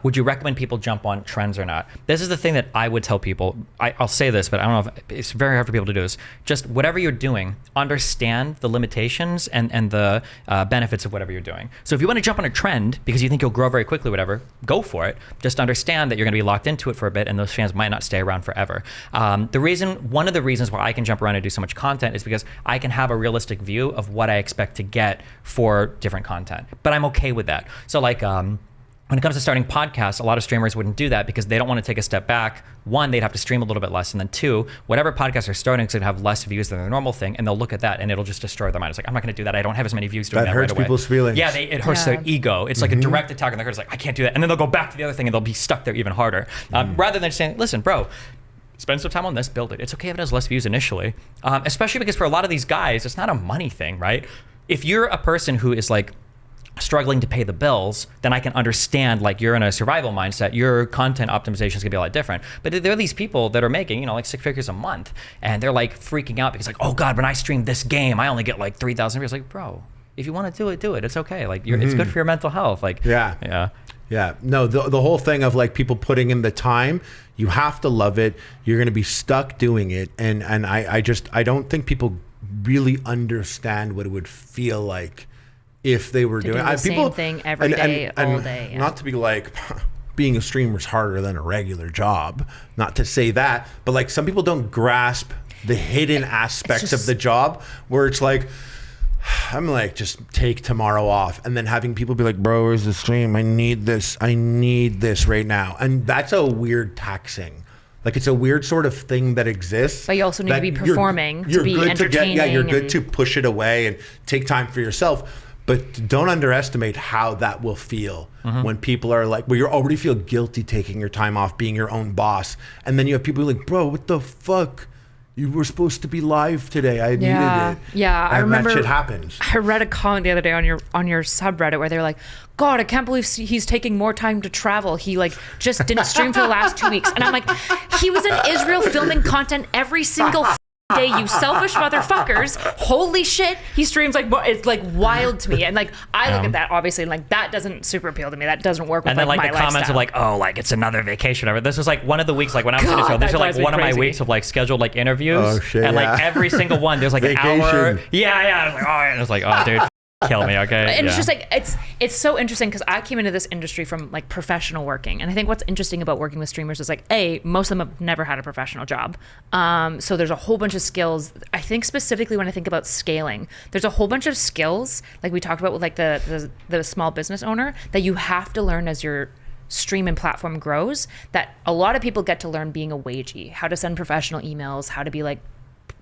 [SPEAKER 3] would you recommend people jump on trends or not? This is the thing that I would tell people. I'll say this, but I don't know if it's very hard for people to do this. Just whatever you're doing, understand the limitations and the benefits of whatever you're doing. So if you want to jump on a trend because you think you'll grow very quickly, whatever, go for it. Just understand that you're going to be locked into it for a bit and those fans might not stay around forever. One of the reasons why I can jump around and do so much content is because I can have a realistic view of what I expect to get for different content, but I'm okay with that. So like, when it comes to starting podcasts, a lot of streamers wouldn't do that because they don't want to take a step back. One, they'd have to stream a little bit less. And then two, whatever podcasts they're starting is going to have less views than their normal thing. And they'll look at that and it'll just destroy their mind. It's like, I'm not going to do that. I don't have as many views doing that right away.
[SPEAKER 2] That hurts people's feelings.
[SPEAKER 3] Yeah, it hurts their ego. It's like a direct attack on their heart. It's like, I can't do that. And then they'll go back to the other thing and they'll be stuck there even harder. Rather than saying, listen, bro, spend some time on this, build it. It's okay if it has less views initially. Especially because for a lot of these guys, it's not a money thing, right? If you're a person who is like, struggling to pay the bills, then I can understand like you're in a survival mindset, your content optimization is gonna be a lot different. But there are these people that are making, like 6 figures a month and they're like freaking out because like, oh God, when I stream this game, I only get like 3,000 views. Like, bro, if you wanna do it, do it. It's okay. Like it's good for your mental health. Like, yeah.
[SPEAKER 2] No, the whole thing of like people putting in the time, you have to love it. You're gonna be stuck doing it. And I don't think people really understand what it would feel like if they were doing
[SPEAKER 1] the same thing every day, all day. Yeah.
[SPEAKER 2] Not to be like, being a streamer is harder than a regular job. Not to say that, but like some people don't grasp the hidden aspects of the job where it's like, I'm like, just take tomorrow off. And then having people be like, bro, where's the stream? I need this right now. And that's a weird taxing. Like it's a weird sort of thing that exists.
[SPEAKER 1] But you also need to be performing, to be entertaining.
[SPEAKER 2] You're good to push it away and take time for yourself. But don't underestimate how that will feel when people are like, well, you already feel guilty taking your time off, being your own boss. And then you have people like, bro, what the fuck? You were supposed to be live today. I needed it.
[SPEAKER 1] Yeah, I remember
[SPEAKER 2] that shit happens.
[SPEAKER 1] I read a comment the other day on your subreddit where they were like, God, I can't believe he's taking more time to travel. He like just didn't stream for the last 2 weeks. And I'm like, he was in Israel filming content every single day, you selfish motherfuckers. Holy shit. He streams like, it's like wild to me. And like, I look at that obviously and like, that doesn't super appeal to me. That doesn't work with
[SPEAKER 3] and then like
[SPEAKER 1] my
[SPEAKER 3] the comments
[SPEAKER 1] lifestyle.
[SPEAKER 3] of like, oh, like it's another vacation. Or this was like one of the weeks, like when I was in Israel, these are like one of my weeks of like scheduled like interviews.
[SPEAKER 2] Oh, shit,
[SPEAKER 3] and like every single one, there's like an hour. Yeah. I was like, oh, and it's like, oh, dude. Kill me, okay?
[SPEAKER 1] And it's just like it's so interesting because I came into this industry from like professional working, and I think what's interesting about working with streamers is like most of them have never had a professional job, so there's a whole bunch of skills. I think specifically when I think about scaling, there's a whole bunch of skills like we talked about with like the small business owner that you have to learn as your stream and platform grows, that a lot of people get to learn being a wagey, how to send professional emails, how to be like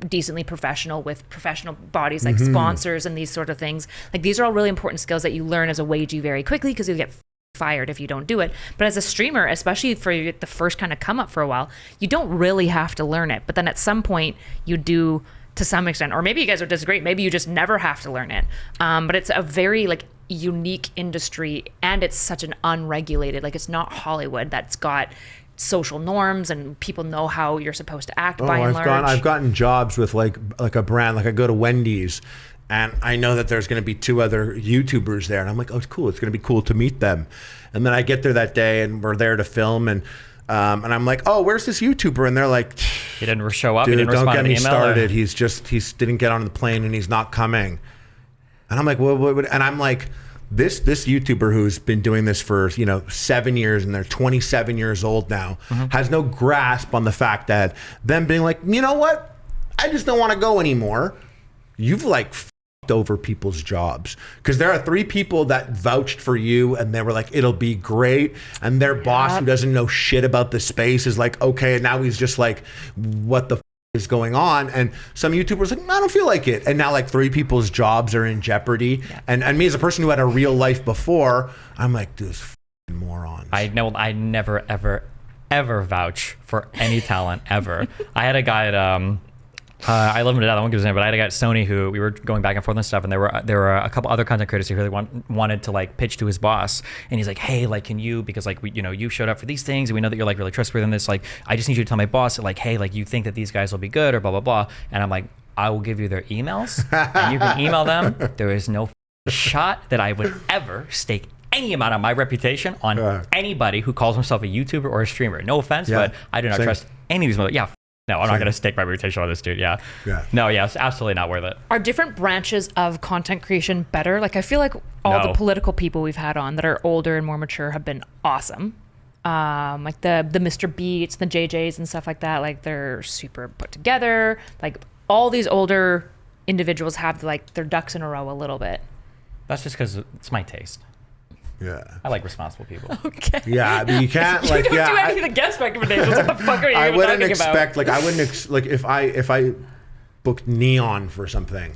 [SPEAKER 1] decently professional with professional bodies like sponsors and these sort of things. Like these are all really important skills that you learn as a wagey very quickly because you get fired if you don't do it. But as a streamer, especially for the first kind of come up for a while, you don't really have to learn it. But then at some point you do to some extent, or maybe you guys would disagree. Maybe you just never have to learn it. But it's a very like unique industry, and it's such an unregulated, like it's not Hollywood that's got social norms and people know how you're supposed to act by and large.
[SPEAKER 2] I've gotten jobs with like a brand, like I go to Wendy's and I know that there's going to be 2 other YouTubers there and I'm like, oh, it's cool. It's going to be cool to meet them. And then I get there that day and we're there to film and I'm like, oh, where's this YouTuber? And they're like,
[SPEAKER 3] he didn't show up.
[SPEAKER 2] Dude,
[SPEAKER 3] he didn't
[SPEAKER 2] don't
[SPEAKER 3] respond
[SPEAKER 2] get
[SPEAKER 3] to
[SPEAKER 2] me
[SPEAKER 3] the email
[SPEAKER 2] started. He didn't get on the plane and he's not coming. And I'm like, what? And I'm like, this YouTuber who's been doing this for 7 years and they're 27 years old now has no grasp on the fact that them being like, you know what, I just don't want to go anymore. You've like f***ed over people's jobs because there are 3 people that vouched for you and they were like, it'll be great, and their boss who doesn't know shit about the space is like, okay, and now he's just like, what the is going on, and some YouTubers like, I don't feel like it, and now like 3 people's jobs are in jeopardy. And me as a person who had a real life before, I'm like, dude, morons.
[SPEAKER 3] I know I never ever vouch for any talent ever. I had a guy at I love him to death. I won't give his name, but I had a guy at Sony who we were going back and forth and stuff, and there were a couple other content creators who really wanted to like pitch to his boss, and he's like, hey, like, can you, because like you showed up for these things, and we know that you're like really trustworthy in this, like, I just need you to tell my boss that like, hey, like, you think that these guys will be good or blah blah blah, and I'm like, I will give you their emails, and you can email them. There is no shot that I would ever stake any amount of my reputation on anybody who calls himself a YouTuber or a streamer. No offense, but I do not trust any of these. No, I'm not going to stake my reputation on this dude. No, it's absolutely not worth it.
[SPEAKER 1] Are different branches of content creation better? Like, I feel like all the political people we've had on that are older and more mature have been awesome. Like the Mr. Beats, the JJs and stuff like that. Like, they're super put together. Like, all these older individuals have like their ducks in a row a little bit.
[SPEAKER 3] That's just because it's my taste.
[SPEAKER 2] Yeah,
[SPEAKER 3] I like responsible people.
[SPEAKER 1] Okay.
[SPEAKER 2] Yeah, I mean, you can't like.
[SPEAKER 1] You don't do any of the guest recommendations. What the fuck are you
[SPEAKER 2] I
[SPEAKER 1] even
[SPEAKER 2] wouldn't
[SPEAKER 1] talking
[SPEAKER 2] expect
[SPEAKER 1] about?
[SPEAKER 2] like I wouldn't like if I booked Neon for something,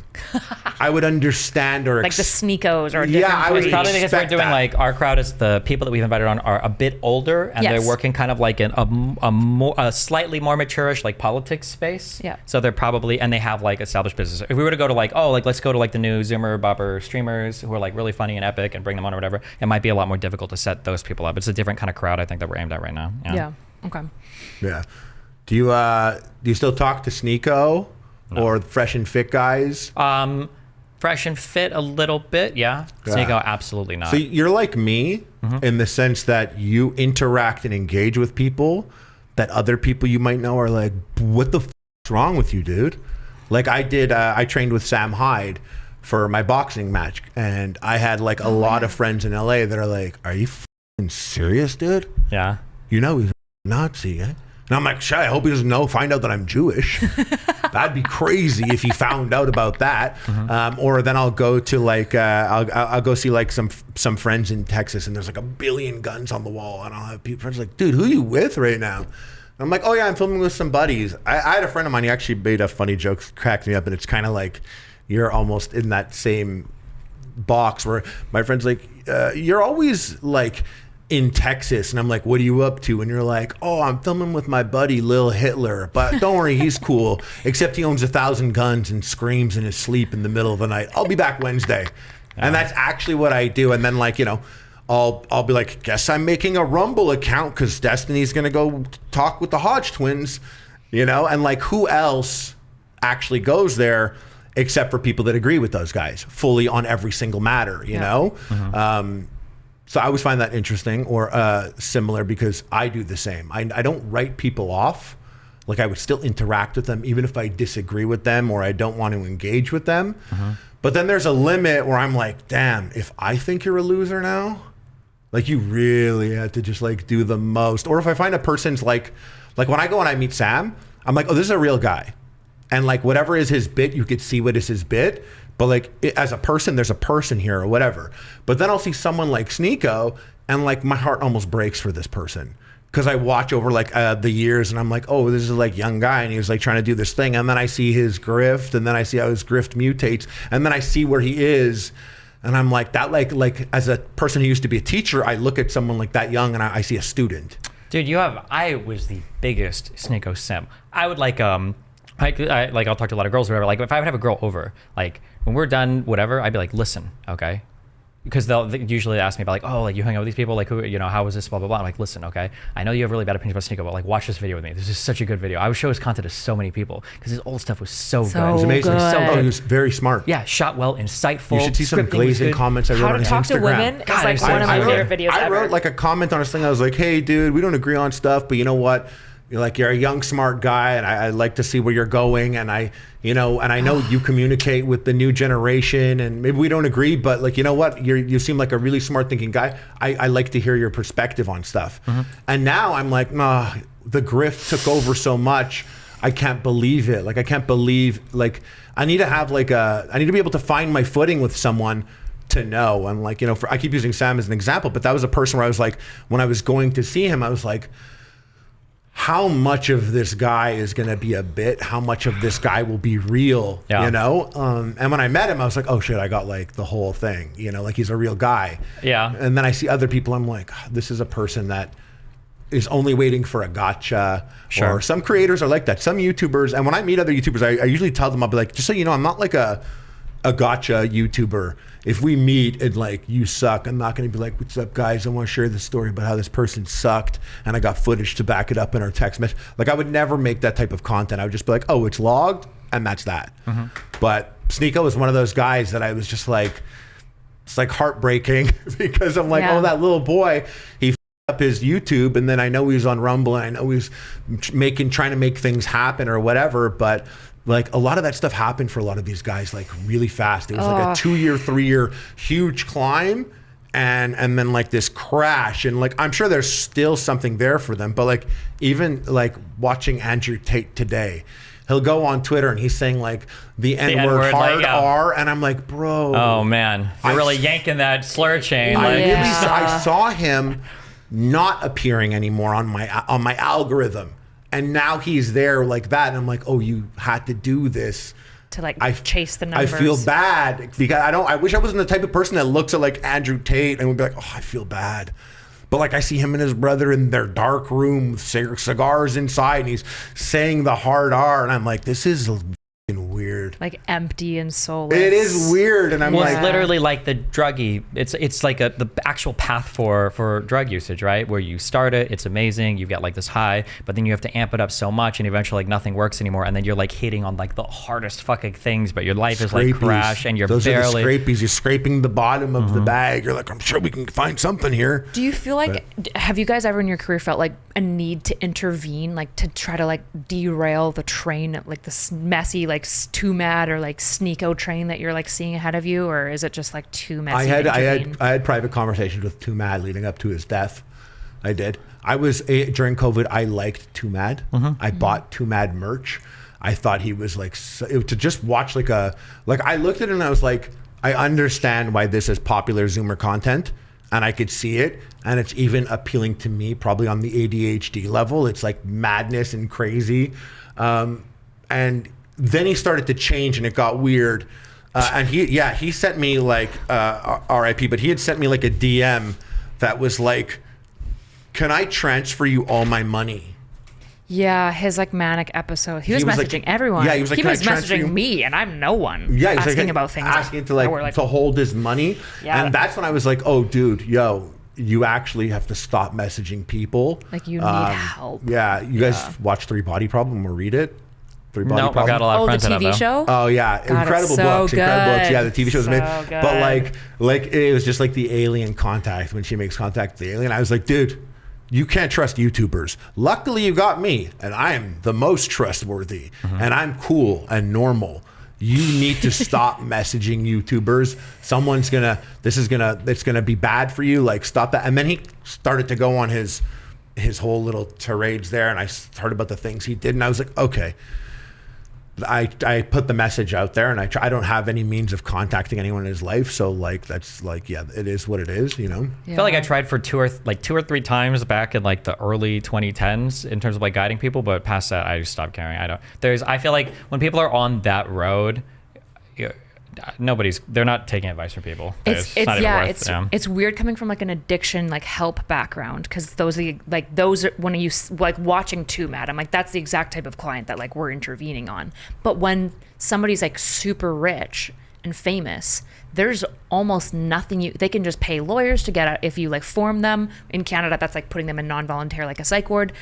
[SPEAKER 2] I would understand or
[SPEAKER 1] like the Sneakos or different
[SPEAKER 2] I would
[SPEAKER 3] It's probably because we're doing
[SPEAKER 2] that.
[SPEAKER 3] like, our crowd is the people that we've invited on are a bit older, and they're working kind of like in a slightly more mature-ish like politics space.
[SPEAKER 1] Yeah.
[SPEAKER 3] So they're probably, and they have like established business. If we were to go to like, let's go to like the new Zoomer Bobber streamers who are like really funny and epic and bring them on or whatever, it might be a lot more difficult to set those people up. It's a different kind of crowd, I think, that we're aimed at right now.
[SPEAKER 1] Yeah. Okay.
[SPEAKER 2] Yeah. Do you still talk to Sneako? No. Or Fresh and Fit guys?
[SPEAKER 3] Fresh and Fit a little bit, yeah. Sneako, absolutely not.
[SPEAKER 2] So you're like me in the sense that you interact and engage with people that other people you might know are like, what the f*** is wrong with you, dude? Like I trained with Sam Hyde for my boxing match, and I had like a lot of friends in LA that are like, are you f***ing serious, dude?
[SPEAKER 3] Yeah.
[SPEAKER 2] You know he's a Nazi, eh? And I'm like, shit, I hope he doesn't find out that I'm Jewish. That'd be crazy if he found out about that. Or then I'll go to like, I'll go see like some friends in Texas, and there's like 1 billion guns on the wall. And I'll have friends like, dude, who are you with right now? And I'm like, oh yeah, I'm filming with some buddies. I had a friend of mine, he actually made a funny joke, cracked me up. And it's kind of like, you're almost in that same box where my friend's like, you're always like, in Texas, and I'm like, what are you up to? And you're like, oh, I'm filming with my buddy Lil Hitler, but don't worry, he's cool, except he owns 1,000 guns and screams in his sleep in the middle of the night. I'll be back Wednesday. And that's actually what I do. And then like, I'll be like, guess I'm making a Rumble account because Destiny's gonna go talk with the Hodge twins, and like, who else actually goes there, except for people that agree with those guys fully on every single matter, you know? So I always find that interesting or similar because I do the same. I don't write people off. Like I would still interact with them even if I disagree with them or I don't want to engage with them. But then there's a limit where I'm like, damn, if I think you're a loser now, like you really had to just like do the most. Or if I find a person's like when I go and I meet Sam, I'm like, oh, this is a real guy. And like whatever is his bit, you could see what is his bit. But like as a person, there's a person here or whatever. But then I'll see someone like Sneako and like my heart almost breaks for this person. Because I watch over like the years and I'm like, oh, this is like young guy and he was like trying to do this thing. And then I see his grift and then I see how his grift mutates. And then I see where he is. And I'm like, that like as a person who used to be a teacher, I look at someone like that young and I see a student.
[SPEAKER 3] Dude, I was the biggest Sneako simp. I would like, I'll talk to a lot of girls or whatever. Like if I would have a girl over, like when we're done, whatever, I'd be like, listen, okay? Because they'll usually ask me about like, oh, like you hang out with these people, like who, you know, how was this, blah, blah, blah. I'm like, listen, okay, I know you have really bad opinions about Sneako, but like watch this video with me. This is such a good video. I would show his content to so many people because his old stuff was so good. It
[SPEAKER 2] was amazing.
[SPEAKER 1] Good.
[SPEAKER 2] So he was very smart.
[SPEAKER 3] Yeah, shot well, insightful.
[SPEAKER 2] You should see some glazing comments I wrote on his Instagram.
[SPEAKER 1] How to talk to women is like one of my favorite videos ever.
[SPEAKER 2] I wrote like a comment on his thing. I was like, hey, dude, we don't agree on stuff, but you know what? You're a young, smart guy, and I like to see where you're going. And I know you communicate with the new generation, and maybe we don't agree, but like, you know what? You seem like a really smart thinking guy. I like to hear your perspective on stuff. And now I'm like, nah, the grift took over so much. I can't believe it. Like, I can't believe, like, I need to be able to find my footing with someone to know. And like, you know, I keep using Sam as an example, but that was a person where I was like, when I was going to see him, I was like, how much of this guy is going to be a bit? How much of this guy will be real? Yeah. You know? And when I met him, I was like, oh shit, I got like the whole thing, you know, like he's a real guy.
[SPEAKER 3] Yeah.
[SPEAKER 2] And then I see other people, I'm like, this is a person that is only waiting for a gotcha.
[SPEAKER 3] Sure.
[SPEAKER 2] Or some creators are like that. Some YouTubers, and when I meet other YouTubers, I usually tell them, I'll be like, just so you know, I'm not like a gotcha YouTuber. If we meet and like you suck, I'm not going to be like, what's up guys, I want to share this story about how this person sucked and I got footage to back it up in our text message. Like I would never make that type of content. I would just be like, oh, it's logged and that's that. But Sneako was one of those guys that I was just like, it's like heartbreaking because I'm like, oh, that little boy, he up his YouTube, and then I know he was on Rumble and I know he's trying to make things happen or whatever, but like a lot of that stuff happened for a lot of these guys like really fast. It was like a 2-year, 3-year huge climb and then like this crash. And like, I'm sure there's still something there for them, but like even like watching Andrew Tate today, he'll go on Twitter and he's saying like the N-word hard R, and I'm like, bro.
[SPEAKER 3] Oh man, you're really yanking that slur chain.
[SPEAKER 2] I saw him not appearing anymore on my algorithm. And now he's there like that, and I'm like, oh, you had to do this
[SPEAKER 1] to like chase the numbers.
[SPEAKER 2] I feel bad because I wish I wasn't the type of person that looks at like Andrew Tate and would be like, oh, I feel bad. But like I see him and his brother in their dark room with cigars inside, and he's saying the hard R, and I'm like, this is weird,
[SPEAKER 1] like empty and soulless.
[SPEAKER 2] It is weird, and I'm like,
[SPEAKER 3] it's literally like the druggie. It's like the actual path for drug usage, right? Where you start it, it's amazing, you've got like this high, but then you have to amp it up so much, and eventually like nothing works anymore, and then you're like hitting on like the hardest fucking things, but your life is like crash, and you're barely.
[SPEAKER 2] Are the scrapies. You're scraping the bottom of the bag. You're like, I'm sure we can find something here.
[SPEAKER 1] Do you feel like? Have you guys ever in your career felt like a need to intervene, like to try to like derail the train, like this messy like TwoMad or like Sneako train that you're like seeing ahead of you, or is it just like too messy?
[SPEAKER 2] I had private conversations with TwoMad leading up to his death. I did. I was during COVID. I liked TwoMad. I bought TwoMad merch. I thought he was like to just watch like I looked at it and I was like, I understand why this is popular Zoomer content, and I could see it, and it's even appealing to me probably on the ADHD level. It's like madness and crazy, and then he started to change and it got weird. And he sent me like, RIP, but he had sent me like a DM that was like, can I transfer you all my money?
[SPEAKER 1] Yeah, his like manic episode. He was messaging like, everyone.
[SPEAKER 2] Yeah, he was like,
[SPEAKER 1] he was messaging me, and I'm no one.
[SPEAKER 2] Yeah, he's
[SPEAKER 1] asking
[SPEAKER 2] like,
[SPEAKER 1] about things.
[SPEAKER 2] Asking to like to hold his money. Yeah. And that's when I was like, oh, dude, yo, you actually have to stop messaging people.
[SPEAKER 1] Like you need help.
[SPEAKER 2] Yeah, you guys watch 3 Body Problem or read it? Three Body
[SPEAKER 3] Nope, I've
[SPEAKER 2] Problem?
[SPEAKER 3] got a lot of
[SPEAKER 1] Oh, the
[SPEAKER 3] friends that have
[SPEAKER 1] TV
[SPEAKER 3] them.
[SPEAKER 1] show?
[SPEAKER 2] Oh yeah,
[SPEAKER 1] God,
[SPEAKER 2] incredible
[SPEAKER 1] it's so
[SPEAKER 2] books, incredible books.
[SPEAKER 1] good.
[SPEAKER 2] Yeah, the TV show was
[SPEAKER 1] So
[SPEAKER 2] made,
[SPEAKER 1] good.
[SPEAKER 2] but like it was just like the alien contact when she makes contact with the alien. I was like, dude, you can't trust YouTubers. Luckily, you got me, and I am the most trustworthy, and I'm cool and normal. You need to stop messaging YouTubers. It's gonna be bad for you. Like, stop that. And then he started to go on his whole little tirades there, and I heard about the things he did, and I was like, okay. I put the message out there, and I don't have any means of contacting anyone in his life, so like that's like, yeah, it is what it is, you know.
[SPEAKER 3] I feel like I tried for two or three times back in like the early 2010s in terms of like guiding people, but past that I just stopped caring. I feel like when people are on that road, they're not taking advice from people. It's not even worth it.
[SPEAKER 1] It's weird coming from like an addiction like help background, because those are when you like watching TwoMad, I'm like, that's the exact type of client that like we're intervening on. But when somebody's like super rich and famous, there's almost nothing they can just pay lawyers to get out. If you like form them in Canada, that's like putting them in non-voluntary, like a psych ward.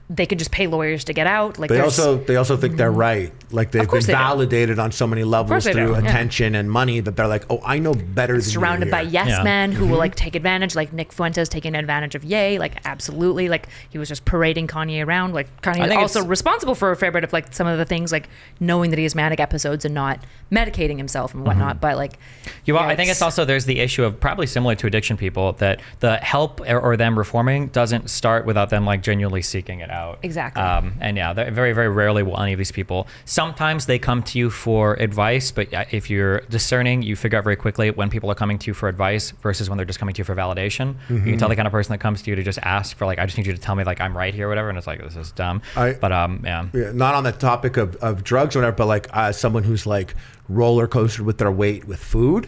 [SPEAKER 1] They could just pay lawyers to get out. Like, they
[SPEAKER 2] also think they're right. Like, they've been validated on so many levels through attention and money that they're like, oh, I know better than you.
[SPEAKER 1] Surrounded by yes men who will like take advantage, like Nick Fuentes taking advantage of Ye. Like, absolutely. Like, he was just parading Kanye around. Like, Kanye is also responsible for a fair bit of like some of the things, like knowing that he has manic episodes and not medicating himself and whatnot. But like,
[SPEAKER 3] I think it's also, there's the issue of, probably similar to addiction people, that the help or them reforming doesn't start without them like genuinely seeking it out.
[SPEAKER 1] Exactly.
[SPEAKER 3] And yeah, very, very rarely will any of these people. Sometimes they come to you for advice, but if you're discerning, you figure out very quickly when people are coming to you for advice versus when they're just coming to you for validation. You can tell the kind of person that comes to you to just ask for like, I just need you to tell me like I'm right here or whatever, and it's like, this is dumb.
[SPEAKER 2] Not on the topic of drugs or whatever, but like someone who's like roller coastered with their weight with food,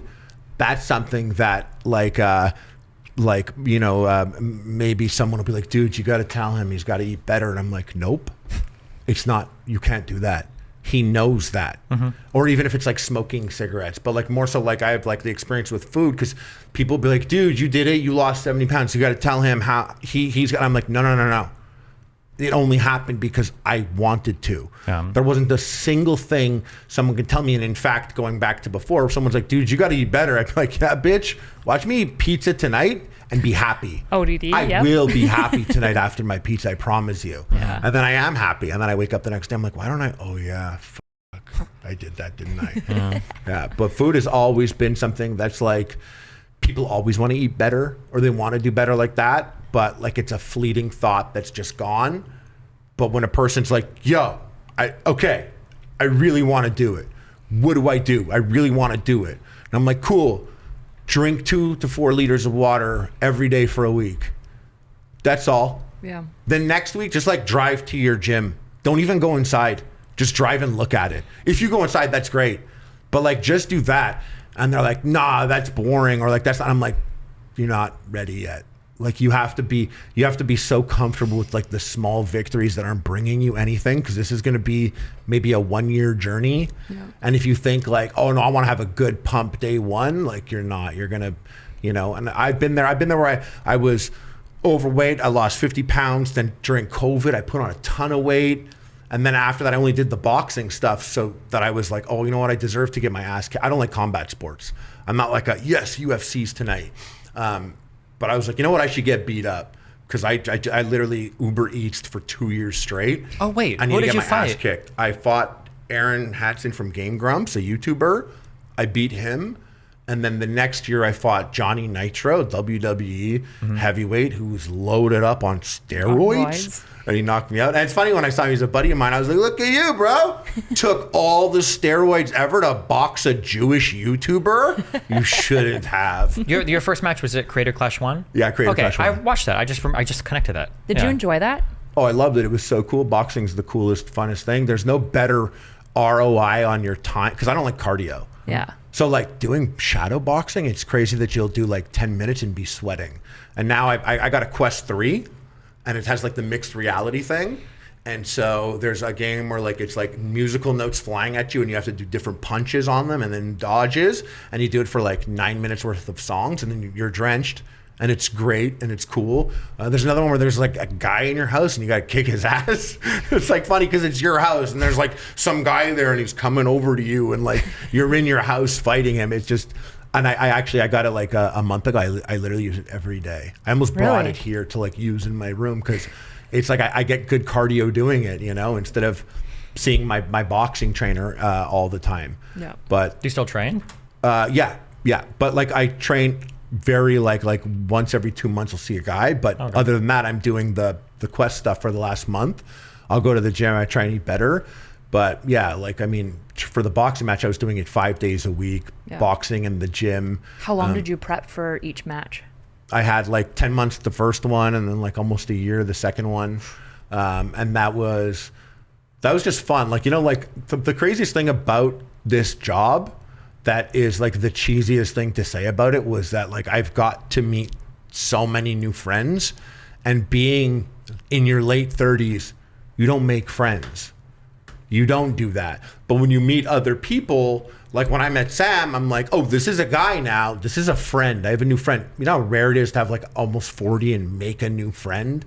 [SPEAKER 2] that's something that maybe someone will be like, dude, you got to tell him he's got to eat better. And I'm like, nope, it's not, you can't do that. He knows that. Or even if it's like smoking cigarettes, but like more so like I have like the experience with food, because people will be like, dude, you did it. You lost 70 pounds. You got to tell him how he's got, I'm like, no. It only happened because I wanted to. There wasn't a single thing someone could tell me. And in fact, going back to before, if someone's like, dude, you got to eat better, I'd be like, yeah, bitch, watch me eat pizza tonight and be happy.
[SPEAKER 1] ODD,
[SPEAKER 2] I will be happy tonight after my pizza, I promise you. And then I am happy. And then I wake up the next day, I'm like, why don't I? Oh yeah, fuck, I did that, didn't I? Yeah, but food has always been something that's like, people always want to eat better, or they want to do better like that. But like, it's a fleeting thought that's just gone. But when a person's like, yo, I really want to do it. What do I do? I really want to do it. And I'm like, cool. Drink 2 to 4 liters of water every day for a week. That's all.
[SPEAKER 1] Yeah.
[SPEAKER 2] Then next week, just like drive to your gym. Don't even go inside. Just drive and look at it. If you go inside, that's great. But like, just do that. And they're like, nah, that's boring. Or like, that's not. I'm like, you're not ready yet. Like, you have to be so comfortable with like the small victories that aren't bringing you anything, because this is going to be maybe a 1-year journey. And if you think like, oh no, I want to have a good pump day one, like, you're not. You're gonna, and I've been there where I was overweight. I lost 50 pounds. Then during COVID, I put on a ton of weight. And then after that, I only did the boxing stuff, so that I was like, oh, you know what? I deserve to get my ass kicked. I don't like combat sports. I'm not like yes, UFC's tonight. But I was like, you know what? I should get beat up, because I literally Uber Eats for 2 years straight.
[SPEAKER 3] Oh wait,
[SPEAKER 2] I need
[SPEAKER 3] who
[SPEAKER 2] to
[SPEAKER 3] did
[SPEAKER 2] get
[SPEAKER 3] you
[SPEAKER 2] my
[SPEAKER 3] fight?
[SPEAKER 2] ass kicked. I fought Aaron Hatson from Game Grumps, a YouTuber. I beat him. And then the next year I fought Johnny Nitro, WWE heavyweight, who was loaded up on steroids. And he knocked me out. And it's funny, when I saw him, he's a buddy of mine, I was like, look at you, bro. Took all the steroids ever to box a Jewish YouTuber. You shouldn't have.
[SPEAKER 3] Your first match, was it Creator Clash 1?
[SPEAKER 2] Yeah, Creator Clash 1.
[SPEAKER 3] I watched that. I just connected that.
[SPEAKER 1] Did you enjoy that?
[SPEAKER 2] Oh, I loved it. It was so cool. Boxing's the coolest, funnest thing. There's no better ROI on your time, because I don't like cardio.
[SPEAKER 1] Yeah.
[SPEAKER 2] So like doing shadow boxing, it's crazy that you'll do like 10 minutes and be sweating. And now I got a Quest 3, and it has like the mixed reality thing. And so there's a game where like it's like musical notes flying at you, and you have to do different punches on them and then dodges, and you do it for like 9 minutes worth of songs, and then you're drenched, and it's great and it's cool. There's another one where there's like a guy in your house and you gotta kick his ass. It's like funny because it's your house and there's like some guy there and he's coming over to you and like you're in your house fighting him. It's just, and I got it like a month ago. I literally use it every day. I almost brought it here to like use in my room because it's like I get good cardio doing it, you know, instead of seeing my boxing trainer all the time.
[SPEAKER 1] Yeah.
[SPEAKER 2] But
[SPEAKER 3] Do you still train?
[SPEAKER 2] yeah. But like I train very like once every 2 months I'll see a guy. But other than that, I'm doing the quest stuff for the last month. I'll go to the gym. I try and eat better. But yeah, like, I mean, for the boxing match, I was doing it 5 days a week, boxing in the gym.
[SPEAKER 1] How long did you prep for each match?
[SPEAKER 2] I had like 10 months the first one and then like almost a year the second one. And that was just fun. Like, you know, like the craziest thing about this job that is like the cheesiest thing to say about it was that like I've got to meet so many new friends, and being in your late 30s, you don't make friends. You don't do that. But when you meet other people, like when I met Sam, I'm like, oh, this is a guy now. This is a friend. I have a new friend. You know how rare it is to have like almost 40 and make a new friend?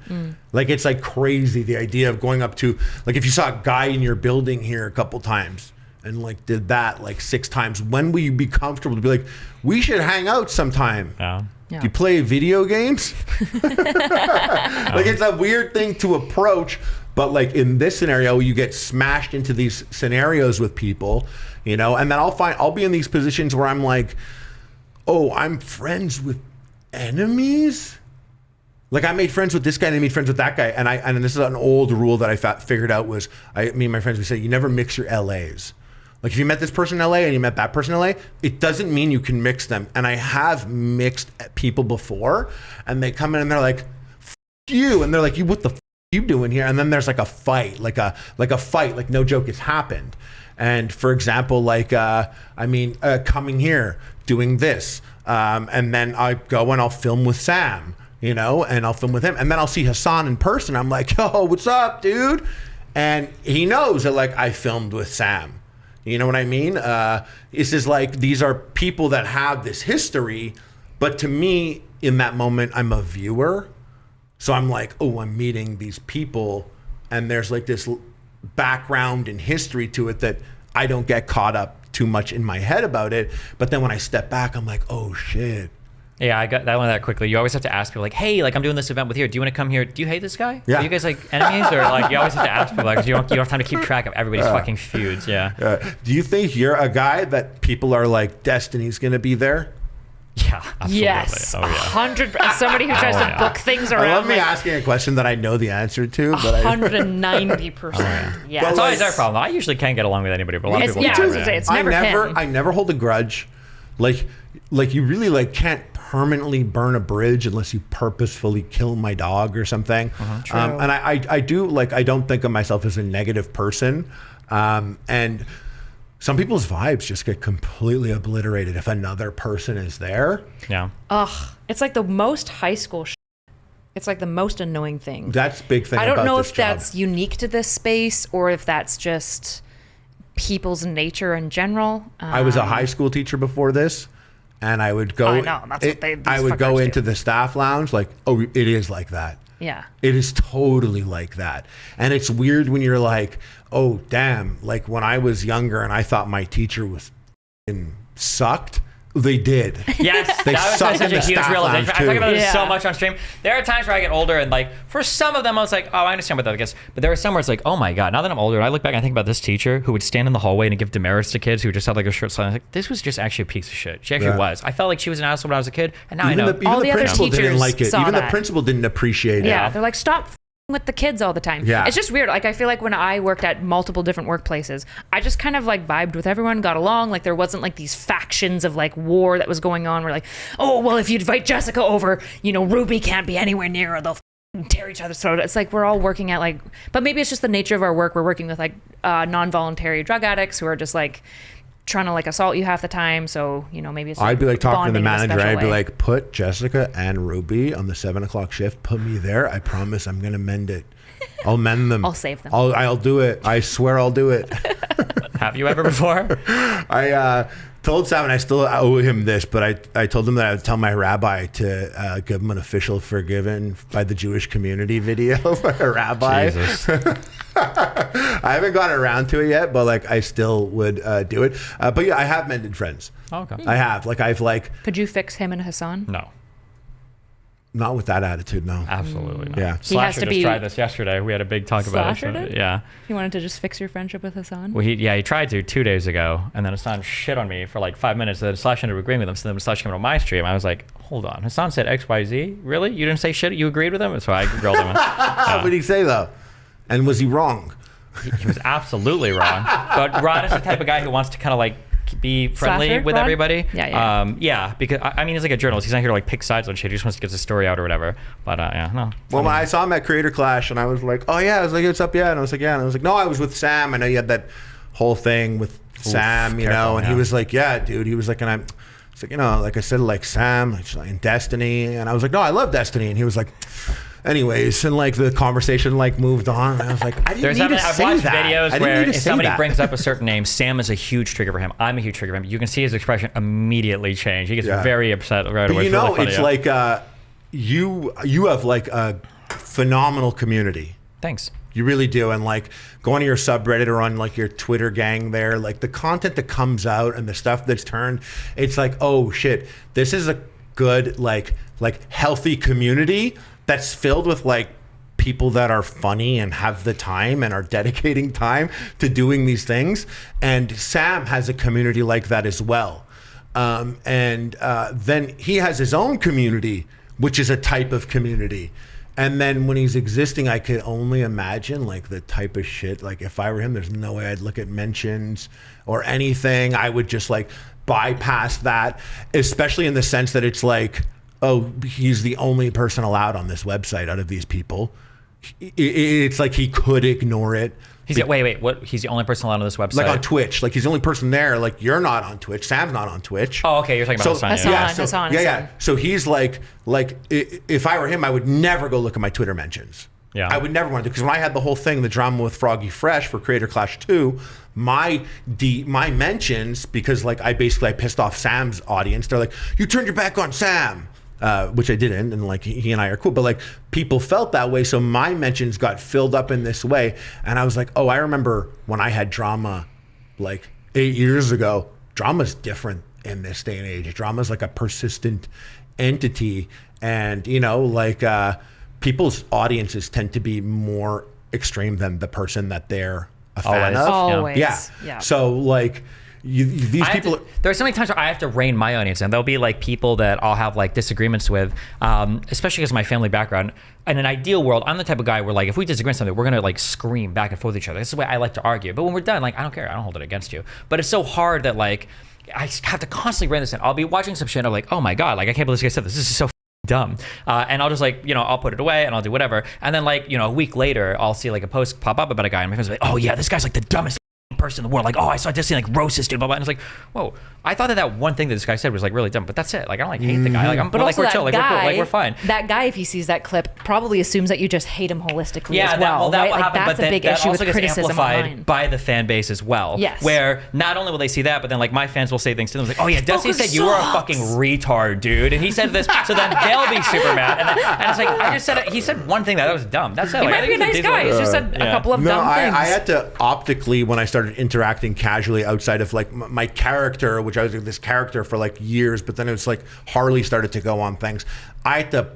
[SPEAKER 2] Like, it's like crazy, the idea of going up to, like, if you saw a guy in your building here a couple times and like did that like 6 times, when will you be comfortable to be like, we should hang out sometime?
[SPEAKER 3] Yeah.
[SPEAKER 2] Do you play video games? Like, it's a weird thing to approach. But like in this scenario, you get smashed into these scenarios with people, you know, and then I'll be in these positions where I'm like, oh, I'm friends with enemies. Like, I made friends with this guy and I made friends with that guy. And this is an old rule that I figured out was, me and my friends, we say, you never mix your LAs. Like, if you met this person in LA and you met that person in LA, it doesn't mean you can mix them. And I have mixed people before, and they come in and they're like, F you. And they're like, what the f you doing here? And then there's like a fight, like no joke, it's happened. And for example, like, coming here, doing this. And then I go and I'll film with Sam, you know, and I'll film with him. And then I'll see Hassan in person. I'm like, yo, what's up, dude? And he knows that like I filmed with Sam. You know what I mean? It's just like, these are people that have this history, but to me, in that moment, I'm a viewer. So I'm like, oh, I'm meeting these people, and there's like this background and history to it that I don't get caught up too much in my head about it. But then when I step back, I'm like, oh shit.
[SPEAKER 3] Yeah, I got that one that quickly. You always have to ask people like, hey, like I'm doing this event with you. Do you want to come here? Do you hate this guy?
[SPEAKER 2] Yeah.
[SPEAKER 3] Are you guys like enemies? Or like, you always have to ask people like, you don't have time to keep track of everybody's fucking feuds. Yeah.
[SPEAKER 2] Do you think you're a guy that people are like, Destiny's going to be there?
[SPEAKER 3] Yeah, absolutely.
[SPEAKER 1] Yes,
[SPEAKER 3] oh, yeah.
[SPEAKER 1] 100%. Somebody who tries to book things around.
[SPEAKER 2] I love me
[SPEAKER 1] like,
[SPEAKER 2] asking a question that I know the answer to, but
[SPEAKER 1] 190%. Yeah,
[SPEAKER 3] That's always our problem. I usually can't get along with anybody, but a lot of people
[SPEAKER 1] I was
[SPEAKER 3] do.
[SPEAKER 1] gonna say, it's never him.
[SPEAKER 2] I never hold a grudge. Like you really like can't permanently burn a bridge unless you purposefully kill my dog or something.
[SPEAKER 1] True.
[SPEAKER 2] And I do, like, I don't think of myself as a negative person. And some people's vibes just get completely obliterated if another person is there.
[SPEAKER 3] Yeah.
[SPEAKER 1] Ugh, it's like the most high school shit. It's like the most annoying thing.
[SPEAKER 2] That's a big thing.
[SPEAKER 1] I don't
[SPEAKER 2] about
[SPEAKER 1] know
[SPEAKER 2] this
[SPEAKER 1] if
[SPEAKER 2] job.
[SPEAKER 1] that's unique to this space or if that's just people's nature in general.
[SPEAKER 2] I was a high school teacher before this, and I would go.
[SPEAKER 1] I know, that's what these
[SPEAKER 2] I would go
[SPEAKER 1] fuckers
[SPEAKER 2] into
[SPEAKER 1] do.
[SPEAKER 2] the staff lounge like, oh, it is like that.
[SPEAKER 1] Yeah.
[SPEAKER 2] It is totally like that. And it's weird when you're like, oh, damn. Like when I was younger and I thought my teacher was sucked, they did.
[SPEAKER 3] Yes,
[SPEAKER 2] They
[SPEAKER 3] that was
[SPEAKER 2] suck
[SPEAKER 3] such
[SPEAKER 2] in
[SPEAKER 3] a
[SPEAKER 2] the
[SPEAKER 3] huge
[SPEAKER 2] staff
[SPEAKER 3] realization.
[SPEAKER 2] lounge,
[SPEAKER 3] I talk about
[SPEAKER 2] too.
[SPEAKER 3] this so
[SPEAKER 1] Yeah.
[SPEAKER 3] much on stream. There are times where I get older and like, for some of them, I was like, oh, I understand what that is. But there are some where it's like, oh my God, now that I'm older, and I look back and I think about this teacher who would stand in the hallway and give demerits to kids who just had like a shirt sleeve. Like, this was just actually a piece of shit. She actually was. I felt like she was an asshole when I was a kid, and now I know.
[SPEAKER 2] Even
[SPEAKER 1] All
[SPEAKER 2] the
[SPEAKER 1] the other
[SPEAKER 2] principal didn't
[SPEAKER 1] teachers
[SPEAKER 2] like it.
[SPEAKER 1] saw
[SPEAKER 2] Even the
[SPEAKER 1] that.
[SPEAKER 2] principal didn't appreciate it.
[SPEAKER 1] Yeah, they're like, stop with the kids all the time.
[SPEAKER 2] Yeah.
[SPEAKER 1] It's just weird. Like, I feel like when I worked at multiple different workplaces, I just kind of like vibed with everyone, got along. Like, there wasn't like these factions of like war that was going on where like, oh, well, if you invite Jessica over, you know, Ruby can't be anywhere near her. They'll tear each other's throat. It's like we're all working at like, but maybe it's just the nature of our work. We're working with like non-voluntary drug addicts who are just like trying to like assault you half the time. So, you know, maybe it's
[SPEAKER 2] I'd be like talking to the
[SPEAKER 1] bonding in a
[SPEAKER 2] manager.
[SPEAKER 1] special
[SPEAKER 2] I'd be
[SPEAKER 1] way.
[SPEAKER 2] like, put Jessica and Ruby on the 7 o'clock shift. Put me there. I promise I'm going to mend it. I'll mend them.
[SPEAKER 1] I'll save them.
[SPEAKER 2] I'll do it. I swear I'll do it.
[SPEAKER 3] Have you ever before?
[SPEAKER 2] told Sam, and I still owe him this, but I told him that I would tell my rabbi to give him an official forgiven by the Jewish community video for a rabbi.
[SPEAKER 3] Jesus.
[SPEAKER 2] I haven't gotten around to it yet, but like I still would do it. But yeah, I have mended friends.
[SPEAKER 3] Oh, okay.
[SPEAKER 2] I have. Like I've like.
[SPEAKER 1] Could you fix him and Hassan?
[SPEAKER 3] No.
[SPEAKER 2] Not with that attitude, no.
[SPEAKER 3] Absolutely not.
[SPEAKER 2] Yeah.
[SPEAKER 1] He has
[SPEAKER 3] Slasher
[SPEAKER 1] to
[SPEAKER 3] just
[SPEAKER 1] be-
[SPEAKER 3] tried this yesterday. We had a big talk about
[SPEAKER 1] Slasher
[SPEAKER 3] it.
[SPEAKER 1] did?
[SPEAKER 3] Yeah.
[SPEAKER 1] You wanted to just fix your friendship with Hassan?
[SPEAKER 3] Well, he tried to 2 days ago, and then Hassan shit on me for like 5 minutes. Then Slash ended up agreeing with him. So then Slash came on my stream. I was like, hold on. Hassan said XYZ? Really? You didn't say shit? You agreed with him? So I grilled him.
[SPEAKER 2] What did he say though? And was he wrong?
[SPEAKER 3] He was absolutely wrong. But Rod is the type of guy who wants to kind of like be friendly
[SPEAKER 1] Slasher,
[SPEAKER 3] with
[SPEAKER 1] Rod?
[SPEAKER 3] everybody.
[SPEAKER 1] Yeah.
[SPEAKER 3] Yeah, because I mean, he's like a journalist. He's not here to like pick sides on shit. He just wants to get his story out or whatever. But yeah, no.
[SPEAKER 2] Well, when I saw him at Creator Clash, and I was like, "Oh yeah," I was like, "What's up?" Yeah, and I was like, "Yeah," and I was like, "No, I was with Sam. I know you had that whole thing with Sam, you
[SPEAKER 3] careful,
[SPEAKER 2] know." And he
[SPEAKER 3] yeah.
[SPEAKER 2] was like, "Yeah, dude." He was like, and I was like, you know, like I said, like Sam, like in Destiny, and I was like, "No, I love Destiny," and he was like. Anyways, and like the conversation like moved on, and I was like, I didn't need to
[SPEAKER 3] I've
[SPEAKER 2] say
[SPEAKER 3] watched
[SPEAKER 2] that.
[SPEAKER 3] videos
[SPEAKER 2] I didn't
[SPEAKER 3] where
[SPEAKER 2] need to
[SPEAKER 3] if
[SPEAKER 2] say
[SPEAKER 3] somebody
[SPEAKER 2] that.
[SPEAKER 3] brings up a certain name, Sam is a huge trigger for him. I'm a huge trigger for him. You can see his expression immediately change. He gets
[SPEAKER 2] Yeah.
[SPEAKER 3] very upset right
[SPEAKER 2] But
[SPEAKER 3] away.
[SPEAKER 2] you know,
[SPEAKER 3] really funny,
[SPEAKER 2] it's
[SPEAKER 3] yeah.
[SPEAKER 2] like you have like a phenomenal community.
[SPEAKER 3] Thanks.
[SPEAKER 2] You really do. And like going to your subreddit or on like your Twitter gang there, like the content that comes out and the stuff that's turned, it's like, oh shit, this is a good like healthy community that's filled with like people that are funny and have the time and are dedicating time to doing these things. And Sam has a community like that as well. Then he has his own community, which is a type of community. And then when he's existing, I could only imagine like the type of shit, like if I were him, there's no way I'd look at mentions or anything. I would just like bypass that, especially in the sense that it's like, oh, he's the only person allowed on this website out of these people. It's like he could ignore it.
[SPEAKER 3] Wait, what? He's the only person allowed on this website?
[SPEAKER 2] Like on Twitch. Like he's the only person there. Like you're not on Twitch. Sam's not on Twitch.
[SPEAKER 3] Oh, okay. You're talking about Hassan.
[SPEAKER 1] Hassan.
[SPEAKER 2] Yeah. So he's like if I were him, I would never go look at my Twitter mentions.
[SPEAKER 3] Yeah.
[SPEAKER 2] I would never want to, because when I had the whole thing, the drama with Froggy Fresh for Creator Clash 2, my mentions, because like I pissed off Sam's audience. They're like, you turned your back on Sam. Which I didn't, and like he and I are cool, but like people felt that way, so my mentions got filled up in this way, and I was like, oh, I remember when I had drama like 8 years ago. Drama's different in this day and age. Drama's like a persistent entity, and you know, like people's audiences tend to be more extreme than the person that they're a fan of.
[SPEAKER 1] Always.
[SPEAKER 2] Yeah. So like. These people.
[SPEAKER 3] There are so many times where I have to rein my audience, and there'll be like people that I'll have like disagreements with, especially because of my family background. In an ideal world, I'm the type of guy where like if we disagree on something, we're gonna like scream back and forth with each other. This is the way I like to argue. But when we're done, like I don't care. I don't hold it against you. But it's so hard that like I have to constantly rein this in. I'll be watching some shit, and I'm like, oh my god, like I can't believe this guy said this. This is so dumb. And I'll just like, you know, I'll put it away and I'll do whatever. And then like, you know, a week later, I'll see like a post pop up about a guy, and my friends are like, oh yeah, this guy's like the dumbest person in the world. Like, oh, I saw Destiny like roast this dude, blah blah. And it's like, whoa, I thought that one thing that this guy said was like really dumb, but that's it. Like I don't like hate the guy. Like I'm,
[SPEAKER 1] But
[SPEAKER 3] like
[SPEAKER 1] also
[SPEAKER 3] we're
[SPEAKER 1] that
[SPEAKER 3] chill, like
[SPEAKER 1] guy,
[SPEAKER 3] we're cool, like we're fine.
[SPEAKER 1] That guy, if he sees that clip, probably assumes that you just hate him holistically
[SPEAKER 3] Yeah,
[SPEAKER 1] as well.
[SPEAKER 3] that
[SPEAKER 1] right?
[SPEAKER 3] will
[SPEAKER 1] Like
[SPEAKER 3] happen,
[SPEAKER 1] that's
[SPEAKER 3] but
[SPEAKER 1] a big
[SPEAKER 3] that
[SPEAKER 1] issue with
[SPEAKER 3] also gets
[SPEAKER 1] criticism
[SPEAKER 3] amplified
[SPEAKER 1] online.
[SPEAKER 3] by the fan base as well.
[SPEAKER 1] Yes.
[SPEAKER 3] Where not only will they see that, but then like my fans will say things to them like, oh yeah, Destiny said you were a fucking retard, dude, and he said this, so then they'll be super mad. And it's like I just said it, he said one thing that was dumb. That's it.
[SPEAKER 1] He
[SPEAKER 3] Like,
[SPEAKER 1] might be a nice guy. He's just said a couple of dumb things.
[SPEAKER 2] I had to optically, when I started interacting casually outside of like my character, which I was this character for like years, but then it was like Harley started to go on things. I had to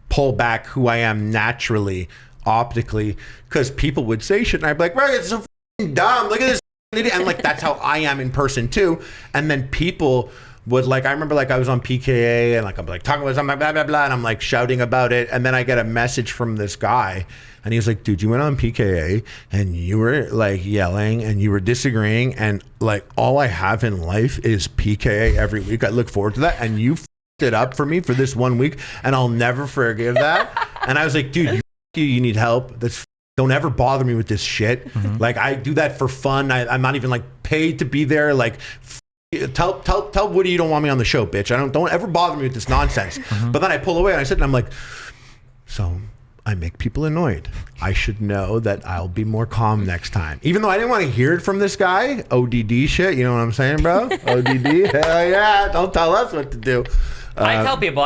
[SPEAKER 2] pull back who I am naturally, optically, because people would say shit, and I'd be like, right, it's so f***ing dumb. Look at this idiot. And like that's how I am in person too. And then people would like, I remember like I was on PKA and like I'm like talking about something, blah blah blah, and I'm like shouting about it, and then I get a message from this guy. And he was like, dude, you went on PKA and you were like yelling and you were disagreeing, and like all I have in life is PKA every week. I look forward to that, and you f***ed it up for me for this 1 week, and I'll never forgive that. And I was like, dude, you need help. Don't ever bother me with this shit. Mm-hmm. Like I do that for fun. I'm not even like paid to be there. Like tell Woody you don't want me on the show, bitch. Don't ever bother me with this nonsense. Mm-hmm. But then I pull away and I sit and I'm like, so I make people annoyed. I should know that I'll be more calm next time. Even though I didn't want to hear it from this guy, ODD shit, you know what I'm saying, bro? ODD, hell yeah, don't tell us what to do.
[SPEAKER 3] I tell people,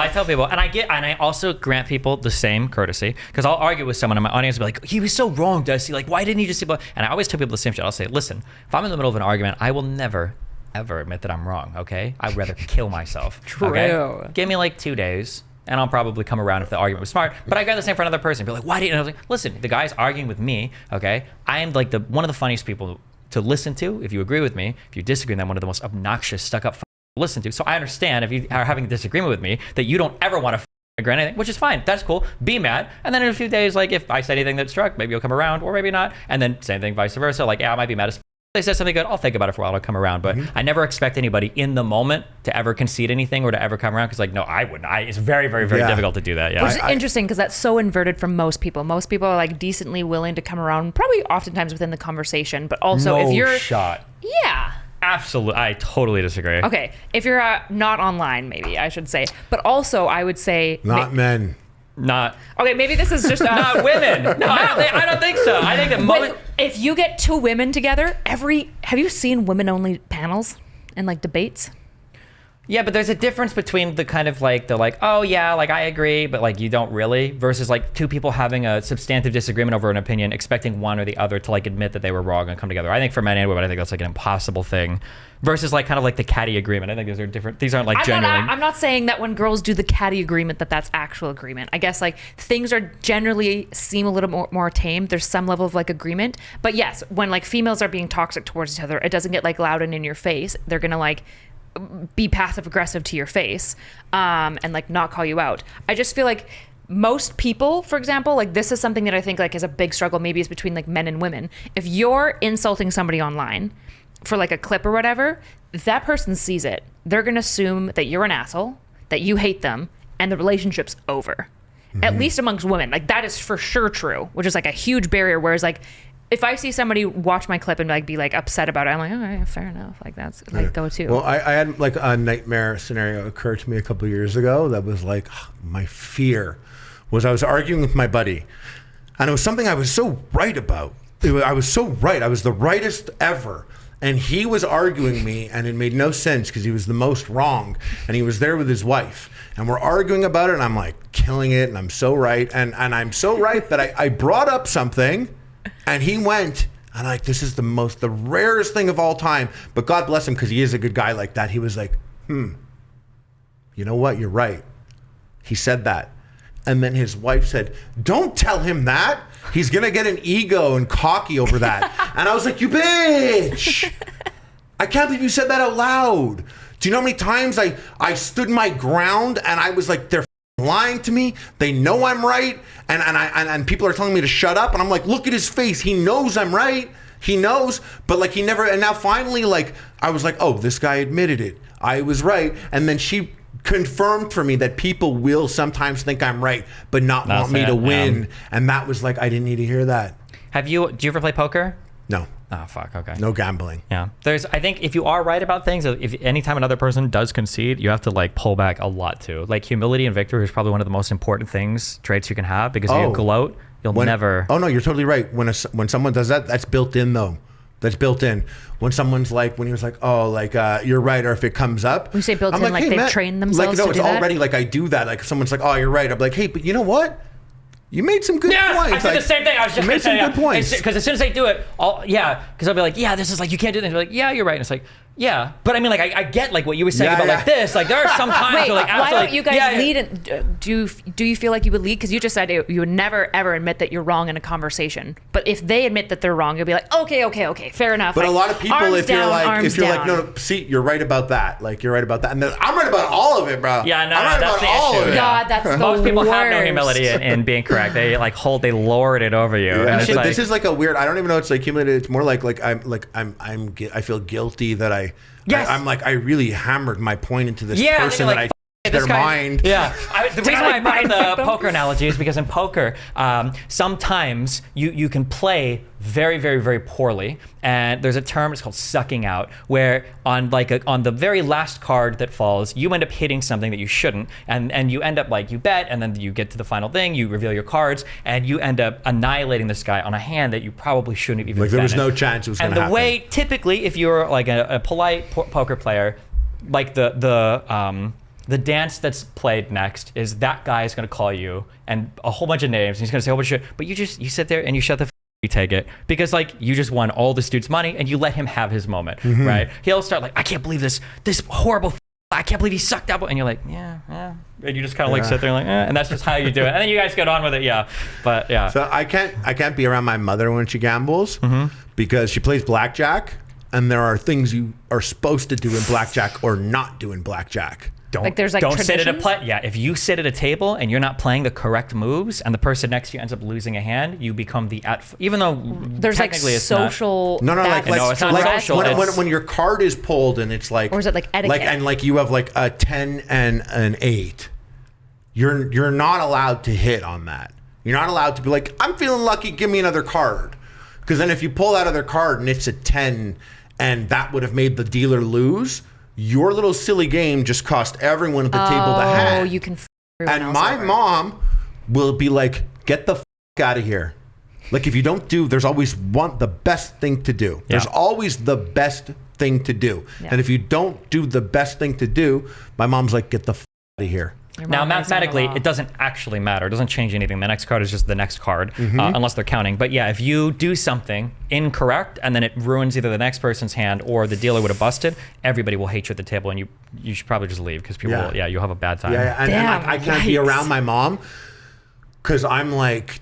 [SPEAKER 3] and I also grant people the same courtesy, because I'll argue with someone in my audience and be like, he was so wrong, Dusty, like, why didn't he just say, and I always tell people the same shit. I'll say, listen, if I'm in the middle of an argument, I will never, ever admit that I'm wrong, okay? I'd rather kill myself.
[SPEAKER 1] True.
[SPEAKER 3] Okay? Give me like 2 days, and I'll probably come around if the argument was smart. But I got the same for another person. Be like, why didn't I was like, listen, the guy's arguing with me, okay? I am like one of the funniest people to listen to if you agree with me. If you disagree, then I'm one of the most obnoxious, stuck-up listen to. So I understand if you are having a disagreement with me that you don't ever want to agree on anything, which is fine. That's cool. Be mad. And then in a few days, like if I say anything that struck, maybe you'll come around or maybe not. And then same thing, vice versa. Like, yeah, I might be mad as they said something good. I'll think about it for a while. I'll come around. But I never expect anybody in the moment to ever concede anything or to ever come around. Because like, no, I wouldn't. It's very, very, very difficult to do that. Yeah.
[SPEAKER 1] Which is interesting because that's so inverted from most people. Most people are like decently willing to come around, probably oftentimes within the conversation. But also if you're
[SPEAKER 3] shot.
[SPEAKER 1] Yeah.
[SPEAKER 3] Absolutely. I totally disagree.
[SPEAKER 1] Okay. If you're not online, maybe I should say. But also I would say...
[SPEAKER 2] Not men.
[SPEAKER 3] Not...
[SPEAKER 1] Okay, maybe this is just...
[SPEAKER 3] not women. No, I don't think so. I think the moment...
[SPEAKER 1] If you get two women together, have you seen women-only panels and like debates?
[SPEAKER 3] Yeah, but there's a difference between the kind of like, oh yeah, like I agree, but like you don't really, versus like two people having a substantive disagreement over an opinion, expecting one or the other to like admit that they were wrong and come together. I think for men and women, I think that's like an impossible thing. Versus like kind of like the catty agreement. I think those are different. These aren't like genuine.
[SPEAKER 1] I'm not saying that when girls do the catty agreement that's actual agreement. I guess like things are generally seem a little more tame. There's some level of like agreement. But yes, when like females are being toxic towards each other, it doesn't get like loud and in your face. They're gonna like be passive aggressive to your face and like not call you out. I just feel like most people, for example, like this is something that I think like is a big struggle. Maybe it's between like men and women. If you're insulting somebody online for like a clip or whatever, if that person sees it, they're gonna assume that you're an asshole, that you hate them, and the relationship's over. At least amongst women, like that is for sure true, which is like a huge barrier. Whereas like if I see somebody watch my clip and like be like upset about it, I'm like, all right, fair enough. Like that's like go to.
[SPEAKER 2] Well, I had like a nightmare scenario occur to me a couple of years ago that was like my fear was I was arguing with my buddy, and it was something I was so right about. I was so right. I was the rightest ever. And he was arguing me, and it made no sense because he was the most wrong, and he was there with his wife. And we're arguing about it, and I'm like killing it, and I'm so right. And I'm so right that I brought up something, and he went, and like, this is the rarest thing of all time. But God bless him because he is a good guy like that. He was like, you know what? You're right. He said that. And then his wife said, don't tell him that. He's going to get an ego and cocky over that. And I was like, you bitch. I can't believe you said that out loud. Do you know how many times I stood my ground and I was like, they're lying to me. They know I'm right. And people are telling me to shut up. And I'm like, look at his face. He knows I'm right. He knows. But like he never. And now finally, like I was like, oh, this guy admitted it. I was right. And then she confirmed for me that people will sometimes think I'm right, but not want me to win. And that was like, I didn't need to hear that.
[SPEAKER 3] Do you ever play poker?
[SPEAKER 2] No.
[SPEAKER 3] Oh, fuck. Okay.
[SPEAKER 2] No gambling.
[SPEAKER 3] Yeah. I think if you are right about things, if anytime another person does concede, you have to like pull back a lot too. Like humility and victory is probably one of the most important traits you can have, because if you gloat, you'll never. Oh no, you're totally right. When someone does that, that's built in though. That's built in. When someone's like, when he was like, oh, like, you're right, or if it comes up.
[SPEAKER 1] When you say built in, like, hey, they've trained themselves
[SPEAKER 2] to do that?
[SPEAKER 1] Like, no,
[SPEAKER 2] it's already, like, I do that. Like, if someone's like, oh, you're right. I'm like, hey, but you know what? You made some good points.
[SPEAKER 3] I said the same thing. I was just
[SPEAKER 2] made some good points.
[SPEAKER 3] Because as soon as they do it, because I'll be like, yeah, this is like, you can't do this. They're like, yeah, you're right. And it's like, yeah. But I mean, like, I get, like, what you were saying about, like, this. Like, there are some times
[SPEAKER 1] where,
[SPEAKER 3] like,
[SPEAKER 1] why don't you guys lead? And do you feel like you would lead? Because you just said you would never, ever admit that you're wrong in a conversation. But if they admit that they're wrong, you'll be like, okay, fair enough.
[SPEAKER 2] But
[SPEAKER 1] like,
[SPEAKER 2] a lot of people, if you're like, no, see, you're right about that. Like, you're right about that. And then I'm right about all of it, bro.
[SPEAKER 3] Yeah, no,
[SPEAKER 2] I'm right
[SPEAKER 3] that's
[SPEAKER 2] about
[SPEAKER 3] the
[SPEAKER 2] all
[SPEAKER 3] issue.
[SPEAKER 2] of it.
[SPEAKER 1] God, that's the
[SPEAKER 3] Most people
[SPEAKER 1] worst.
[SPEAKER 3] have no humility in being correct. They they lord it over you.
[SPEAKER 2] Yeah.
[SPEAKER 3] And it's
[SPEAKER 2] This is like a weird. I don't even know. It's like humility. It's more like I feel guilty that I'm like I really hammered my point into this person that I their mind.
[SPEAKER 3] Yeah. The reason why I brought up the poker analogy is because in poker, sometimes you can play very, very, very poorly. And there's a term, it's called sucking out, where on the very last card that falls, you end up hitting something that you shouldn't, and you end up like, you bet, and then you get to the final thing, you reveal your cards, and you end up annihilating this guy on a hand that you probably shouldn't have even
[SPEAKER 2] Like there was
[SPEAKER 3] betted.
[SPEAKER 2] no chance it was going to happen.
[SPEAKER 3] And the way, typically, if you're like a polite poker player, like the dance that's played next is that guy is going to call you and a whole bunch of names. And he's going to say a whole bunch of shit, but you sit there and you shut the you take it because like you just won all this dude's money and you let him have his moment, right? He'll start like, I can't believe this horrible. I can't believe he sucked up, and you're like, yeah, and you just kind of like sit there like, and that's just how you do it, and then you guys get on with it, but yeah.
[SPEAKER 2] So I can't be around my mother when she gambles because she plays blackjack, and there are things you are supposed to do in blackjack or not do in blackjack.
[SPEAKER 1] Like there's like
[SPEAKER 3] don't sit at a
[SPEAKER 1] traditions?
[SPEAKER 3] if you sit at a table and you're not playing the correct moves and the person next to you ends up losing a hand, you become the even though
[SPEAKER 1] there's like
[SPEAKER 3] technically it's
[SPEAKER 1] social.
[SPEAKER 2] No,
[SPEAKER 1] bad
[SPEAKER 3] No, it's not
[SPEAKER 1] press.
[SPEAKER 3] social.
[SPEAKER 2] when your card is pulled and it's like,
[SPEAKER 1] Or is it like etiquette?
[SPEAKER 2] and like you have like a 10 and an 8, you're not allowed to hit on that. You're not allowed to be like, I'm feeling lucky, give me another card, because then if you pull that other card and it's a 10 and that would have made the dealer lose, your little silly game just cost everyone at the table the hand.
[SPEAKER 1] Oh, you can.
[SPEAKER 2] And my mom will be like, get the out of here. Like if you don't do, there's always the best thing to do. There's always the best thing to do.
[SPEAKER 1] Yeah.
[SPEAKER 2] And if you don't do the best thing to do, my mom's like, get the out of here.
[SPEAKER 3] Now, mathematically, it doesn't actually matter. It doesn't change anything. The next card is just the next card, unless they're counting. But yeah, if you do something incorrect and then it ruins either the next person's hand or the dealer would have busted, everybody will hate you at the table, and you should probably just leave because people will, you'll have a bad time.
[SPEAKER 2] Yeah, and
[SPEAKER 1] Damn,
[SPEAKER 2] I can't be
[SPEAKER 1] yikes.
[SPEAKER 2] around my mom because I'm like,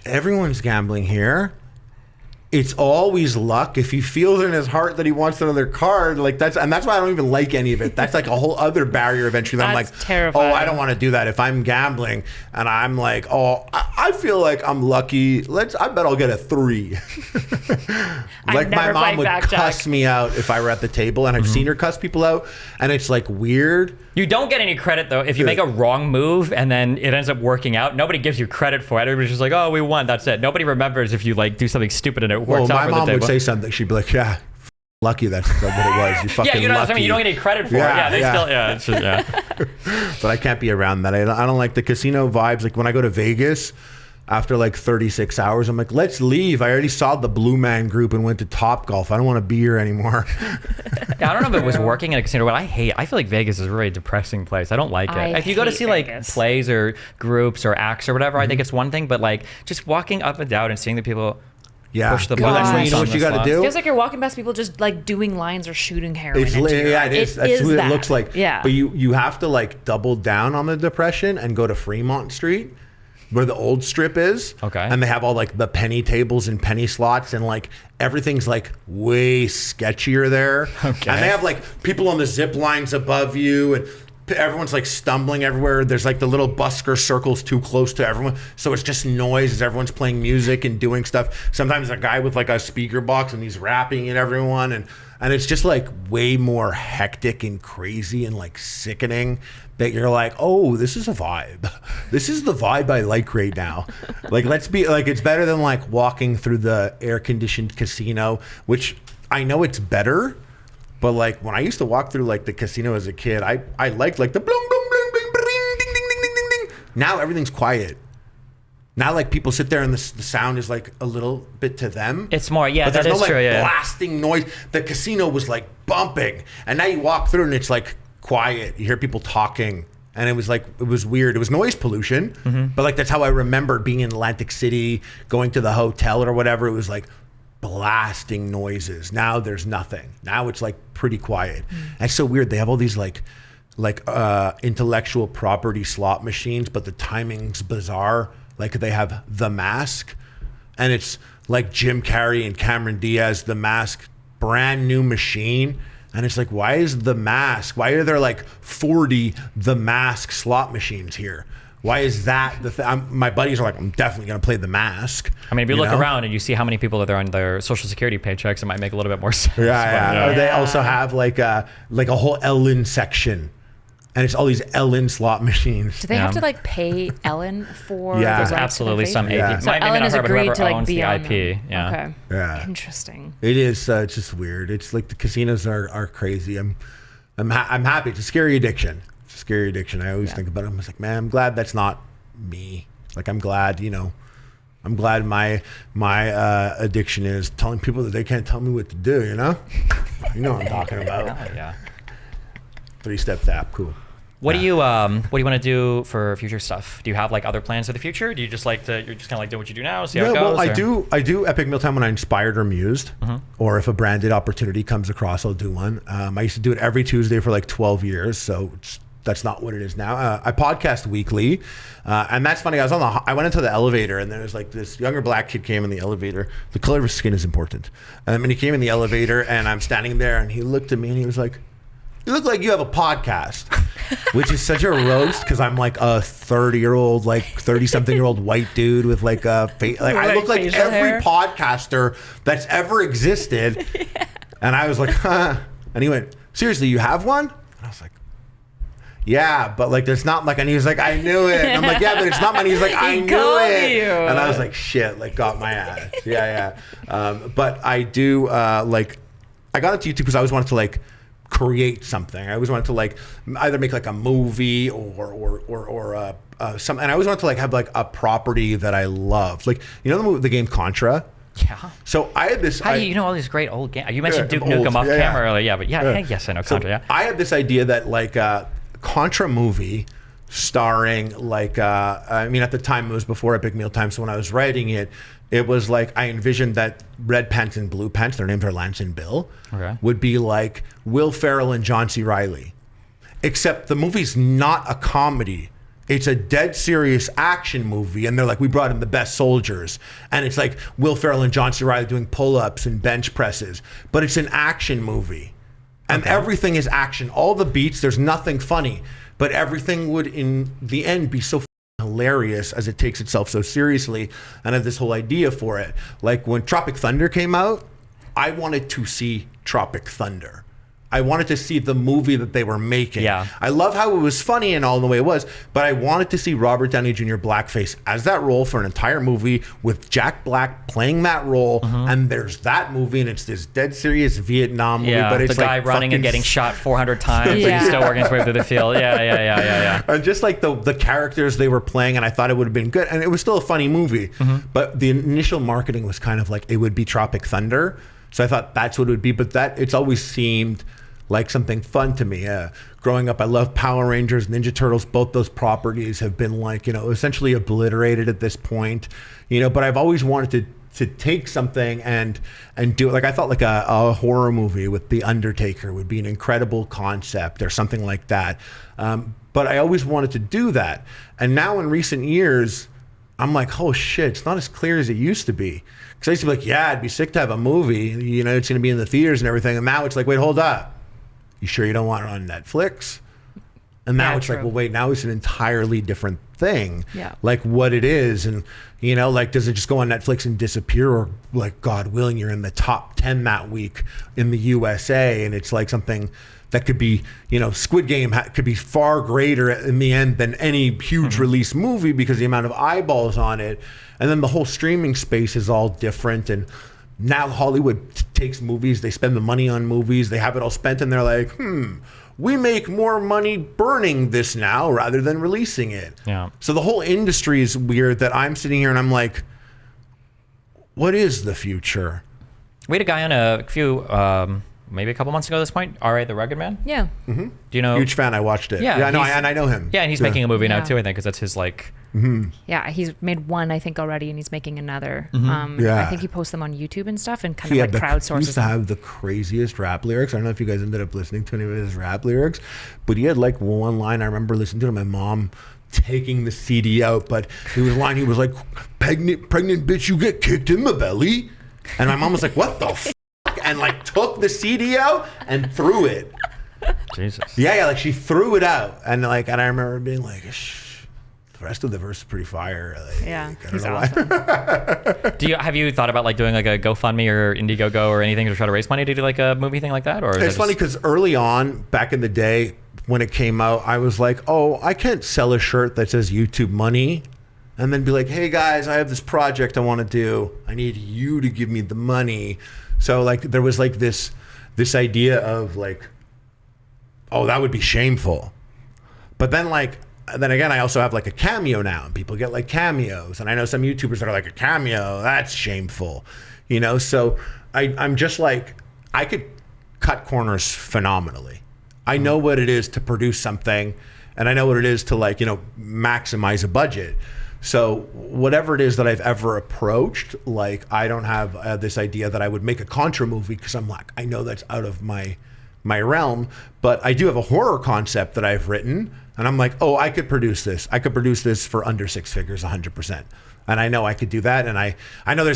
[SPEAKER 2] everyone's gambling here. It's always luck. If he feels in his heart that he wants another card, like that's why I don't even like any of it. That's like a whole other barrier of entry that I'm
[SPEAKER 1] That's
[SPEAKER 2] like,
[SPEAKER 1] terrifying.
[SPEAKER 2] oh, I don't want to do that. If I'm gambling and I'm like, oh, I feel like I'm lucky. I bet I'll get a 3. Like my
[SPEAKER 1] never
[SPEAKER 2] mom
[SPEAKER 1] playing
[SPEAKER 2] would
[SPEAKER 1] blackjack.
[SPEAKER 2] cuss me out if I were at the table, and I've seen her cuss people out, and it's like weird.
[SPEAKER 3] You don't get any credit though if you make a wrong move and then it ends up working out. Nobody gives you credit for it. Everybody's just like, "Oh, we won. That's it." Nobody remembers if you like do something stupid and it works
[SPEAKER 2] Well,
[SPEAKER 3] out
[SPEAKER 2] my
[SPEAKER 3] for the
[SPEAKER 2] mom
[SPEAKER 3] table.
[SPEAKER 2] would say something. She'd be like, "Yeah, lucky that's what it was. You fucking
[SPEAKER 3] Yeah, you know what
[SPEAKER 2] lucky."
[SPEAKER 3] I mean. You don't get any credit for it.
[SPEAKER 2] Yeah,
[SPEAKER 3] Yeah, they
[SPEAKER 2] yeah.
[SPEAKER 3] still. Yeah, it's just, yeah.
[SPEAKER 2] But I can't be around that. I don't like the casino vibes. Like when I go to Vegas, after like 36 hours, I'm like, let's leave. I already saw the Blue Man Group and went to Top Golf. I don't want to be here anymore.
[SPEAKER 3] Yeah, I don't know if it was working in a casino, but I feel like Vegas is a really depressing place. I don't like it.
[SPEAKER 1] I
[SPEAKER 3] If you go to
[SPEAKER 1] hate
[SPEAKER 3] see like
[SPEAKER 1] Vegas.
[SPEAKER 3] plays or groups or acts or whatever, I think it's one thing. But like just walking up and down and seeing the people
[SPEAKER 2] Yeah.
[SPEAKER 3] push the
[SPEAKER 2] Well,
[SPEAKER 3] buttons.
[SPEAKER 2] that's when you know
[SPEAKER 3] on
[SPEAKER 2] what you
[SPEAKER 3] the
[SPEAKER 2] got to
[SPEAKER 3] slots.
[SPEAKER 2] do.
[SPEAKER 1] Feels like you're walking past people just like doing lines or shooting heroin.
[SPEAKER 2] It's
[SPEAKER 1] into your
[SPEAKER 2] yeah,
[SPEAKER 1] eye.
[SPEAKER 2] it is. That's
[SPEAKER 1] is
[SPEAKER 2] what
[SPEAKER 1] that.
[SPEAKER 2] it looks like.
[SPEAKER 1] Yeah.
[SPEAKER 2] But you have to like double down on the depression and go to Fremont Street, where the old strip is.
[SPEAKER 3] Okay.
[SPEAKER 2] And they have all like the penny tables and penny slots, and like everything's like way sketchier there.
[SPEAKER 3] Okay.
[SPEAKER 2] And they have like people on the zip lines above you, and everyone's like stumbling everywhere. There's like the little busker circles too close to everyone, so it's just noise as everyone's playing music and doing stuff. Sometimes a guy with like a speaker box and he's rapping at everyone, and it's just like way more hectic and crazy and like sickening that you're like, oh, this is a vibe. This is the vibe I like right now. Like, let's be like, it's better than like walking through the air conditioned casino, which I know it's better. But like when I used to walk through like the casino as a kid, I liked like the blum blum blum blum bling, ding ding ding ding ding ding. Now everything's quiet. Now like people sit there and the sound is like a little bit to them.
[SPEAKER 3] It's more, yeah,
[SPEAKER 2] but
[SPEAKER 3] that
[SPEAKER 2] there's
[SPEAKER 3] is
[SPEAKER 2] no like
[SPEAKER 3] true, yeah.
[SPEAKER 2] blasting noise. The casino was like bumping, and now you walk through and it's like quiet. You hear people talking, and it was weird. It was noise pollution, but like that's how I remembered being in Atlantic City, going to the hotel or whatever. It was like blasting noises. Now there's nothing. Now it's like pretty quiet. And it's so weird. They have all these like intellectual property slot machines, but the timing's bizarre. Like they have The Mask, and it's like Jim Carrey and Cameron Diaz, The Mask, brand new machine. And it's like, why is The Mask? Why are there like 40 The Mask slot machines here? Why is that the thing? My buddies are like, I'm definitely going to play The Mask.
[SPEAKER 3] I mean, if you look
[SPEAKER 2] know?
[SPEAKER 3] around and you see how many people that are on their social security paychecks, it might make a little bit more sense.
[SPEAKER 2] Yeah.
[SPEAKER 3] But,
[SPEAKER 2] Or they also have like a whole Ellen section. and it's all these Ellen slot machines.
[SPEAKER 1] Do they have to like pay Ellen for
[SPEAKER 2] Yeah.
[SPEAKER 1] those rights
[SPEAKER 3] Absolutely,
[SPEAKER 1] to
[SPEAKER 3] some
[SPEAKER 1] their
[SPEAKER 3] AP.
[SPEAKER 1] face? So Ellen has agreed to like be on
[SPEAKER 3] IP. Yeah.
[SPEAKER 1] Okay.
[SPEAKER 2] Yeah.
[SPEAKER 1] Interesting.
[SPEAKER 2] It is. It's just weird. It's like the casinos are crazy. I'm happy. It's a scary addiction. It's a scary addiction. I always think about it. I'm just like, man, I'm glad that's not me. Like, I'm glad, I'm glad my addiction is telling people that they can't tell me what to do. You know what I'm talking about.
[SPEAKER 3] Yeah.
[SPEAKER 2] 3-step tap. Cool.
[SPEAKER 3] What do you want to do for future stuff? Do you have like other plans for the future? Do you just you're just kind of like doing what you do now, see how it goes?
[SPEAKER 2] Well, I do epic mealtime when I'm inspired or amused, or if a branded opportunity comes across, I'll do one. I used to do it every Tuesday for like 12 years, so that's not what it is now. I podcast weekly, and that's funny. I went into the elevator, and there was like this younger black kid came in the elevator. The color of his skin is important. And he came in the elevator, and I'm standing there, and he looked at me, and he was like, "You look like you have a podcast," which is such a roast because I'm like a 30-year-old, like 30-something-year-old white dude with like a face. Like I look like every podcaster that's ever existed. Yeah. And I was like, huh. And he went, "Seriously, you have one?" And I was like, "Yeah, but like there's not like," and he was like, "I knew it." And I'm like, "Yeah, but it's not mine." He's like, "I knew it."
[SPEAKER 1] You.
[SPEAKER 2] And I was like, "Shit," like got my ass. Yeah. But I do like, I got into YouTube because I always wanted to like create something. I always wanted to like either make like a movie or some, and I always wanted to like have like a property that I loved. Like, the game Contra?
[SPEAKER 3] Yeah.
[SPEAKER 2] So I had this.
[SPEAKER 3] How do you know all these great old games? You mentioned Duke Nukem off camera earlier. Yeah, but yes, I know Contra. Yeah.
[SPEAKER 2] I had this idea that like Contra movie starring like at the time it was before Epic Mealtime, so when I was writing it, it was like I envisioned that Red Pants and Blue Pants, their names are Lance and Bill, would be like Will Ferrell and John C. Reilly, except the movie's not a comedy. It's a dead serious action movie, and they're like, we brought in the best soldiers, and it's like Will Ferrell and John C. Reilly doing pull-ups and bench presses, but it's an action movie, and everything is action. All the beats, there's nothing funny, but everything would in the end be so hilarious as it takes itself so seriously. And I have this whole idea for it. Like when Tropic Thunder came out, I wanted to see Tropic Thunder. I wanted to see the movie that they were making. Yeah. I love how it was funny and all the way it was, but I wanted to see Robert Downey Jr. blackface as that role for an entire movie with Jack Black playing that role. And there's that movie, and it's this dead serious Vietnam movie, but it's
[SPEAKER 3] the guy
[SPEAKER 2] like
[SPEAKER 3] running and getting shot 400 times and he's still working his way through the field. Yeah.
[SPEAKER 2] And just like the characters they were playing, and I thought it would have been good, and it was still a funny movie. But the initial marketing was kind of like it would be Tropic Thunder. So I thought that's what it would be, but it's always seemed like something fun to me. Growing up, I love Power Rangers, Ninja Turtles. Both those properties have been like, essentially obliterated at this point, but I've always wanted to take something and do it. Like I thought like a horror movie with The Undertaker would be an incredible concept or something like that. But I always wanted to do that. And now in recent years, I'm like, oh shit, it's not as clear as it used to be. Because I used to be like, yeah, it'd be sick to have a movie, it's going to be in the theaters and everything. And now it's like, wait, hold up. You sure you don't want it on Netflix? And now it's like, well, wait, now it's an entirely different thing. Yeah. Like what it is. And, like, does it just go on Netflix and disappear? Or like, God willing, you're in the top 10 that week in the USA. And it's like something that could be, Squid Game could be far greater in the end than any huge release movie because the amount of eyeballs on it. And then the whole streaming space is all different. And now Hollywood takes movies, they spend the money on movies, they have it all spent, and they're like, we make more money burning this now rather than releasing it. Yeah. So the whole industry is weird that I'm sitting here and I'm like, what is the future?
[SPEAKER 3] We had a guy on a few, maybe a couple months ago at this point, R.A. the Rugged Man.
[SPEAKER 1] Yeah.
[SPEAKER 3] Do you know?
[SPEAKER 2] Huge fan, I watched it. Yeah, I know him.
[SPEAKER 3] Yeah, and he's making a movie now too, I think, because that's his like...
[SPEAKER 1] Yeah, he's made one, I think, already, and he's making another. I think he posts them on YouTube and stuff and kind of like crowdsources. He used
[SPEAKER 2] to have the craziest rap lyrics. I don't know if you guys ended up listening to any of his rap lyrics, but he had like one line I remember listening to my mom taking the CD out, but he was like, pregnant bitch, you get kicked in the belly. And my mom was like, what the f***? And like took the CD out and threw it.
[SPEAKER 3] Jesus.
[SPEAKER 2] Yeah, like she threw it out. And I remember being like, the rest of the verse is pretty fire. Like,
[SPEAKER 1] yeah,
[SPEAKER 2] I don't know why.
[SPEAKER 3] Have you thought about like doing like a GoFundMe or Indiegogo or anything to try to raise money to do like a movie thing like that? Or
[SPEAKER 2] it's funny because early on, back in the day, when it came out, I was like, oh, I can't sell a shirt that says YouTube money and then be like, hey guys, I have this project I want to do. I need you to give me the money. So like there was like this idea of like, oh, that would be shameful. But then again, I also have like a cameo now, and people get like cameos. And I know some YouTubers that are like, a cameo, that's shameful, you know? So I'm just like, I could cut corners phenomenally. I know what it is to produce something, and I know what it is to like, you know, maximize a budget. So whatever it is that I've ever approached, like I don't have this idea that I would make a Contra movie, because I'm like, I know that's out of my realm, but I do have a horror concept that I've written, and I'm like, oh, I could produce this. I could produce this for under 6 figures, 100%. And I know I could do that. And I know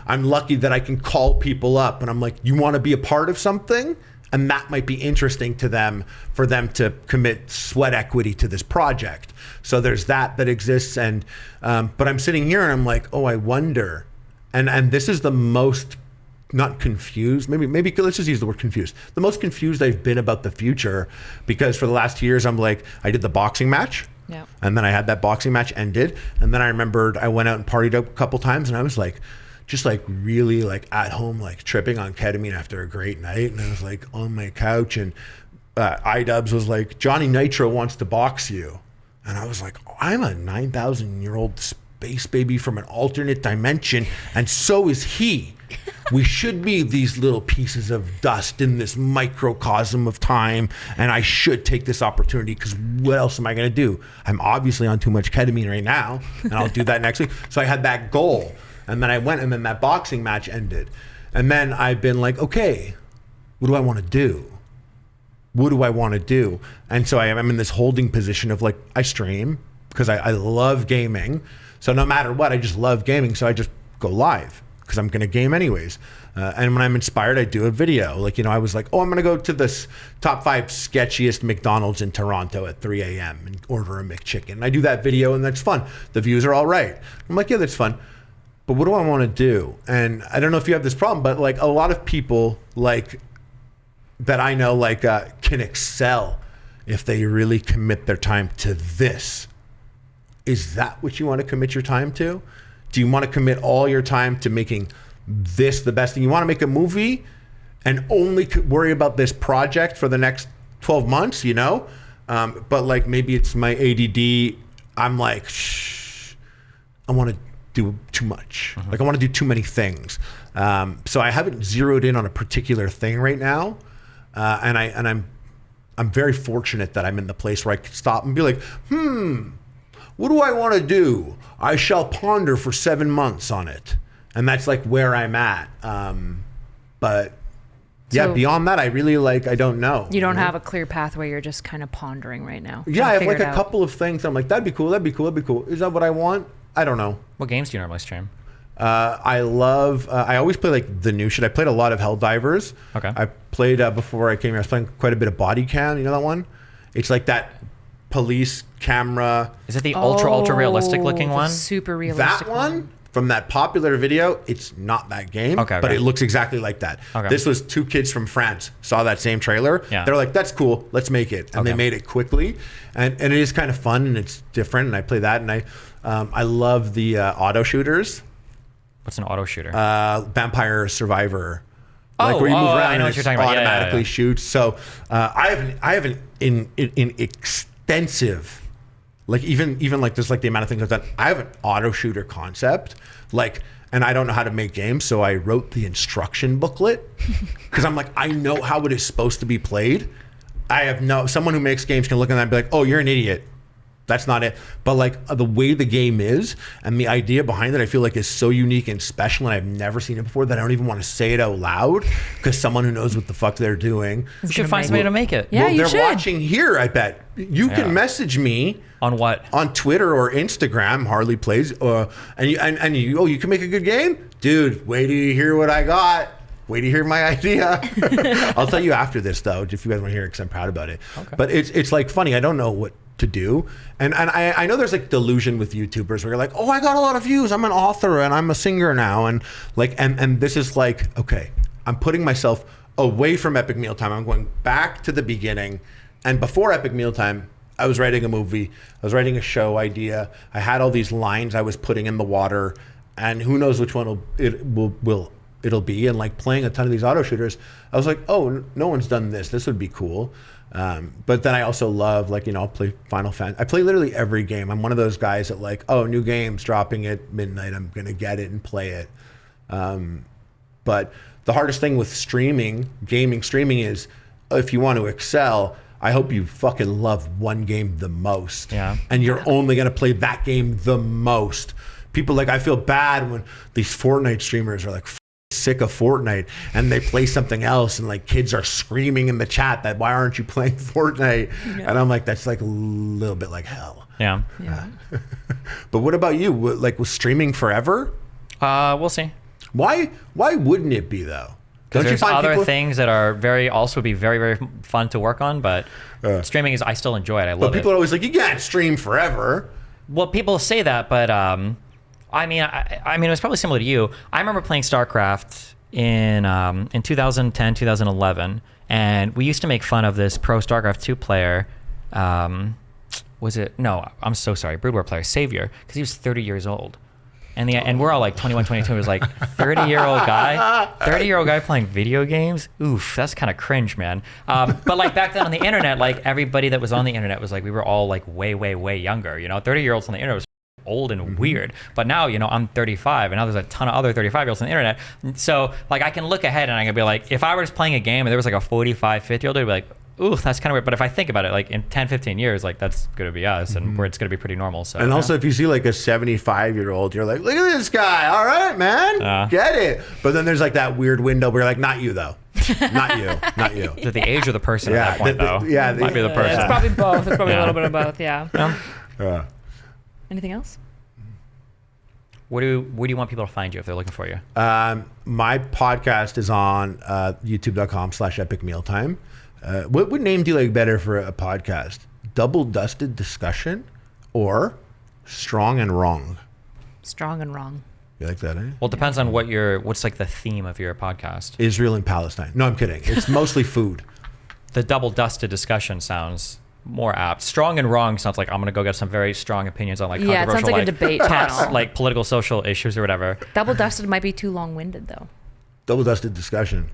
[SPEAKER 2] I'm lucky that I can call people up and I'm like, you want to be a part of something? And that might be interesting to them, for them to commit sweat equity to this project. So there's that exists. And, but I'm sitting here and I'm like, oh, I wonder. And this is the most, not confused, maybe let's just use the word confused. The most confused I've been about the future, because for the last 2 years, I'm like, I did the boxing match.
[SPEAKER 1] Yeah.
[SPEAKER 2] And then I had that boxing match ended. And then I remembered I went out and partied a couple times, and I was like, just like really like at home, like tripping on ketamine after a great night. And I was like on my couch, and iDubbbz was like, Johnny Nitro wants to box you. And I was like, oh, I'm a 9,000-year-old space baby from an alternate dimension, and so is he. We should be these little pieces of dust in this microcosm of time, and I should take this opportunity, because what else am I going to do? I'm obviously on too much ketamine right now, and I'll do that next week. So I had that goal, and then I went, and then that boxing match ended. And then I've been like, okay, what do I want to do? What do I want to do? And so I'm in this holding position of like, I stream because I love gaming. So no matter what, I just love gaming. So I just go live because I'm going to game anyways. And when I'm inspired, I do a video. Like, you know, I was like, oh, I'm going to go to this top 5 sketchiest McDonald's in Toronto at 3 a.m. and order a McChicken. And I do that video, and that's fun. The views are all right. I'm like, yeah, that's fun. But what do I want to do? And I don't know if you have this problem, but like a lot of people like that I know like can excel if they really commit their time to this. Is that what you want to commit your time to? Do you want to commit all your time to making this the best thing? You want to make a movie and only worry about this project for the next 12 months, you know? But like maybe it's my ADD. I'm like, shh, I want to do too much. Like I want to do too many things. So I haven't zeroed in on a particular thing right now. And I'm very fortunate that I'm in the place where I can stop and be like, what do I want to do? I shall ponder for 7 months on it. And that's like where I'm at. But yeah, beyond that, I really like, I don't know.
[SPEAKER 1] You don't have a clear pathway. You're just kind of pondering right now.
[SPEAKER 2] Yeah, I have like a couple of things. I'm like, that'd be cool. That'd be cool. That'd be cool. Is that what I want? I don't know.
[SPEAKER 3] What games do you normally stream?
[SPEAKER 2] I love, I always play like the new shit. I played a lot of Helldivers.
[SPEAKER 3] Okay.
[SPEAKER 2] I played, before I came here, I was playing quite a bit of Body Cam. You know that one? It's like that police camera.
[SPEAKER 3] Is it the ultra realistic looking one?
[SPEAKER 1] Super realistic
[SPEAKER 2] That one? From that popular video, it's not that game, but it looks exactly like that. Okay. This was 2 kids from France, saw that same trailer. Yeah. They're like, that's cool, let's make it. And they made it quickly. And it is kind of fun, and it's different, and I play that, and I love the auto shooters.
[SPEAKER 3] What's an auto shooter?
[SPEAKER 2] Vampire Survivor. Like where you move around and it automatically shoots. So I have an extensive, like even like just like the amount of things I've done, I have an auto shooter concept, like, and I don't know how to make games, so I wrote the instruction booklet because I'm like, I know how it is supposed to be played. Someone who makes games can look at that and be like, oh, you're an idiot. That's not it. But like the way the game is and the idea behind it, I feel like is so unique and special, and I've never seen it before that I don't even want to say it out loud, because someone who knows what the fuck they're doing.
[SPEAKER 3] You should find somebody to make it.
[SPEAKER 1] Yeah, you
[SPEAKER 2] they're
[SPEAKER 1] should.
[SPEAKER 2] watching here, I bet. You can message me.
[SPEAKER 3] On what?
[SPEAKER 2] On Twitter or Instagram, Harley Plays. And you can make a good game? Dude, wait till you hear what I got. Wait to hear my idea. I'll tell you after this, though, if you guys want to hear it, because I'm proud about it. Okay. But it's like funny. I don't know what to do. And I know there's like delusion with YouTubers where you're like, oh, I got a lot of views. I'm an author and I'm a singer now. And like, and this is like, okay, I'm putting myself away from Epic Mealtime. I'm going back to the beginning And before Epic Mealtime, I was writing a movie. I was writing a show idea. I had all these lines I was putting in the water, and who knows which one it'll be. And like playing a ton of these auto shooters, I was like, oh, no one's done this. This would be cool. But then I also love, like, I'll play Final Fantasy. I play literally every game. I'm one of those guys that like, oh, new game's dropping at midnight. I'm gonna get it and play it. But the hardest thing with gaming streaming is, if you want to excel, I hope you fucking love one game the most.
[SPEAKER 3] Yeah.
[SPEAKER 2] And you're only going to play that game the most. People, like, I feel bad when these Fortnite streamers are like sick of Fortnite and they play something else, and like kids are screaming in the chat that why aren't you playing Fortnite? Yeah. And I'm like, that's like a little bit like hell.
[SPEAKER 3] Yeah.
[SPEAKER 2] But what about you? Like, was streaming forever?
[SPEAKER 3] We'll see.
[SPEAKER 2] Why wouldn't it be though?
[SPEAKER 3] Because there's other things that are also be very, very fun to work on, but streaming is, I still enjoy it. I love it.
[SPEAKER 2] But people are always like, you can't stream forever.
[SPEAKER 3] Well, people say that, but I mean, it was probably similar to you. I remember playing StarCraft in 2010, 2011, and we used to make fun of this pro StarCraft 2 player. Was it? No, I'm so sorry. Brood War player, Savior, because he was 30 years old. And we're all like 21, 22. It was like 30-year-old guy playing video games. Oof, that's kind of cringe, man. But like back then on the internet, like everybody that was on the internet was like, we were all like way, way, way younger. 30-year-olds on the internet was old and weird. But now, I'm 35, and now there's a ton of other 35-year-olds on the internet. So like I can look ahead and I can be like, if I was playing a game and there was like a 45, 50-year-old, I'd be like, ooh, that's kind of weird. But if I think about it, like in 10, 15 years, like that's going to be us, and where it's going to be pretty normal. So,
[SPEAKER 2] and also, if you see like a 75-year-old, you're like, look at this guy. All right, man, get it. But then there's like that weird window where you're like, not you though, not you.
[SPEAKER 3] Is it the age of the person at that point, though? Might be the person.
[SPEAKER 1] It's probably both. It's probably a little bit of both. Yeah. Anything else?
[SPEAKER 3] Where do you want people to find you if they're looking for you?
[SPEAKER 2] My podcast is on youtube.com/Epic Mealtime. What name do you like better for a podcast? Double Dusted Discussion or Strong and Wrong?
[SPEAKER 1] Strong and Wrong.
[SPEAKER 2] You like that, eh?
[SPEAKER 3] Well, it depends on what's like the theme of your podcast.
[SPEAKER 2] Israel and Palestine. No, I'm kidding. It's mostly food.
[SPEAKER 3] The Double Dusted Discussion sounds more apt. Strong and Wrong sounds like I'm going to go get some very strong opinions on like controversial,
[SPEAKER 1] it sounds like a debate channel.
[SPEAKER 3] Like political, social issues or whatever.
[SPEAKER 1] Double Dusted might be too long-winded though.
[SPEAKER 2] Double Dusted Discussion.